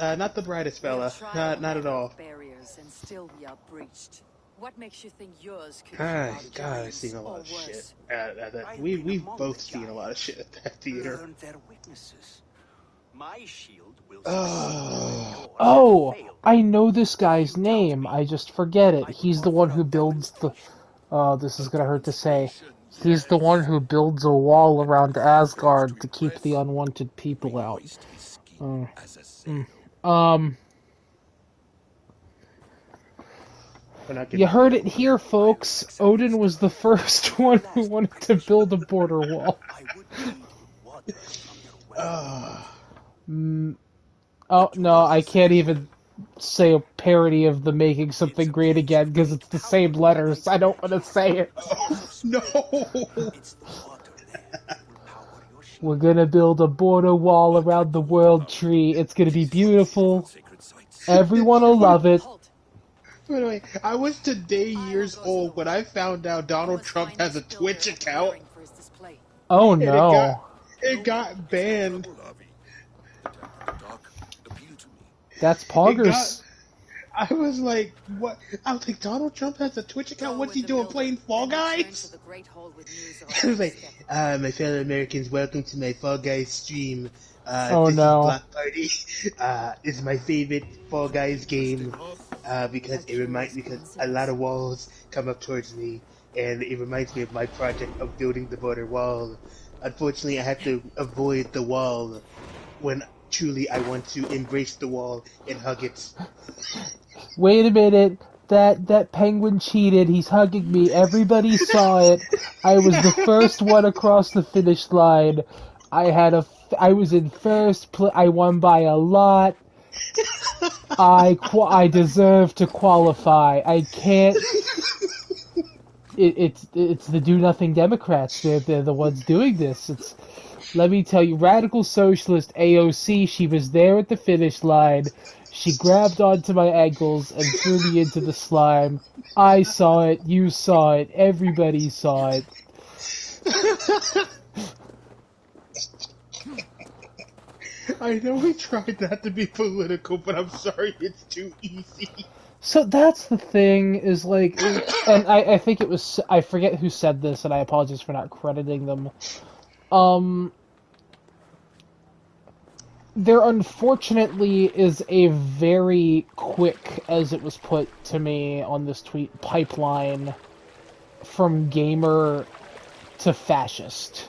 fella, not at all. Barriers and still we are breached. What makes you think yours could God, I've seen a lot of shit. We've both seen a lot of shit at that theater. My shield will Oh, I know this guy's name. I just forget it. He's the one who builds the... Oh, this is gonna hurt to say. He's the one who builds a wall around Asgard to keep the unwanted people out. You heard it here, folks. Odin was the first one who wanted to build a border wall. Oh, no, I can't even say a parody of the Making Something Great Again because it's the same letters. I don't want to say it. No! We're gonna build a border wall around the World Tree. It's gonna be beautiful. Everyone will love it. By the way, I was today years old when I found out Donald Trump has a Twitch account. Oh no. It got banned. That's poggers. I was like, what? I was like, Donald Trump has a Twitch account? What's he doing, playing Fall Guys? I was like, my fellow Americans, welcome to my Fall Guys stream. Oh This is no. Block Party. Is my favorite Fall Guys game because a lot of walls come up towards me, and it reminds me of my project of building the border wall. Unfortunately, I have to avoid the wall when truly I want to embrace the wall and hug it. Wait a minute. That penguin cheated. He's hugging me. Everybody saw it. I was the first one across the finish line. I was in first. I won by a lot. I deserve to qualify. I can't. It's the do nothing Democrats. They're the ones doing this. Let me tell you, radical socialist AOC. She was there at the finish line. She grabbed onto my ankles and threw me into the slime. I saw it. You saw it. Everybody saw it. I know we tried not to be political, but I'm sorry, it's too easy. So that's the thing, and I think it was, I forget who said this, and I apologize for not crediting them. There unfortunately is a very quick, as it was put to me on this tweet, pipeline from gamer to fascist.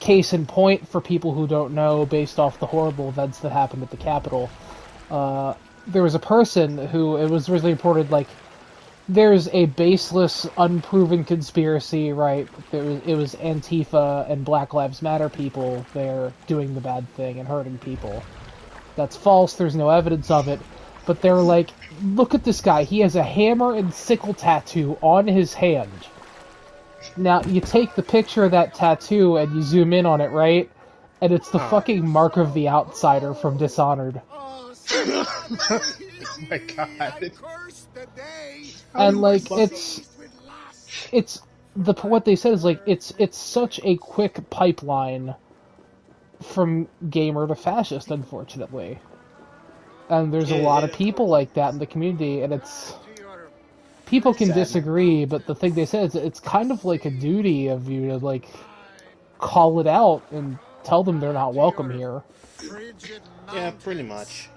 Case in point, for people who don't know, based off the horrible events that happened at the Capitol, there was a person who, it was originally reported, there's a baseless, unproven conspiracy, right? It was Antifa and Black Lives Matter people there doing the bad thing and hurting people. That's false, there's no evidence of it. But they're like, look at this guy, he has a hammer and sickle tattoo on his hand. Now, you take the picture of that tattoo and you zoom in on it, right? And it's the fucking mark of the outsider from Dishonored. Oh my god. And what they said is it's such a quick pipeline from gamer to fascist, unfortunately. And there's a lot of people like that in the community, and people can disagree, but the thing they said is it's kind of like a duty of you to call it out and tell them they're not welcome here. Yeah, pretty much.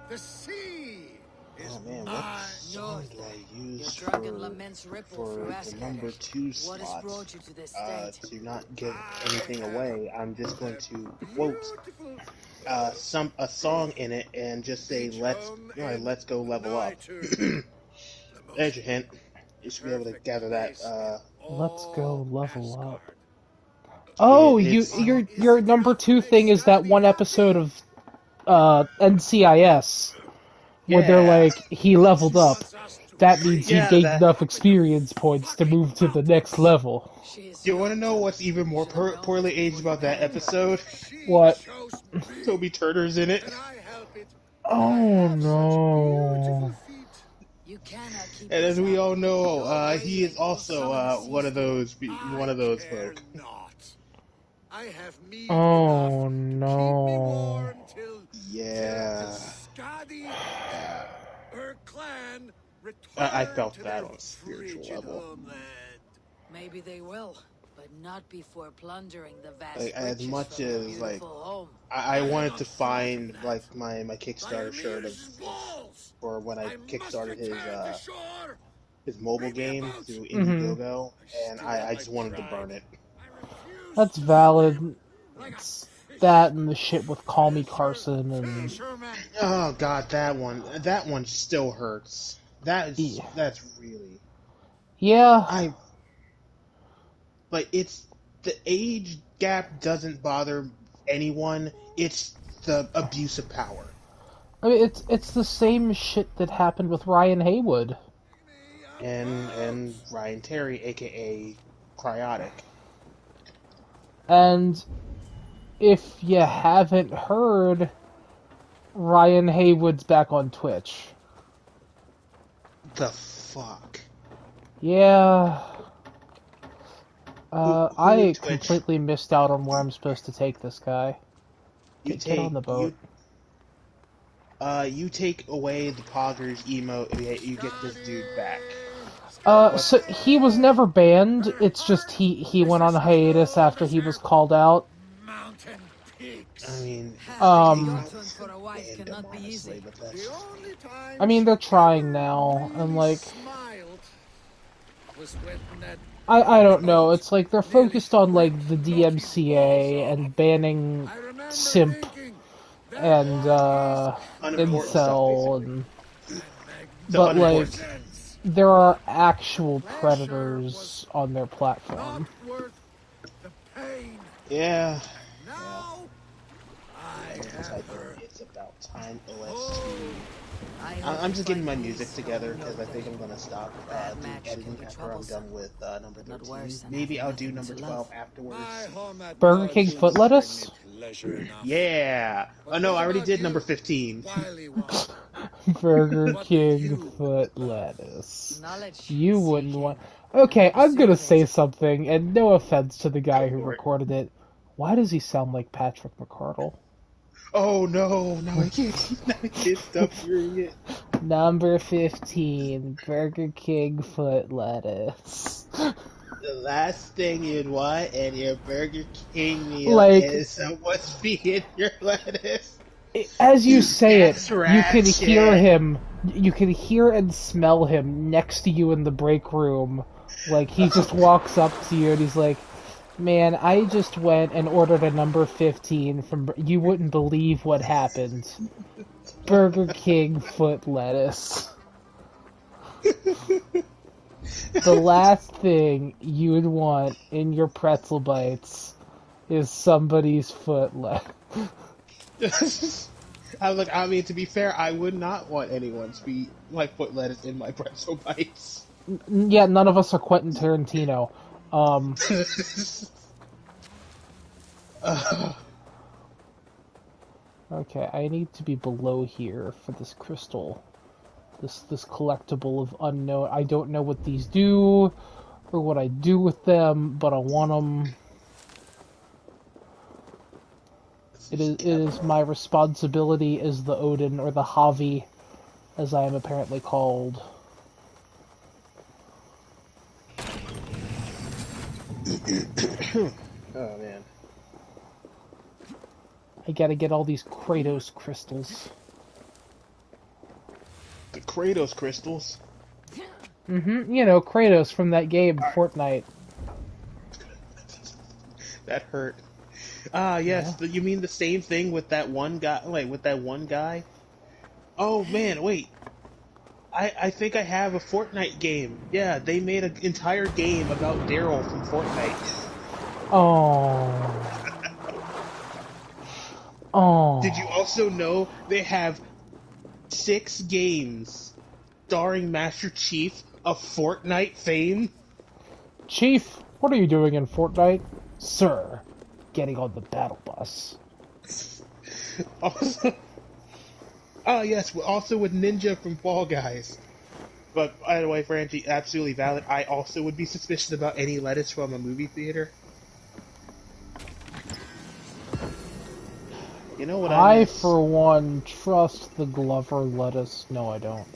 The sea is man, what song do I use for the number 2 slot? To not give anything away, I'm just going to quote a song in it and just say let's go level up. There's your hint. You should be able to gather that. Let's go level up. Oh, your number 2 thing is that one episode of NCIS where they're like, he leveled up. That means he gained enough experience points to move to the next level. You want to know what's even more poorly aged about that episode? What? Toby Turner's in it. Oh no. And as we all know, he is also one of those folk. Oh no. Yeah. I felt that on a spiritual level. Maybe they will, but not before plundering the vast as much as I wanted to find my Kickstarter shirt for when I kickstarted his mobile game through Indiegogo, and I just wanted to burn it. That's valid. It's that and the shit with Call Me Carson and oh god, that one still hurts. That's really it's the age gap doesn't bother anyone. It's the abuse of power. I mean, it's the same shit that happened with Ryan Haywood and Ryan Terry, aka Cryotic. And if you haven't heard, Ryan Haywood's back on Twitch. The fuck? Yeah. I completely missed out on where I'm supposed to take this guy. Get on the boat. You take away the Poggers emote, you get this dude back. So he was never banned. It's just he went on a hiatus after he was called out. I mean, Um, For a wife random, cannot be honestly, easy. but that's The just... only time I mean, she they're trying ever now, and really like, smiled was when that I don't know. goat It's like they're nearly focused on like ripped the Loki's balls DMCA off. and banning I remember simp thinking that and one must unimportant kill. stuff, incel, basically. and And So but like unimportant. magnificence. there are actual Pleasure was predators on their not platform. worth the pain. Yeah. Yeah. Now I have I think her. it's about time OS2. Oh, I hope I'm you just getting find my music peace together on your because I think day. I'm gonna stop Bad doing match can editing be after I'm troublesome, done with number but not 13. worse than Maybe having I'll do nothing number to 12 love. afterwards. my home at Burger King lodge foot used to bring me lettuce? pleasure enough. Yeah. Oh But no, what I already about did number you, 15. wily one? Burger What do King you foot love? lettuce. Knowledge, You wouldn't want. seeking, and the Okay, I'm pursuit gonna of say it. something, and no offense to the guy Go who for it. recorded it. Why does he sound like Patrick McCardle? Oh no, now I can't stop hearing it. Number 15, Burger King foot lettuce. The last thing you'd want in your Burger King meal Like, is someone's being your lettuce. as you say it, That's you can hear ratchet. him, you can hear and smell him next to you in the break room. Like, he just walks up to you and he's like, man, I just went and ordered a number 15 from, you wouldn't believe what happened. Burger King foot lettuce. The last thing you would want in your pretzel bites is somebody's foot lettuce. I mean, to be fair, I would not want anyone to be my foot lettuce in my pretzel bites. Yeah, none of us are Quentin Tarantino. uh, Okay, I need to be below here for this crystal. This collectible of unknown. I don't know what these do or what I do with them, but I want them. It is my responsibility as the Odin or the Javi, as I am apparently called. oh man. I gotta get all these Kratos crystals. The Kratos crystals. You know, Kratos from that game, Fortnite. That hurt. Ah, yes. Yeah. You mean the same thing with that one guy? Like with that one guy? Oh man, wait. I think I have a Fortnite game. Yeah, they made an entire game about Daryl from Fortnite. Oh. Oh. Did you also know they have 6 games starring Master Chief of Fortnite fame? Chief, what are you doing in Fortnite? Sir, getting on the battle bus. Also, oh yes, also with Ninja from Fall Guys. But by the way, Frangie, absolutely valid. I also would be suspicious about any lettuce from a movie theater. You know what I I, miss? for one, trust the Glover lettuce. No, I don't.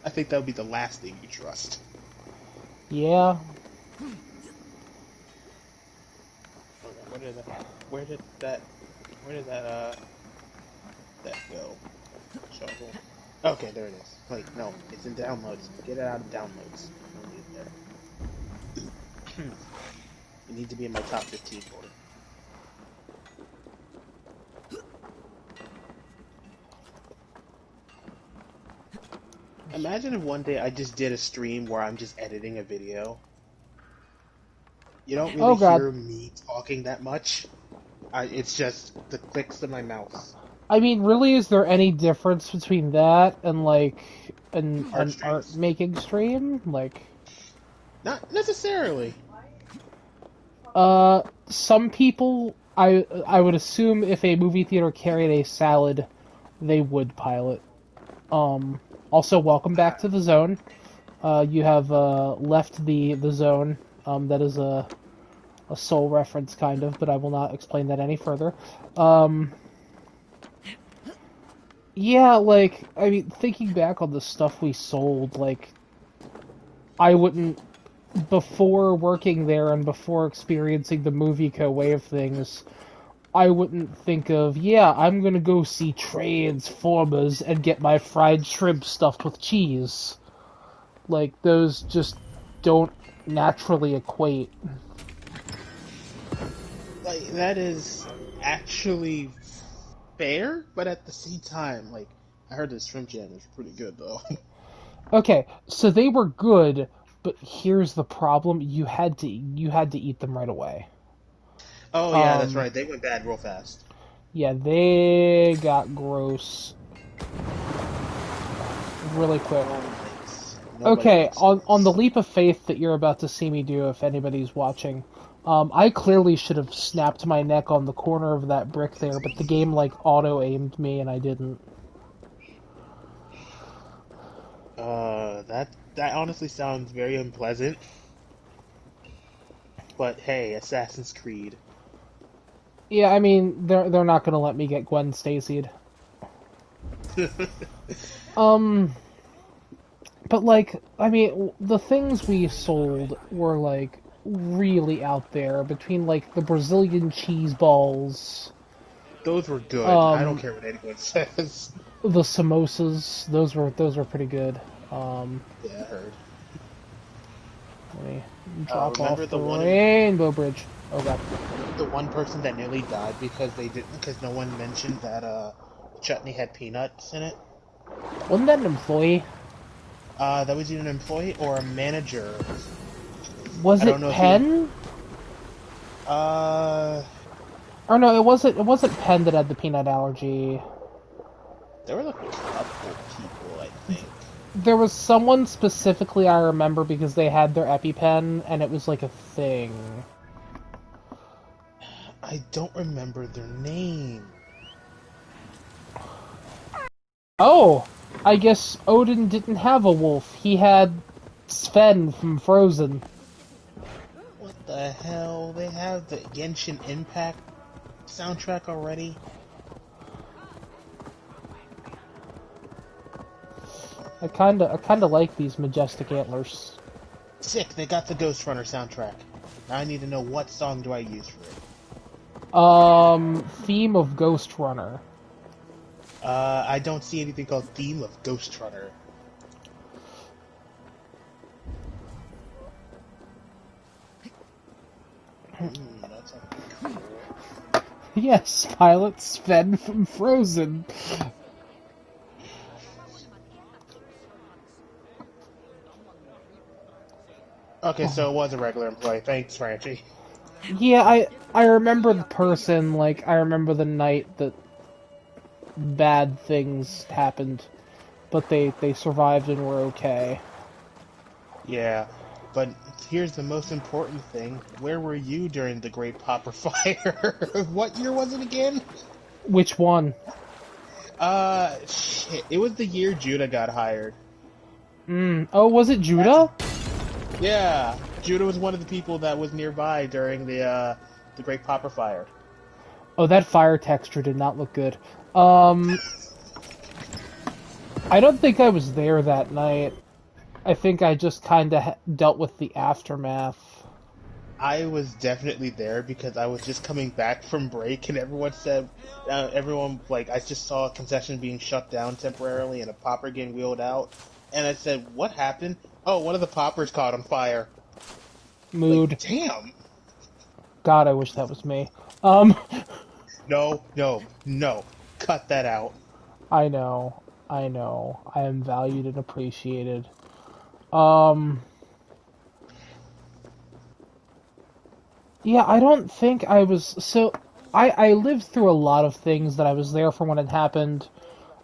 I think that would be the last thing you trust. Yeah. Where did that that go? Shovel. Okay, there it is. Wait, no, it's in downloads. Get it out of downloads. Don't need it there. You need to be in my top 15 folder. Imagine if one day I just did a stream where I'm just editing a video. You don't Oh really god. hear me talking that much. It's just the clicks of my mouse. I mean, really, is there any difference between that and, like, an art streams. making stream? Like, Not necessarily. some people, I would assume if a movie theater carried a salad, they would pilot. Also, welcome back to the zone. You have left the zone. That is a soul reference, kind of, but I will not explain that any further. Yeah, like, I mean, thinking back on the stuff we sold, like, I wouldn't, before working there and before experiencing the Movie Co. way of things, I wouldn't think of, yeah, I'm gonna go see Transformers and get my fried shrimp stuffed with cheese. Like, those just don't naturally equate. Like, that is actually fair, but at the same time, like, I heard the shrimp jam is pretty good, though. Okay, so they were good, but here's the problem: you had to eat them right away. Oh, yeah, that's Um, right. They went bad real fast. yeah, they got gross really quick. Nobody Okay, likes on the this. leap of faith that you're about to see me do, if anybody's watching, I clearly should have snapped my neck on the corner of that brick there, but the game like auto aimed me and I didn't. That honestly sounds very unpleasant. But hey, Assassin's Creed. Yeah, I mean they're not gonna let me get Gwen Stacy'd. Um, but like I mean the things we sold were like really out there between like the Brazilian cheese balls, Those were good. I don't um, care what anyone says. the samosas. Those were pretty good. Um, Yeah, I heard. Let me drop Remember off the Rainbow Bridge. Oh god. the one person that nearly died because no one mentioned that chutney had peanuts in it? Wasn't that an employee? That was either an employee or a manager. Was I don't it know if he. Penn? Uh, Or no, it wasn't Penn that had the peanut allergy. there were like a couple people, I think. There was someone specifically I remember because they had their EpiPen and it was like a thing. I don't remember their name. Oh, I guess Odin didn't have a wolf. He had Sven from Frozen. What the hell? They have the Genshin Impact soundtrack already? I kinda like these majestic antlers. Sick, they got the Ghost Runner soundtrack. Now I need to know what song do I use for it. Theme of Ghost Runner. I don't see anything called Theme of Ghost Runner. That's cool. Yes, Pilot Sven from Frozen. Okay, so it was a regular employee. Thanks, Franchi. Yeah, I remember the person, like, I remember the night that bad things happened, but they survived and were okay. Yeah, but here's the most important thing. Where were you during the Great Popper Fire? What year was it again? Which one? Shit. It was the year Judah got hired. Oh, was it Judah? Yeah, Judah was one of the people that was nearby during the Great Popper Fire. Oh, that fire texture did not look good. I don't think I was there that night. I think I just kind of dealt with the aftermath. I was definitely there because I was just coming back from break, and everyone said, I just saw a concession being shut down temporarily and a popper getting wheeled out, and I said, "What happened?" Oh, one of the poppers caught on fire. Mood. Like, damn. God, I wish that was me. No. Cut that out. I know. I am valued and appreciated. Yeah, I don't think I was... So, I lived through a lot of things that I was there for when it happened.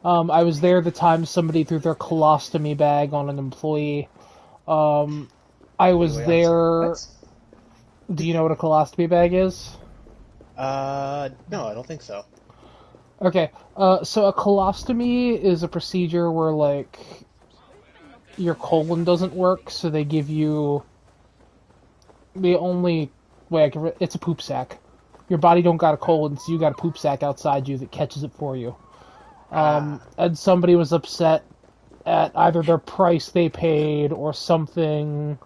I was there the time somebody threw their colostomy bag on an employee. I was there... Do you know what a colostomy bag is? No, I don't think so. Okay, so a colostomy is a procedure where, like, your colon doesn't work, so they give you the only way I can... It's a poop sack. Your body don't got a colon, so you got a poop sack outside you that catches it for you. And somebody was upset at either their price they paid or something,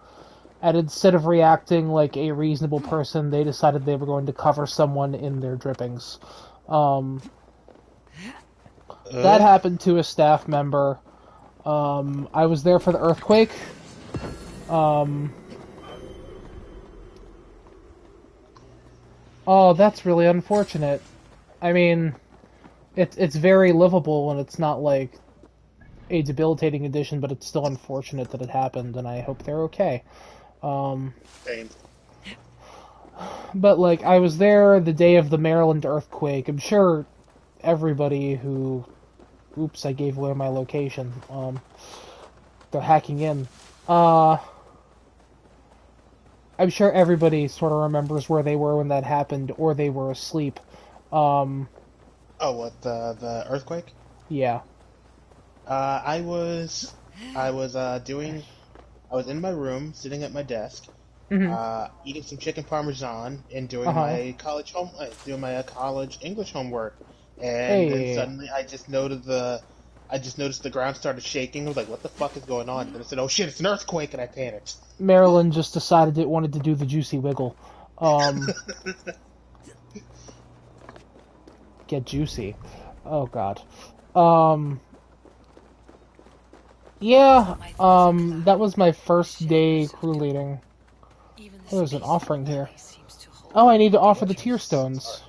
And instead of reacting like a reasonable person, they decided they were going to cover someone in their drippings. That happened to a staff member. I was there for the earthquake. Oh, that's really unfortunate. I mean, it's very livable and it's not like a debilitating condition, but it's still unfortunate that it happened, and I hope they're okay. Same. But like, I was there the day of the Maryland earthquake. I'm sure everybody who, oops, I gave away my location. They're hacking in. I'm sure everybody sort of remembers where they were when that happened, or they were asleep. Oh, what the earthquake? Yeah. I was in my room, sitting at my desk, eating some chicken parmesan and doing my college English homework, and then suddenly I just noticed the ground started shaking. I was like, "What the fuck is going on?" And then I said, "Oh shit, it's an earthquake!" And I panicked. Maryland just decided it wanted to do the juicy wiggle. Get juicy. Oh god. Yeah, that was my first day crew leading. Oh, there's an offering here. Oh, I need to offer the tear stones.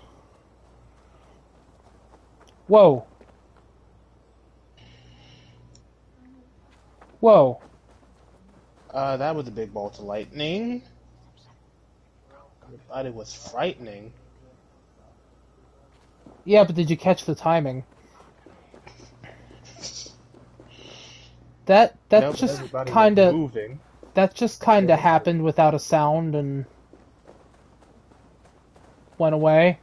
Whoa. Whoa. That was a big bolt of lightning. I thought it was frightening. Yeah, but did you catch the timing? That just kind of happened without a sound and went away,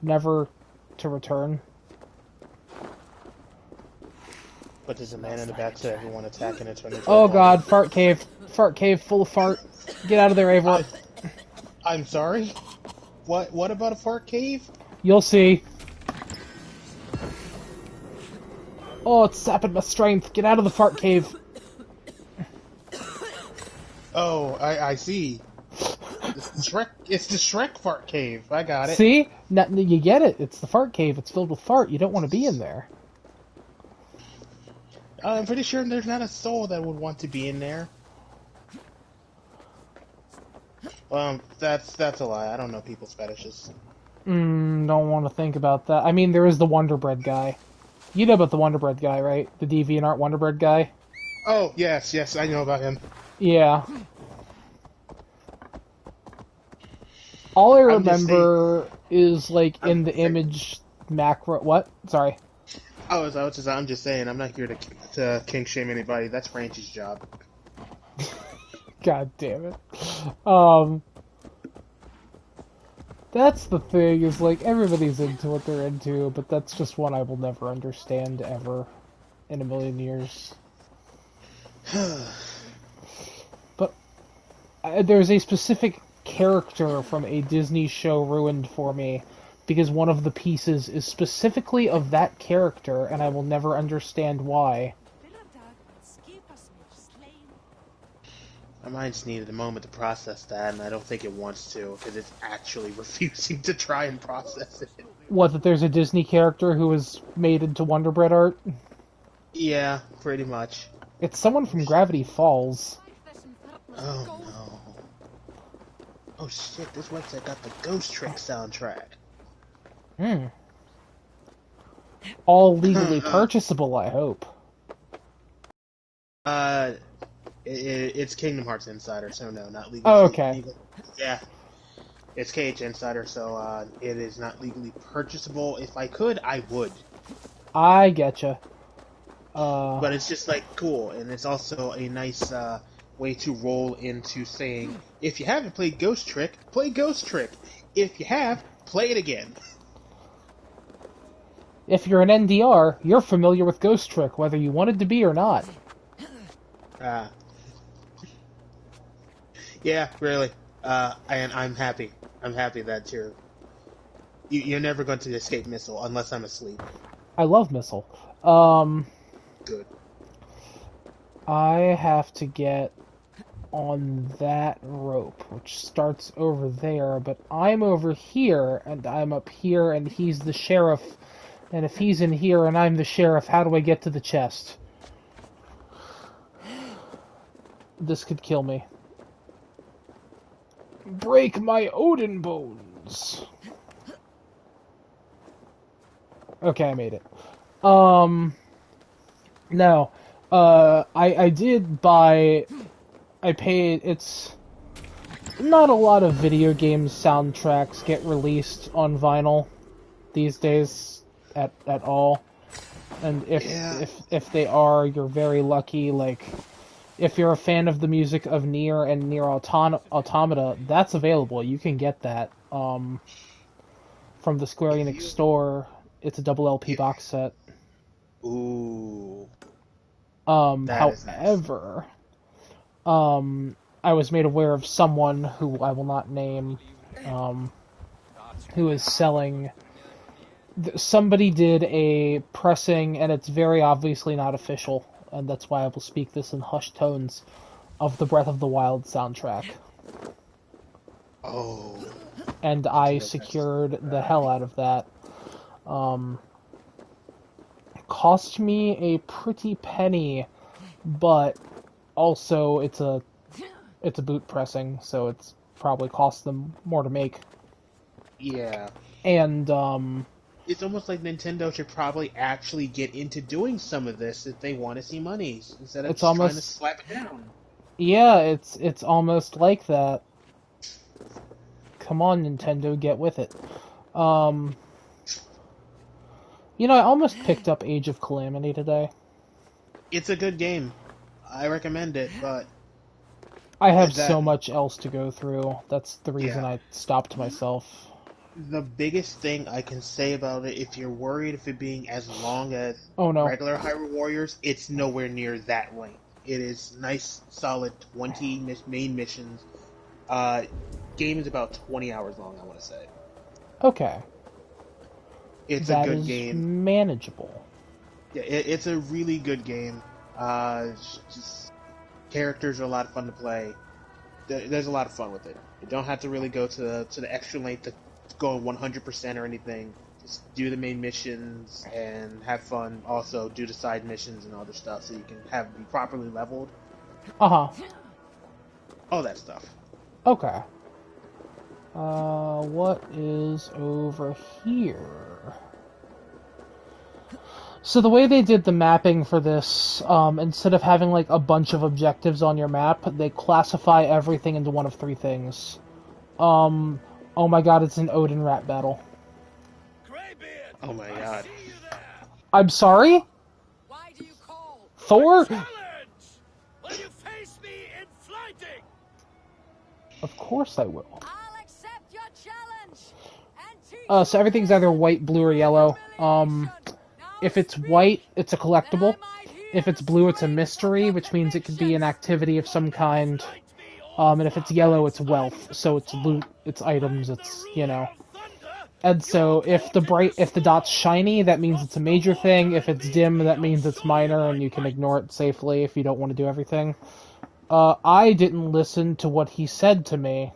never to return. But there's a man in the back to everyone attacking it. Oh god, fart cave full of fart. Get out of there, Eivor. I'm sorry. What about a fart cave? You'll see. Oh, it's sapping my strength. Get out of the fart cave. Oh, I see. It's the Shrek fart cave. I got it. See? Now, you get it. It's the fart cave. It's filled with fart. You don't want to be in there. I'm pretty sure there's not a soul that would want to be in there. That's a lie. I don't know people's fetishes. Don't want to think about that. I mean, there is the Wonder Bread guy. You know about the Wonder Bread guy, right? The DeviantArt Wonder Bread guy? Oh, yes, I know about him. Yeah. All I remember is, like, in the image macro... What? Sorry. I'm just saying, I'm not here to kink shame anybody. That's Franchi's job. God damn it. That's the thing, is like, everybody's into what they're into, but that's just one I will never understand ever in a million years. But there's a specific character from a Disney show ruined for me, because one of the pieces is specifically of that character, and I will never understand why. My mind just needed a moment to process that, and I don't think it wants to, because it's actually refusing to try and process it. What, that there's a Disney character who was made into Wonder Bread art? Yeah, pretty much. It's someone from Gravity Falls. Oh no. Oh shit, this website got the Ghost Trick soundtrack. All legally purchasable, I hope. It's Kingdom Hearts Insider, so no, not legally. Oh, okay. Yeah. It's KH Insider, so it is not legally purchasable. If I could, I would. I getcha. But it's just, like, cool, and it's also a nice way to roll into saying, if you haven't played Ghost Trick, play Ghost Trick. If you have, play it again. If you're an NDR, you're familiar with Ghost Trick, whether you wanted to be or not. Yeah, really. And I'm happy. I'm happy that you're never going to escape Missile unless I'm asleep. I love Missile. Good. I have to get on that rope, which starts over there, but I'm over here, and I'm up here, and he's the sheriff, and if he's in here and I'm the sheriff, how do I get to the chest? This could kill me. Break my Odin bones! Okay, I made it. No. I did buy... I paid... It's... Not a lot of video game soundtracks get released on vinyl these days at all. And if they are, you're very lucky. Like, if you're a fan of the music of Nier and Nier Automata, that's available. You can get that from the Square Enix store. It's a double LP box set. Ooh. However, I was made aware of someone who I will not name, who is selling. Somebody did a pressing, and it's very obviously not official, and that's why I will speak this in hushed tones, of the Breath of the Wild soundtrack. Oh. And I secured the hell out of that. Cost me a pretty penny, but also it's a boot pressing, so it's probably cost them more to make. Yeah. And it's almost like Nintendo should probably actually get into doing some of this if they want to see money instead of trying to slap it down. Yeah, it's almost like that. Come on, Nintendo, get with it. You know, I almost picked up Age of Calamity today. It's a good game. I recommend it, but... I have so much else to go through. That's the reason I stopped myself. The biggest thing I can say about it, if you're worried of it being as long as regular Hyrule Warriors, it's nowhere near that length. It is nice, solid 20 main missions. Game is about 20 hours long, I want to say. Okay. It's a good game. Manageable. Yeah, it's a really good game. Just characters are a lot of fun to play. There's a lot of fun with it. You don't have to really go to the extra length to go 100% or anything. Just do the main missions and have fun. Also, do the side missions and other stuff so you can be properly leveled. Uh-huh. All that stuff. Okay. What is over here? So the way they did the mapping for this, instead of having like a bunch of objectives on your map, they classify everything into one of three things. Oh my god, it's an Odin rap battle. Oh my god. I'm sorry? Why do you call? Thor? Challenge! Will you face me in fighting? Of course I will. I'll accept your challenge. So everything's either white, blue, or yellow. If it's white, it's a collectible. If it's blue, it's a mystery, which means it could be an activity of some kind. And if it's yellow, it's wealth. So it's loot, it's items, it's, you know. And so if the dot's shiny, that means it's a major thing. If it's dim, that means it's minor, and you can ignore it safely if you don't want to do everything. I didn't listen to what he said to me.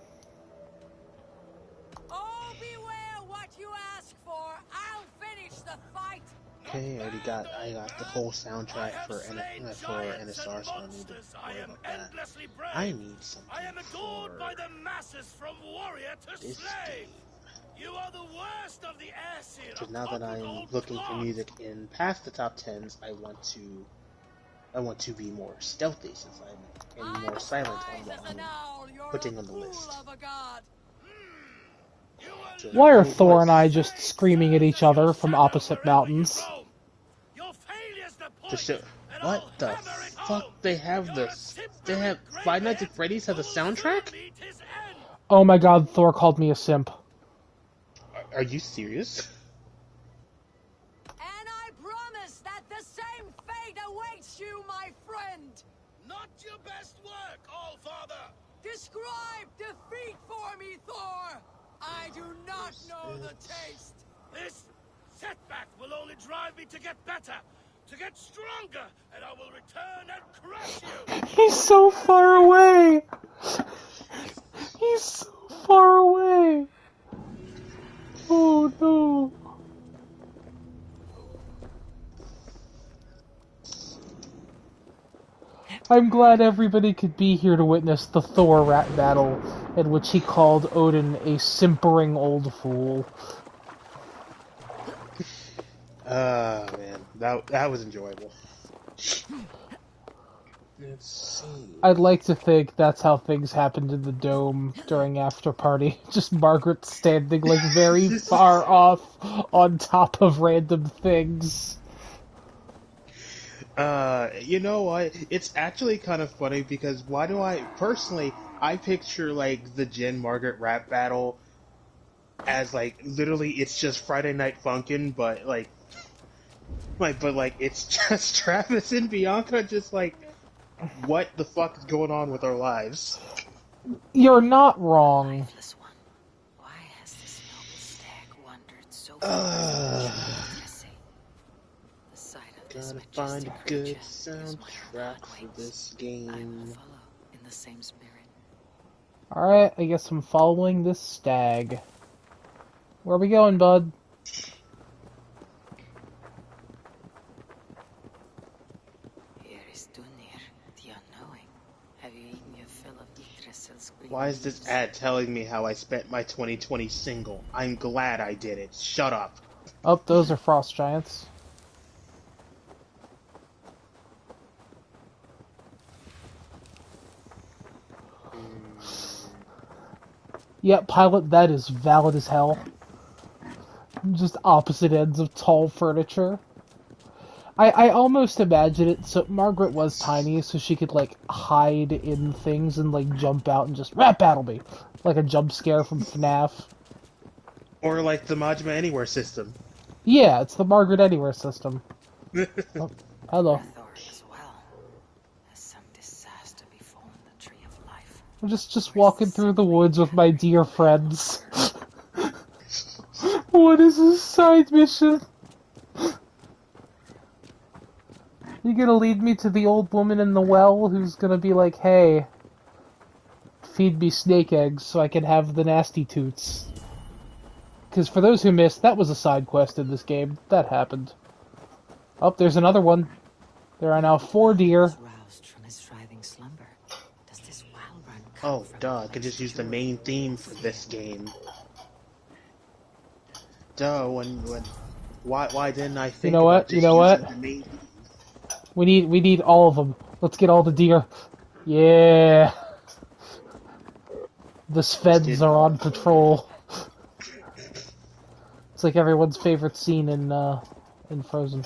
Oh, beware what you ask for. I'll finish the fight. Okay, I got the whole soundtrack for NSR, so I need to worry about that. I need something for this game. You are the worst of the Aesir. Because now that I'm looking for music in past the top 10s, I want to be more stealthy since I'm more silent on what I'm putting on the list. So Why are Thor and I just screaming at each other from opposite mountains? What the fuck? They have Five Nights at Freddy's has a soundtrack? Oh my god, Thor called me a simp. Are you serious? And I promise that the same fate awaits you, my friend. Not your best work, Allfather. Describe defeat for me, Thor. I do not know the taste. This setback will only drive me to get better, to get stronger, and I will return and crush you. He's so far away. He's so far away. Oh no. I'm glad everybody could be here to witness the Thor rat battle, in which he called Odin a simpering old fool. Man, that was enjoyable. Let's see. I'd like to think that's how things happened in the dome during After Party. Just Margaret standing, like, very far off on top of random things. You know what? It's actually kind of funny because I picture, like, the Jen Margaret rap battle as, like, literally it's just Friday Night Funkin', but, it's just Travis and Bianca just, like, what the fuck is going on with our lives? You're not wrong. Why has this noble stag wandered so far? The sight of this Gotta find a good creature soundtrack for this game. I will follow in the same spirit. Alright, I guess I'm following this stag. Where are we going, bud? Here is Dunir, the unknowing. Have you eaten your fill of Yggdrasil's green Why is this ad telling me how I spent my 2020 single? I'm glad I did it. Shut up. Oh, those are frost giants. Yeah, pilot, that is valid as hell. Just opposite ends of tall furniture. I almost imagine it, so Margaret was tiny, so she could, like, hide in things and, like, jump out and just rap battle me. Like a jump scare from FNAF. Or like the Majima Anywhere system. Yeah, it's the Margaret Anywhere system. Oh, hello. As well. Has some disaster befallen the tree of life? I'm just walking through the woods with my dear friends. What is this side mission? You gonna lead me to the old woman in the well who's gonna be like, hey, feed me snake eggs so I can have the nasty toots. Because for those who missed, that was a side quest in this game. That happened. Oh, there's another one. There are now 4 deer. Roused from his thriving slumber. Does this wild run come Oh, duh, I could just use the main theme for this game. Duh, why didn't I think about just using the main theme? We need all of them. Let's get all the deer. Yeah. The Sveds are on patrol. It's like everyone's favorite scene in Frozen.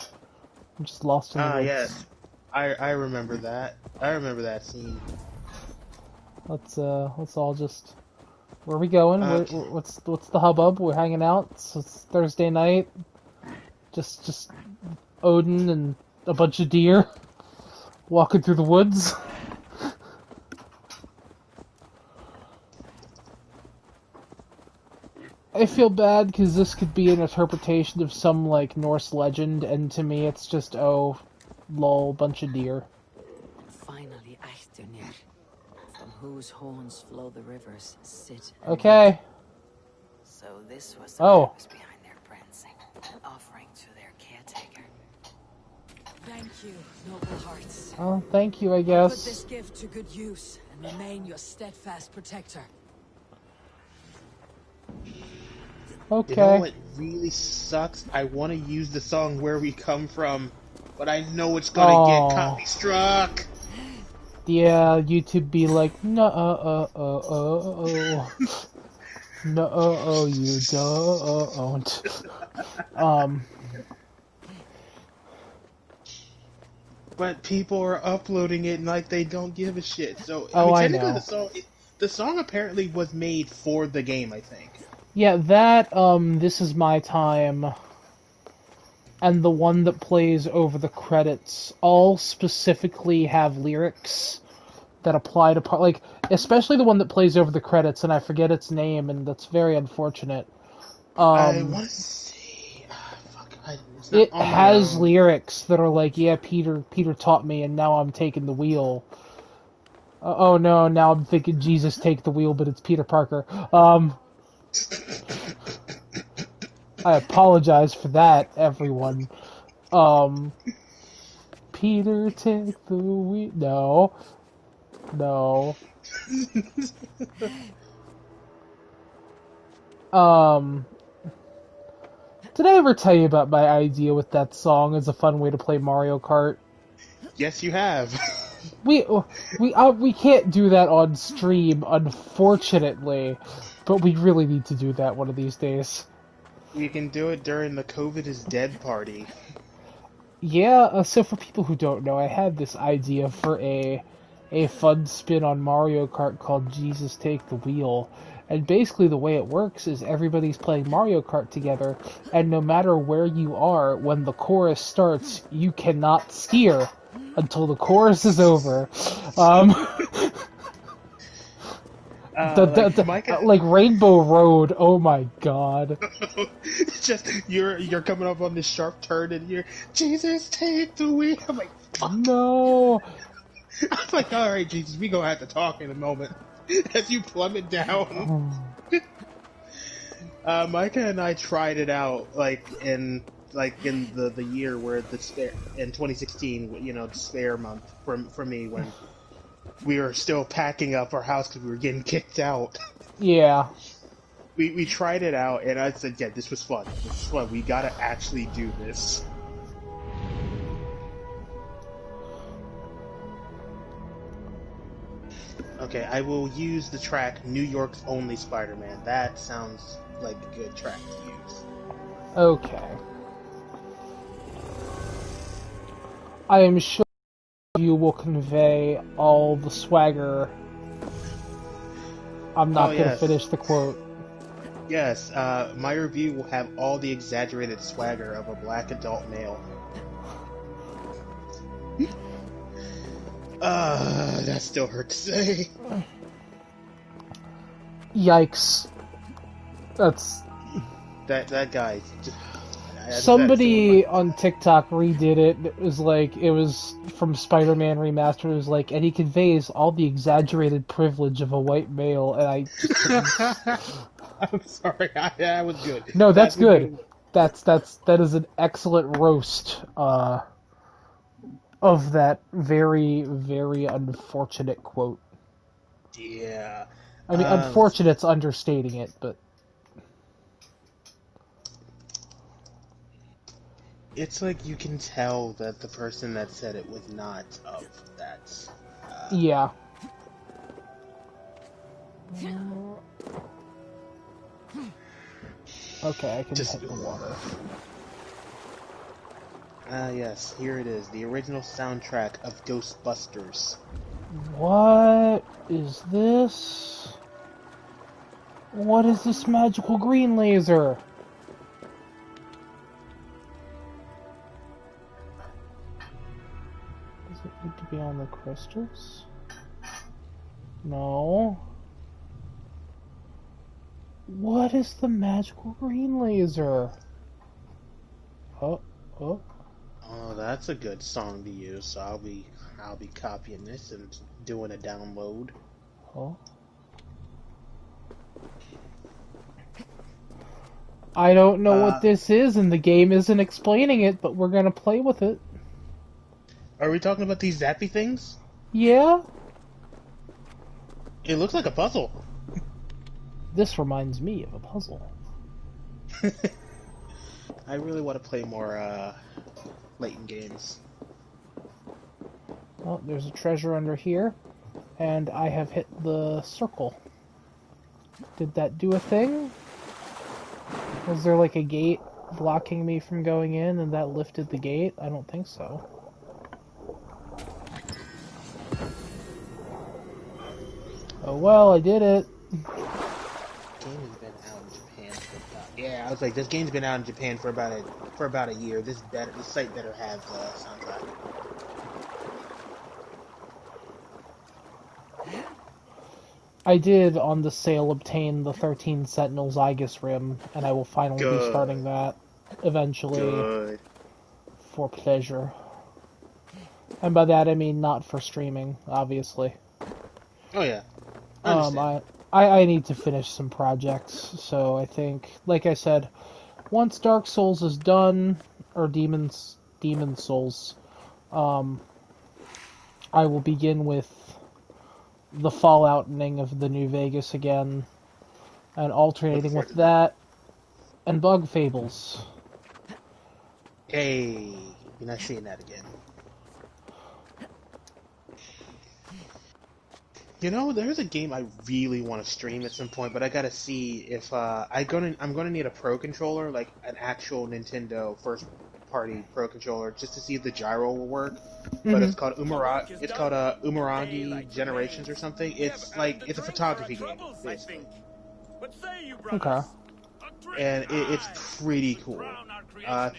I'm just lost in the woods. Yes. I remember that. I remember that scene. Let's all just... Where are we going? What's the hubbub? We're hanging out. It's Thursday night. Just Odin and a bunch of deer walking through the woods. I feel bad because this could be an interpretation of some, like, Norse legend, and to me it's just, oh, lol, bunch of deer. Finally, Eichdunir, from whose horns flow the rivers, sit. Okay. So this was the purpose behind their prancing, an offering to their caretaker. Thank you, noble hearts. Oh, thank you, I guess. Put this gift to good use and remain your steadfast protector. Okay. You know what really sucks? I want to use the song Where We Come From, but I know it's gonna get copy struck. Yeah, YouTube be like, no, no, you don't. But people are uploading it and like they don't give a shit. So I technically know. the song apparently was made for the game, I think. Yeah, that, This Is My Time, and the one that plays over the credits all specifically have lyrics that apply to like, especially the one that plays over the credits, and I forget its name, and that's very unfortunate. I want to see. It has lyrics that are like, yeah, Peter taught me, and now I'm taking the wheel. Oh no, now I'm thinking Jesus take the wheel, but it's Peter Parker. I apologize for that, everyone. Um, Peter take the wheel. No, no. Um, did I ever tell you about my idea with that song as a fun way to play Mario Kart? Yes, you have. We we can't do that on stream, unfortunately, but we really need to do that one of these days. We can do it during the COVID is Dead party. Yeah, so for people who don't know, I had this idea for a fun spin on Mario Kart called Jesus Take the Wheel. And basically the way it works is everybody's playing Mario Kart together, and no matter where you are, when the chorus starts, you cannot steer until the chorus is over. Um, Like Micah, like Rainbow Road, oh my god. it's just you're coming up on this sharp turn and you're Jesus take the wheel. I'm like, fuck. No. I'm like, all right, Jesus, we gonna have to talk in a moment as you plummet down. Micah and I tried it out in the year where the spare in 2016, despair month for me when we were still packing up our house because we were getting kicked out. Yeah. We tried it out, and I said, yeah, this was fun. This is fun. We gotta actually do this. Okay, I will use the track New York's Only Spider-Man. That sounds like a good track to use. Okay. I am sure you will convey all the swagger. I'm not going to finish the quote. Yes, my review will have all the exaggerated swagger of a black adult male. That still hurts to say. Yikes. That's... That guy. Somebody on TikTok redid it. It was from Spider-Man Remastered. It was like, and he conveys all the exaggerated privilege of a white male, and I just... I'm sorry, that was good. No, that's good. That is an excellent roast, of that very, very unfortunate quote. Yeah. I mean, unfortunate's understating it, but... It's like you can tell that the person that said it was not of that. Yeah. Okay, I can just hit the water. Yes, here it is. The original soundtrack of Ghostbusters. What is this? What is this magical green laser? Does it need to be on the crystals? No. What is the magical green laser? Oh. Oh, that's a good song to use. So I'll be copying this and doing a download. Oh. I don't know what this is, and the game isn't explaining it, but we're gonna play with it. Are we talking about these zappy things? Yeah? It looks like a puzzle. This reminds me of a puzzle. I really want to play more, Layton games. Well, there's a treasure under here, and I have hit the circle. Did that do a thing? Was there like a gate blocking me from going in, and that lifted the gate? I don't think so. Oh well, I did it. Game has been out in Japan I was like, this game's been out in Japan for about a year. This site better have soundtrack. I did, on the sale, obtain the 13 Sentinel Zygus Rim, and I will finally be starting that eventually. Good. For pleasure. And by that I mean not for streaming, obviously. Oh yeah. I understand. I need to finish some projects, so I think, like I said, once Dark Souls is done, or Demon Souls, I will begin with the Fallouting of the New Vegas again, and Looking alternating forward with to that. that and Bug Fables. Hey, you're not seeing that again. You know, there's a game I really want to stream at some point, but I gotta see if I'm gonna need a pro controller, like an actual Nintendo first party pro controller, just to see if the gyro will work. But Hmm. it's called Umaragi Generations or something. It's like it's a photography game, basically, Okay. and it's pretty cool.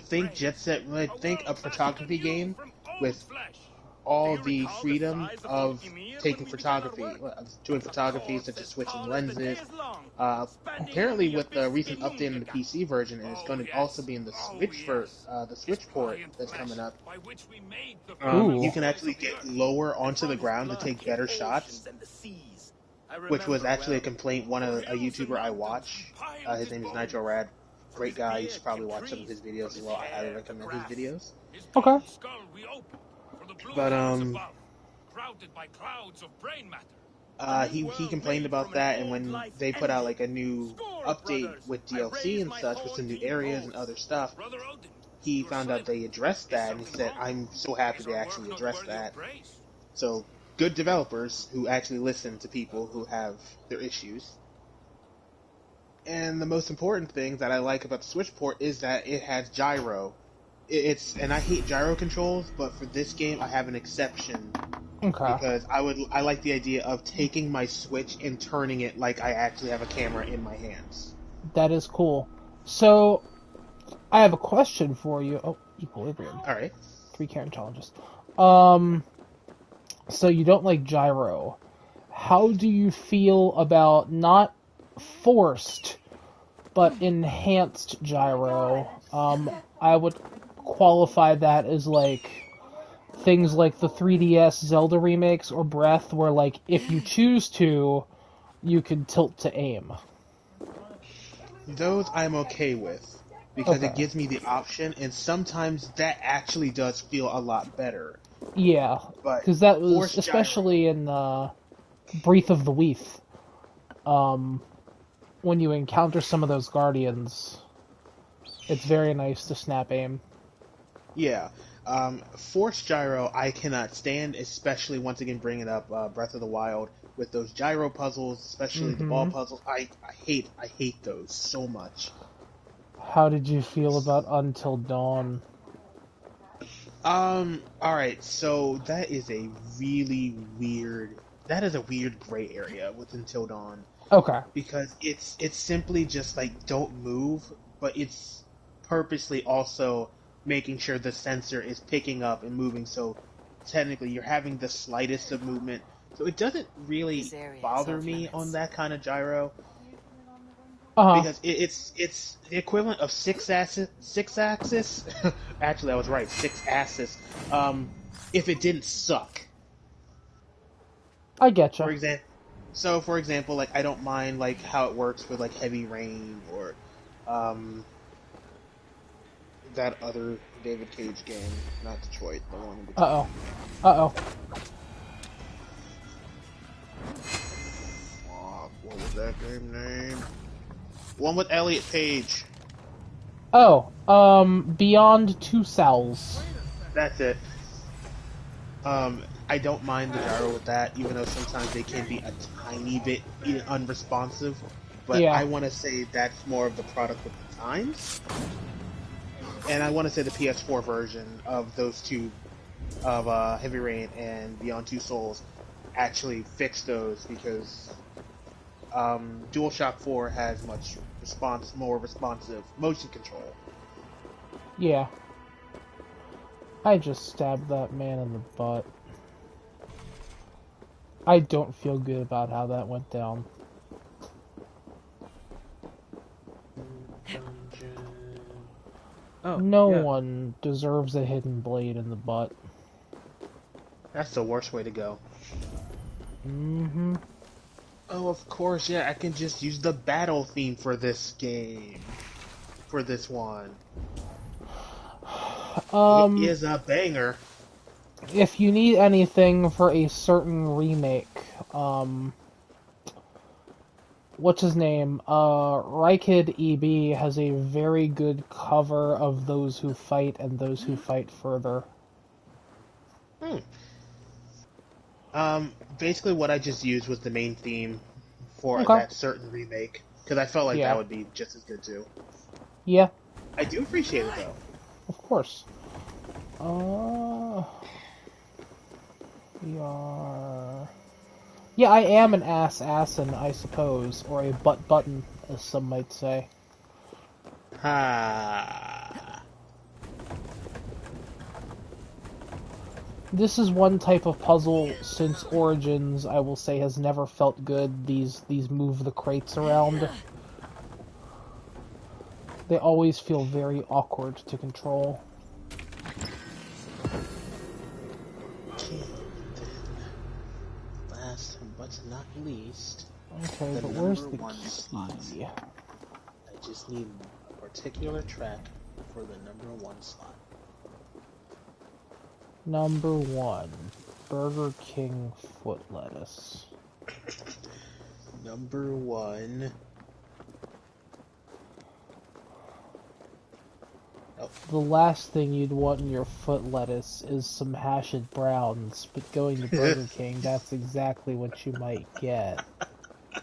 Think Jet Set, think a photography game with all the freedom of taking photography, doing photography such as switching lenses. Apparently, with the recent update in the PC version, and it's going to also be in the the Switch port that's coming up. You Ooh. can actually get lower onto the ground to take better shots, which was actually a complaint a YouTuber I watch. His name is Nitro Rad. Great guy. You should probably watch some of his videos as well. I highly recommend his videos. Okay. But he complained about that, and when they put out like a new update with DLC and such, with some new areas and other stuff, he found out they addressed that, and he said, "I'm so happy they actually addressed that." So good developers who actually listen to people who have their issues. And the most important thing that I like about the Switch port is that it has gyro. And I hate gyro controls, but for this game I have an exception Okay. because I like the idea of taking my Switch and turning it like I actually have a camera in my hands. That is cool. So, I have a question for you. Oh, equilibrium. All right. 3 Karen challenges. So you don't like gyro. How do you feel about not forced, but enhanced gyro? I would qualify that as like things like the 3DS Zelda remakes or Breath, where like if you choose to, you can tilt to aim. Those I'm okay with because it Okay. gives me the option, and sometimes that actually does feel a lot better. Yeah, But because that was forced gyro, especially in Breath of the Weath. When you encounter some of those guardians, it's very nice to snap aim. yeah. Forced gyro I cannot stand, especially once again bringing up Breath of the Wild with those gyro puzzles, especially the ball Hmm. puzzles. I hate those so much. How did you feel about Until Dawn? Alright, so that is a really weird gray area with Until Dawn. Okay. Because it's simply just like don't move, but it's purposely also making sure the sensor is picking up and moving, so technically you're having the slightest of movement. So it doesn't really bother me on that kind of gyro. Uh-huh. Because it's the equivalent of six axis. Actually, I was right, 6 axis. If it didn't suck. I getcha. For example, like I don't mind like how it works with like Heavy Rain or that other David Cage game, not Detroit, the one in between. Uh-oh. Uh-oh. What was that game name? One with Elliot Page. Oh, Beyond Two Souls. That's it. I don't mind the gyro with that, even though sometimes they can be a tiny bit unresponsive. But Yeah. I want to say that's more of the product with the times. And I want to say the PS4 version of those two, of Heavy Rain and Beyond Two Souls, actually fixed those because DualShock 4 has more responsive motion control. Yeah. I just stabbed that man in the butt. I don't feel good about how that went down. Oh, no yeah. one deserves a hidden blade in the butt. That's the worst way to go. Mm-hmm. Oh, of course, yeah, I can just use the battle theme for this game. For this one. It is a banger. If you need anything for a certain remake, what's his name? Rykid EB has a very good cover of Those Who Fight and Those Who Fight Further. Basically what I just used was the main theme for Okay. that certain remake, because I felt like that Yeah. would be just as good too. Yeah, I do appreciate it though. of course. We are... Yeah, I am an assassin, I suppose, or a butt button, as some might say. Ha. This is one type of puzzle since Origins, I will say, has never felt good. These move the crates around. They always feel very awkward to control. Okay, then. Last but not least, Okay, the but where's number the one key? slot. I just need a particular track for the number one slot. Number 1. Burger King foot lettuce. Number 1. Oh. The last thing you'd want in your foot lettuce is some hashed browns, but going to Burger King, that's exactly what you might get. Oh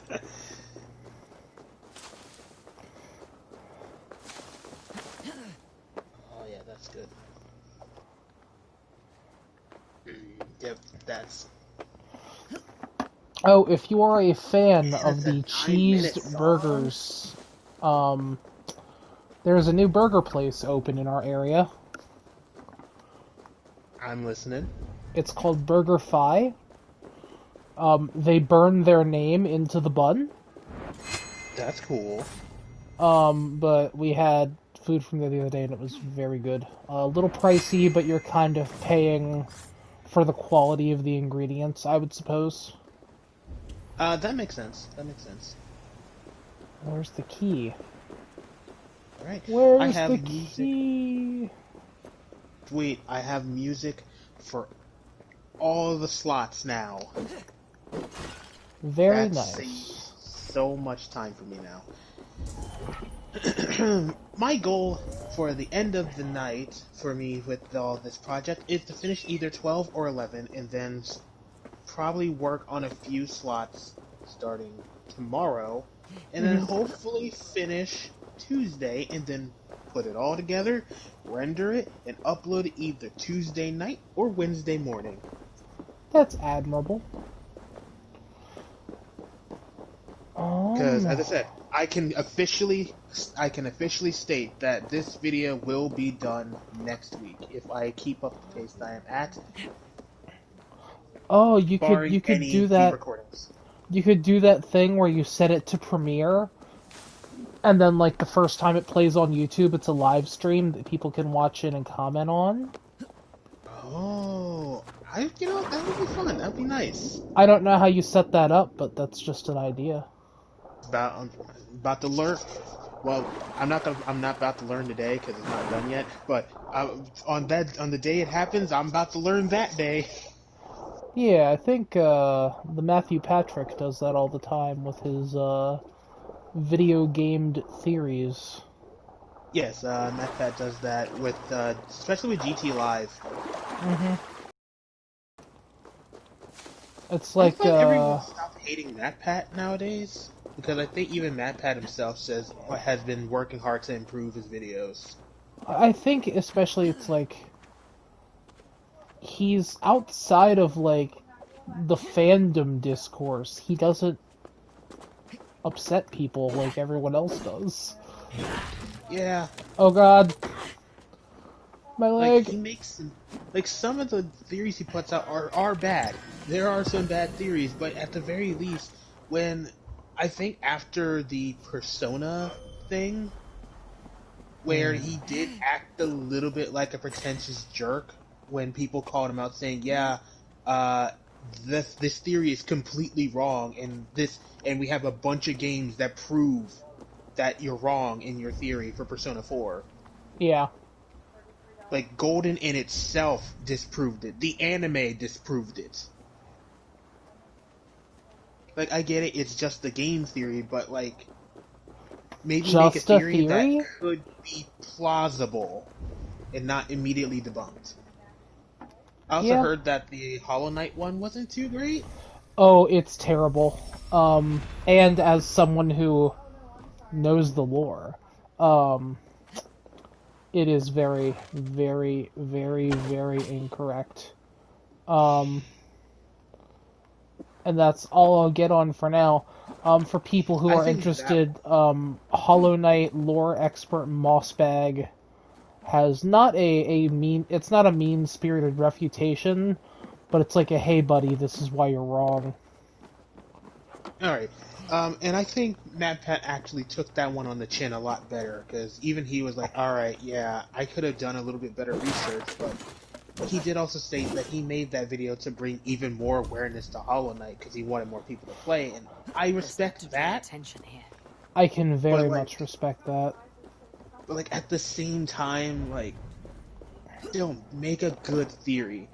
yeah, that's good. Yep, that's... Oh, if you are a fan Man, of it's a the 9-minute cheesed song? burgers, there's a new burger place open in our area. I'm listening. It's called Burger Fi. They burn their name into the bun. That's cool. But we had food from there the other day and it was very good. A little pricey, but you're kind of paying for the quality of the ingredients, I would suppose. That makes sense. That makes sense. Where's the key? Alright. Where's the key? Wait, I have music for all the slots now. Very that nice. Saves so much time for me now. My goal for the end of the night for me with all this project is to finish either 12 or 11 and then probably work on a few slots starting tomorrow and then hopefully finish Tuesday and then put it all together, render it, and upload it either Tuesday night or Wednesday morning. That's admirable. Because, as I said, I can officially state that this video will be done next week if I keep up the pace that I am at. Oh, you could do that. You could do that thing where you set it to Premiere, and then like the first time it plays on YouTube, it's a live stream that people can watch in and comment on. Oh, that would be fun. That'd be nice. I don't know how you set that up, but that's just an idea. About to learn. Well, I'm not about to learn today because it's not done yet. But on the day it happens, I'm about to learn that day. Yeah, I think the Matthew Patrick does that all the time with his video gamed theories. Yes, MatPat does that with especially with GT Live. It's like I thought everyone stopped hating MatPat nowadays because I think even MatPat himself has been working hard to improve his videos. I think especially it's like he's outside of like the fandom discourse. He doesn't upset people like everyone else does. Yeah. Oh god. My leg. Like he makes some of the theories he puts out are bad. There are some bad theories, but at the very least, when I think after the Persona thing, where he did act a little bit like a pretentious jerk when people called him out saying, yeah, this theory is completely wrong, and we have a bunch of games that prove that you're wrong in your theory for Persona 4. Yeah. Like, Golden in itself disproved it. The anime disproved it. Like, I get it, it's just the game theory, but, like, maybe make a Just a theory that theory? could be plausible and not immediately debunked. I also Yeah. heard that the Hollow Knight one wasn't too great. Oh, it's terrible. And as someone who knows the lore, it is very, very, very, very incorrect. And that's all I'll get on for now. For people who I are think interested, Hollow Knight lore expert Mossbag has not a mean, it's not a mean-spirited refutation, but it's like a, hey buddy, this is why you're wrong. Alright. And I think Matt Pat actually took that one on the chin a lot better, because even he was like, alright, yeah, I could have done a little bit better research, but he did also state that he made that video to bring even more awareness to Hollow Knight, because he wanted more people to play, and I respect that. I can very But, like, much respect that. But, like, at the same time, like, still make a good theory.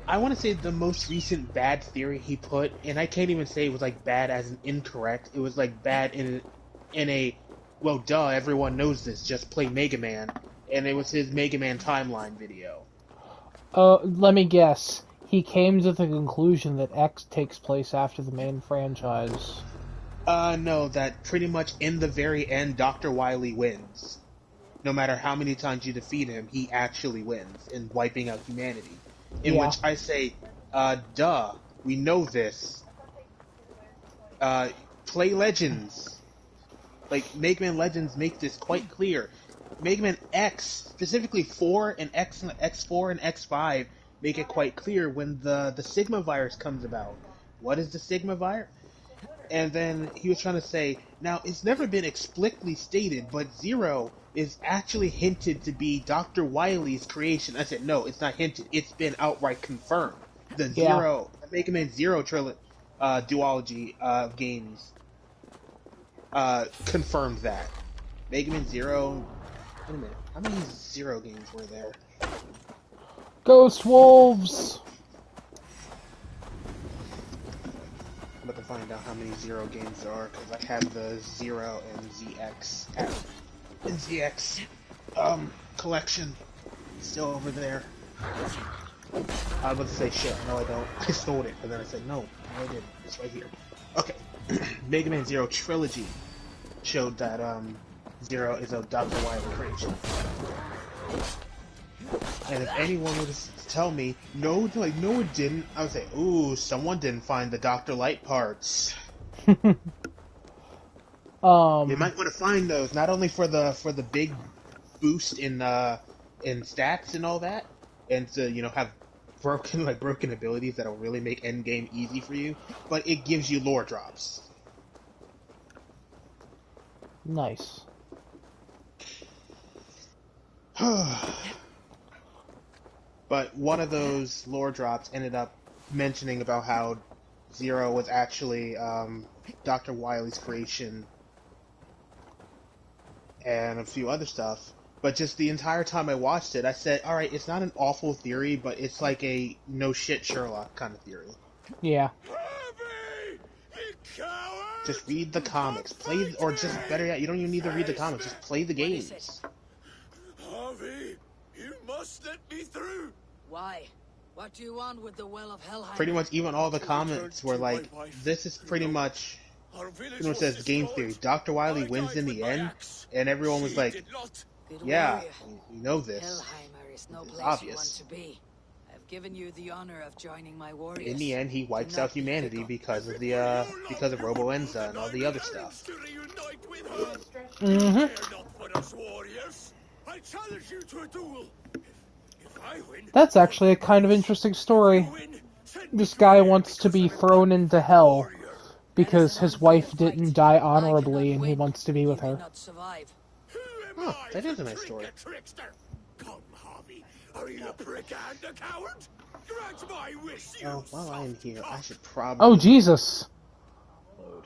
I want to say the most recent bad theory he put, and I can't even say it was like bad as an incorrect. It was like bad in a well, duh, everyone knows this. Just play Mega Man, and it was his Mega Man timeline video. Let me guess. He came to the conclusion that X takes place after the main franchise. No, that pretty much in the very end, Dr. Wily wins. No matter how many times you defeat him, he actually wins in wiping out humanity. In which I say, duh, we know this. Play Legends. Like, Mega Man Legends make this quite clear. Mega Man X, specifically 4 and X4 and X5, make it quite clear when the Sigma virus comes about. What is the Sigma virus? And then he was trying to say, now, it's never been explicitly stated, but Zero is actually hinted to be Dr. Wily's creation. I said, no, it's not hinted. It's been outright confirmed. The Mega Man Zero duology of games confirmed that. Mega Man Zero... Wait a minute. How many Zero games were there? Ghost Wolves! I'm about to find out how many Zero games there are, because I have the Zero and ZX collection still over there. I was about to say shit, no I don't. I stole it, but then I said no, I didn't. It's right here. Okay. Mega Man Zero Trilogy showed that Zero is a Dr. Wily creation. And if anyone were to tell me, no, like, no it didn't, I would say, ooh, someone didn't find the Dr. Light parts. You might want to find those, not only for the big boost in stats and all that, and to, you know, have broken abilities that'll really make endgame easy for you, but it gives you lore drops. Nice. But one of those lore drops ended up mentioning about how Zero was actually Dr. Wily's creation and a few other stuff. But just the entire time I watched it, I said, alright, it's not an awful theory, but it's like a no shit Sherlock kind of theory. Yeah. Just read the comics. Or just better yet, you don't even need to read the comics, just play the games. Harvey, you must let me through. Why? What do you want with the Well of Helheim? Pretty much even all the comments were like, this is pretty much, it says game theory. Dr. Wily wins in the end, and everyone was like, yeah, we know this. Helheimer is no it's place obvious. you want to be. I've given you the honor of joining my warriors. In the end, he wipes out humanity because of the because of Robo Enza and all the other stuff. Mm-hmm. I challenge you to a duel. If I win, That's actually a kind of interesting story. This guy wants to be thrown into hell because his wife didn't die honorably and he wants to be with her. Huh, that is a nice story. Come, Harvey. Are you a prick and a coward? Grant my wish, you Oh, while I am soft here, I cock. should Oh, probably Jesus. load.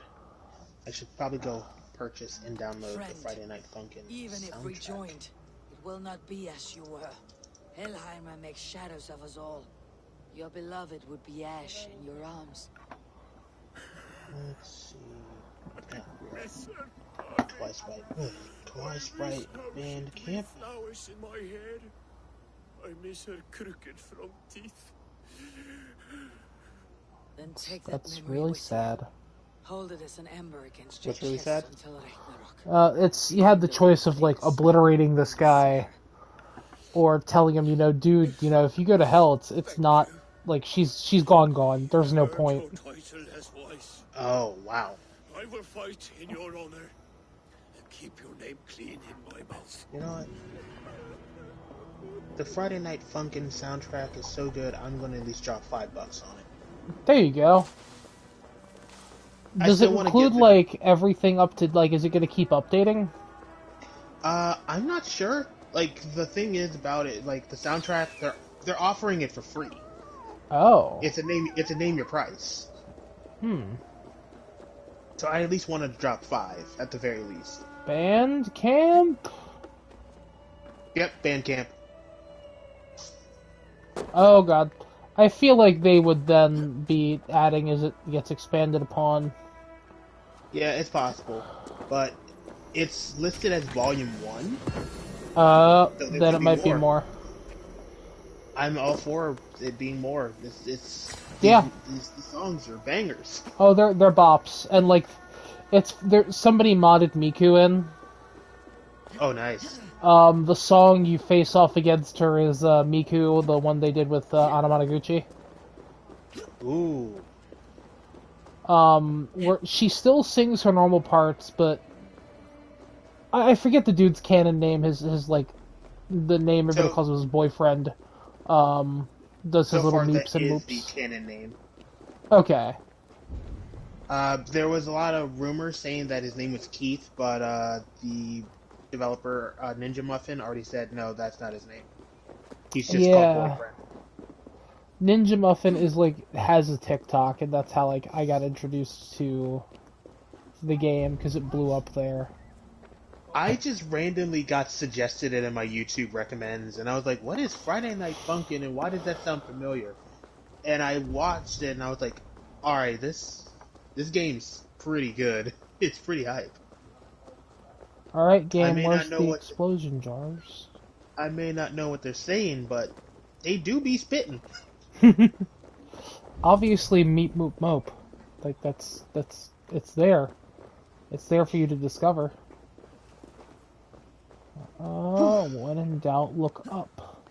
I should probably go purchase and download the Friend, Friday Night Funkin' even if we soundtrack. joined, it will not be as you were. Helheimer makes shadows of us all. Your beloved would be ash in your arms. Let's see. Ah, right. Listen, Harvey. Twice right. Ugh, twice I wish right. now Band she'd leave camp. flowers in my head. I miss her crooked front teeth. Then take that That's memory really with sad. you. Hold it as an ember against your What's really chest sad? until Ragnarok. It's, you had the choice of, like, obliterating this guy, or telling him, you know, dude, you know, if you go to hell, it's not, like, she's gone. There's no Earned point. your title as voice. Oh, wow. I will fight in your honor and keep your name clean in my mouth. You know what? The Friday Night Funkin' soundtrack is so good, I'm gonna at least drop $5 on it. There you go. Does it include, like, everything up to, like, is it going to keep updating? I'm not sure. Like, the thing is about it, like, the soundtrack, they're offering it for free. Oh. It's a name your price. So I at least wanted to drop 5, at the very least. Bandcamp? Yep, Bandcamp. Oh god. I feel like they would then be adding as it gets expanded upon. Yeah, it's possible. But it's listed as Volume 1. So then it might be more. I'm all for it being more. These songs are bangers. Oh, they're bops, and like, somebody modded Miku in. Oh, nice. The song you face off against her is Miku, the one they did with Anamanaguchi. Ooh. Where she still sings her normal parts, but I forget the dude's canon name. His like the name everybody calls him his boyfriend. Does his little meeps and moops. The canon name. Okay. There was a lot of rumors saying that his name was Keith, but the developer Ninja Muffin already said no, that's not his name. He's just called boyfriend. Ninja Muffin is like has a TikTok, and that's how like I got introduced to the game because it blew up there. I just randomly got suggested it in my YouTube recommends, and I was like, "What is Friday Night Funkin', and why does that sound familiar?" And I watched it, and I was like, "All right, this game's pretty good. It's pretty hype." All right, game. Where's the explosion jars? I may not know what they're saying, but they do be spitting. Obviously, meep moop mope. Like it's there. It's there for you to discover. When in doubt, look up.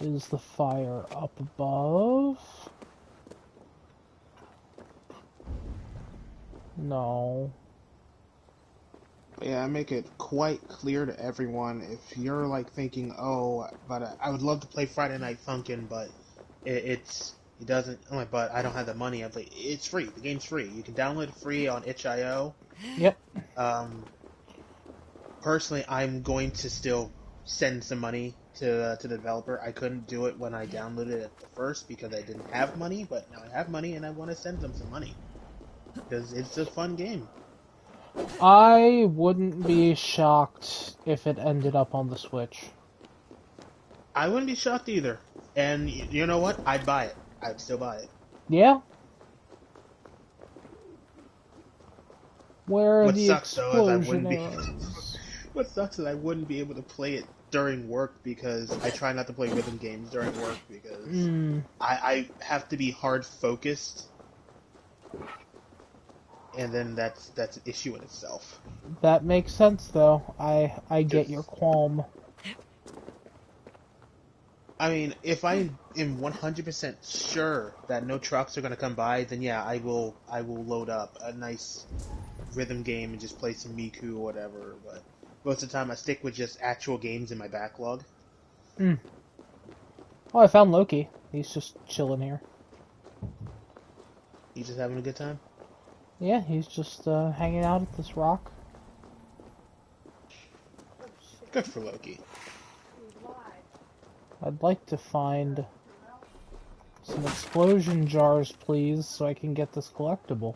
Is the fire up above? No. Yeah, I make it quite clear to everyone if you're like thinking, oh, but I would love to play Friday Night Funkin', but it doesn't. Oh my, but I don't have the money. I'm like, it's free. The game's free. You can download it free on itch.io. Yep. Personally, I'm going to still send some money to the developer. I couldn't do it when I downloaded it at first because I didn't have money, but now I have money and I want to send them some money because it's a fun game. I wouldn't be shocked if it ended up on the Switch. I wouldn't be shocked either. And you know what? I'd buy it. I'd still buy it. Yeah? Where are what the sucks, though, is I wouldn't be. arrows? What sucks is I wouldn't be able to play it during work because I try not to play rhythm games during work because I have to be hard focused. And then that's an issue in itself. That makes sense, though. I get your qualm. I mean, if I am 100% sure that no trucks are going to come by, then yeah, I will load up a nice rhythm game and just play some Miku or whatever. But most of the time, I stick with just actual games in my backlog. Oh, I found Loki. He's just chilling here. He's just having a good time? Yeah, he's just hanging out at this rock. Good for Loki. I'd like to find Some explosion jars, please, so I can get this collectible.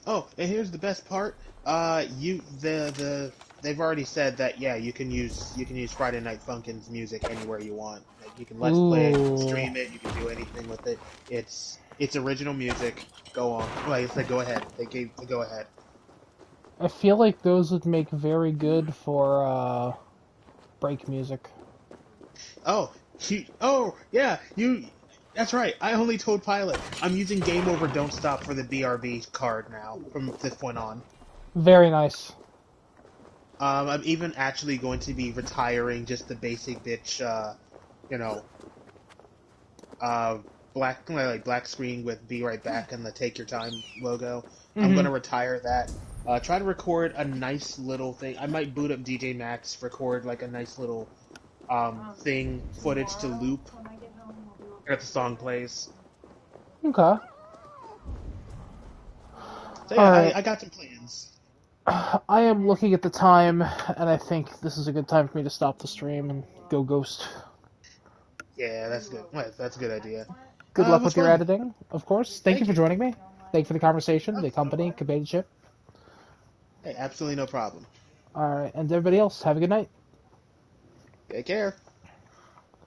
Oh, and here's the best part. They've already said that yeah, you can use Friday Night Funkin's music anywhere you want. Like you can let's play it, you can Ooh. stream it, you can do anything with it. It's original music. Go on. Like I said, go ahead. They gave the go ahead. I feel like those would make very good for, break music. Oh, yeah, That's right. I only told Pilot. I'm using Game Over Don't Stop for the BRB card now from this point on. Very nice. I'm even actually going to be retiring just the basic bitch, you know, uh, black screen with "Be Right Back" and the "Take Your Time" logo. I'm Mm-hmm. gonna retire that. Try to record a nice little thing. I might boot up DJ Max, record like a nice little footage to loop if the song plays. Okay. So yeah, Alright. I got some plans. I am looking at the time, and I think this is a good time for me to stop the stream and go ghost. Yeah, that's good. That's a good idea. Good It luck was with your fun. editing, of course. Thank you Thank for you. joining me. Thank you for the conversation, Oh, the company, companionship. hey, absolutely no problem. Alright, and everybody else, have a good night. Take care.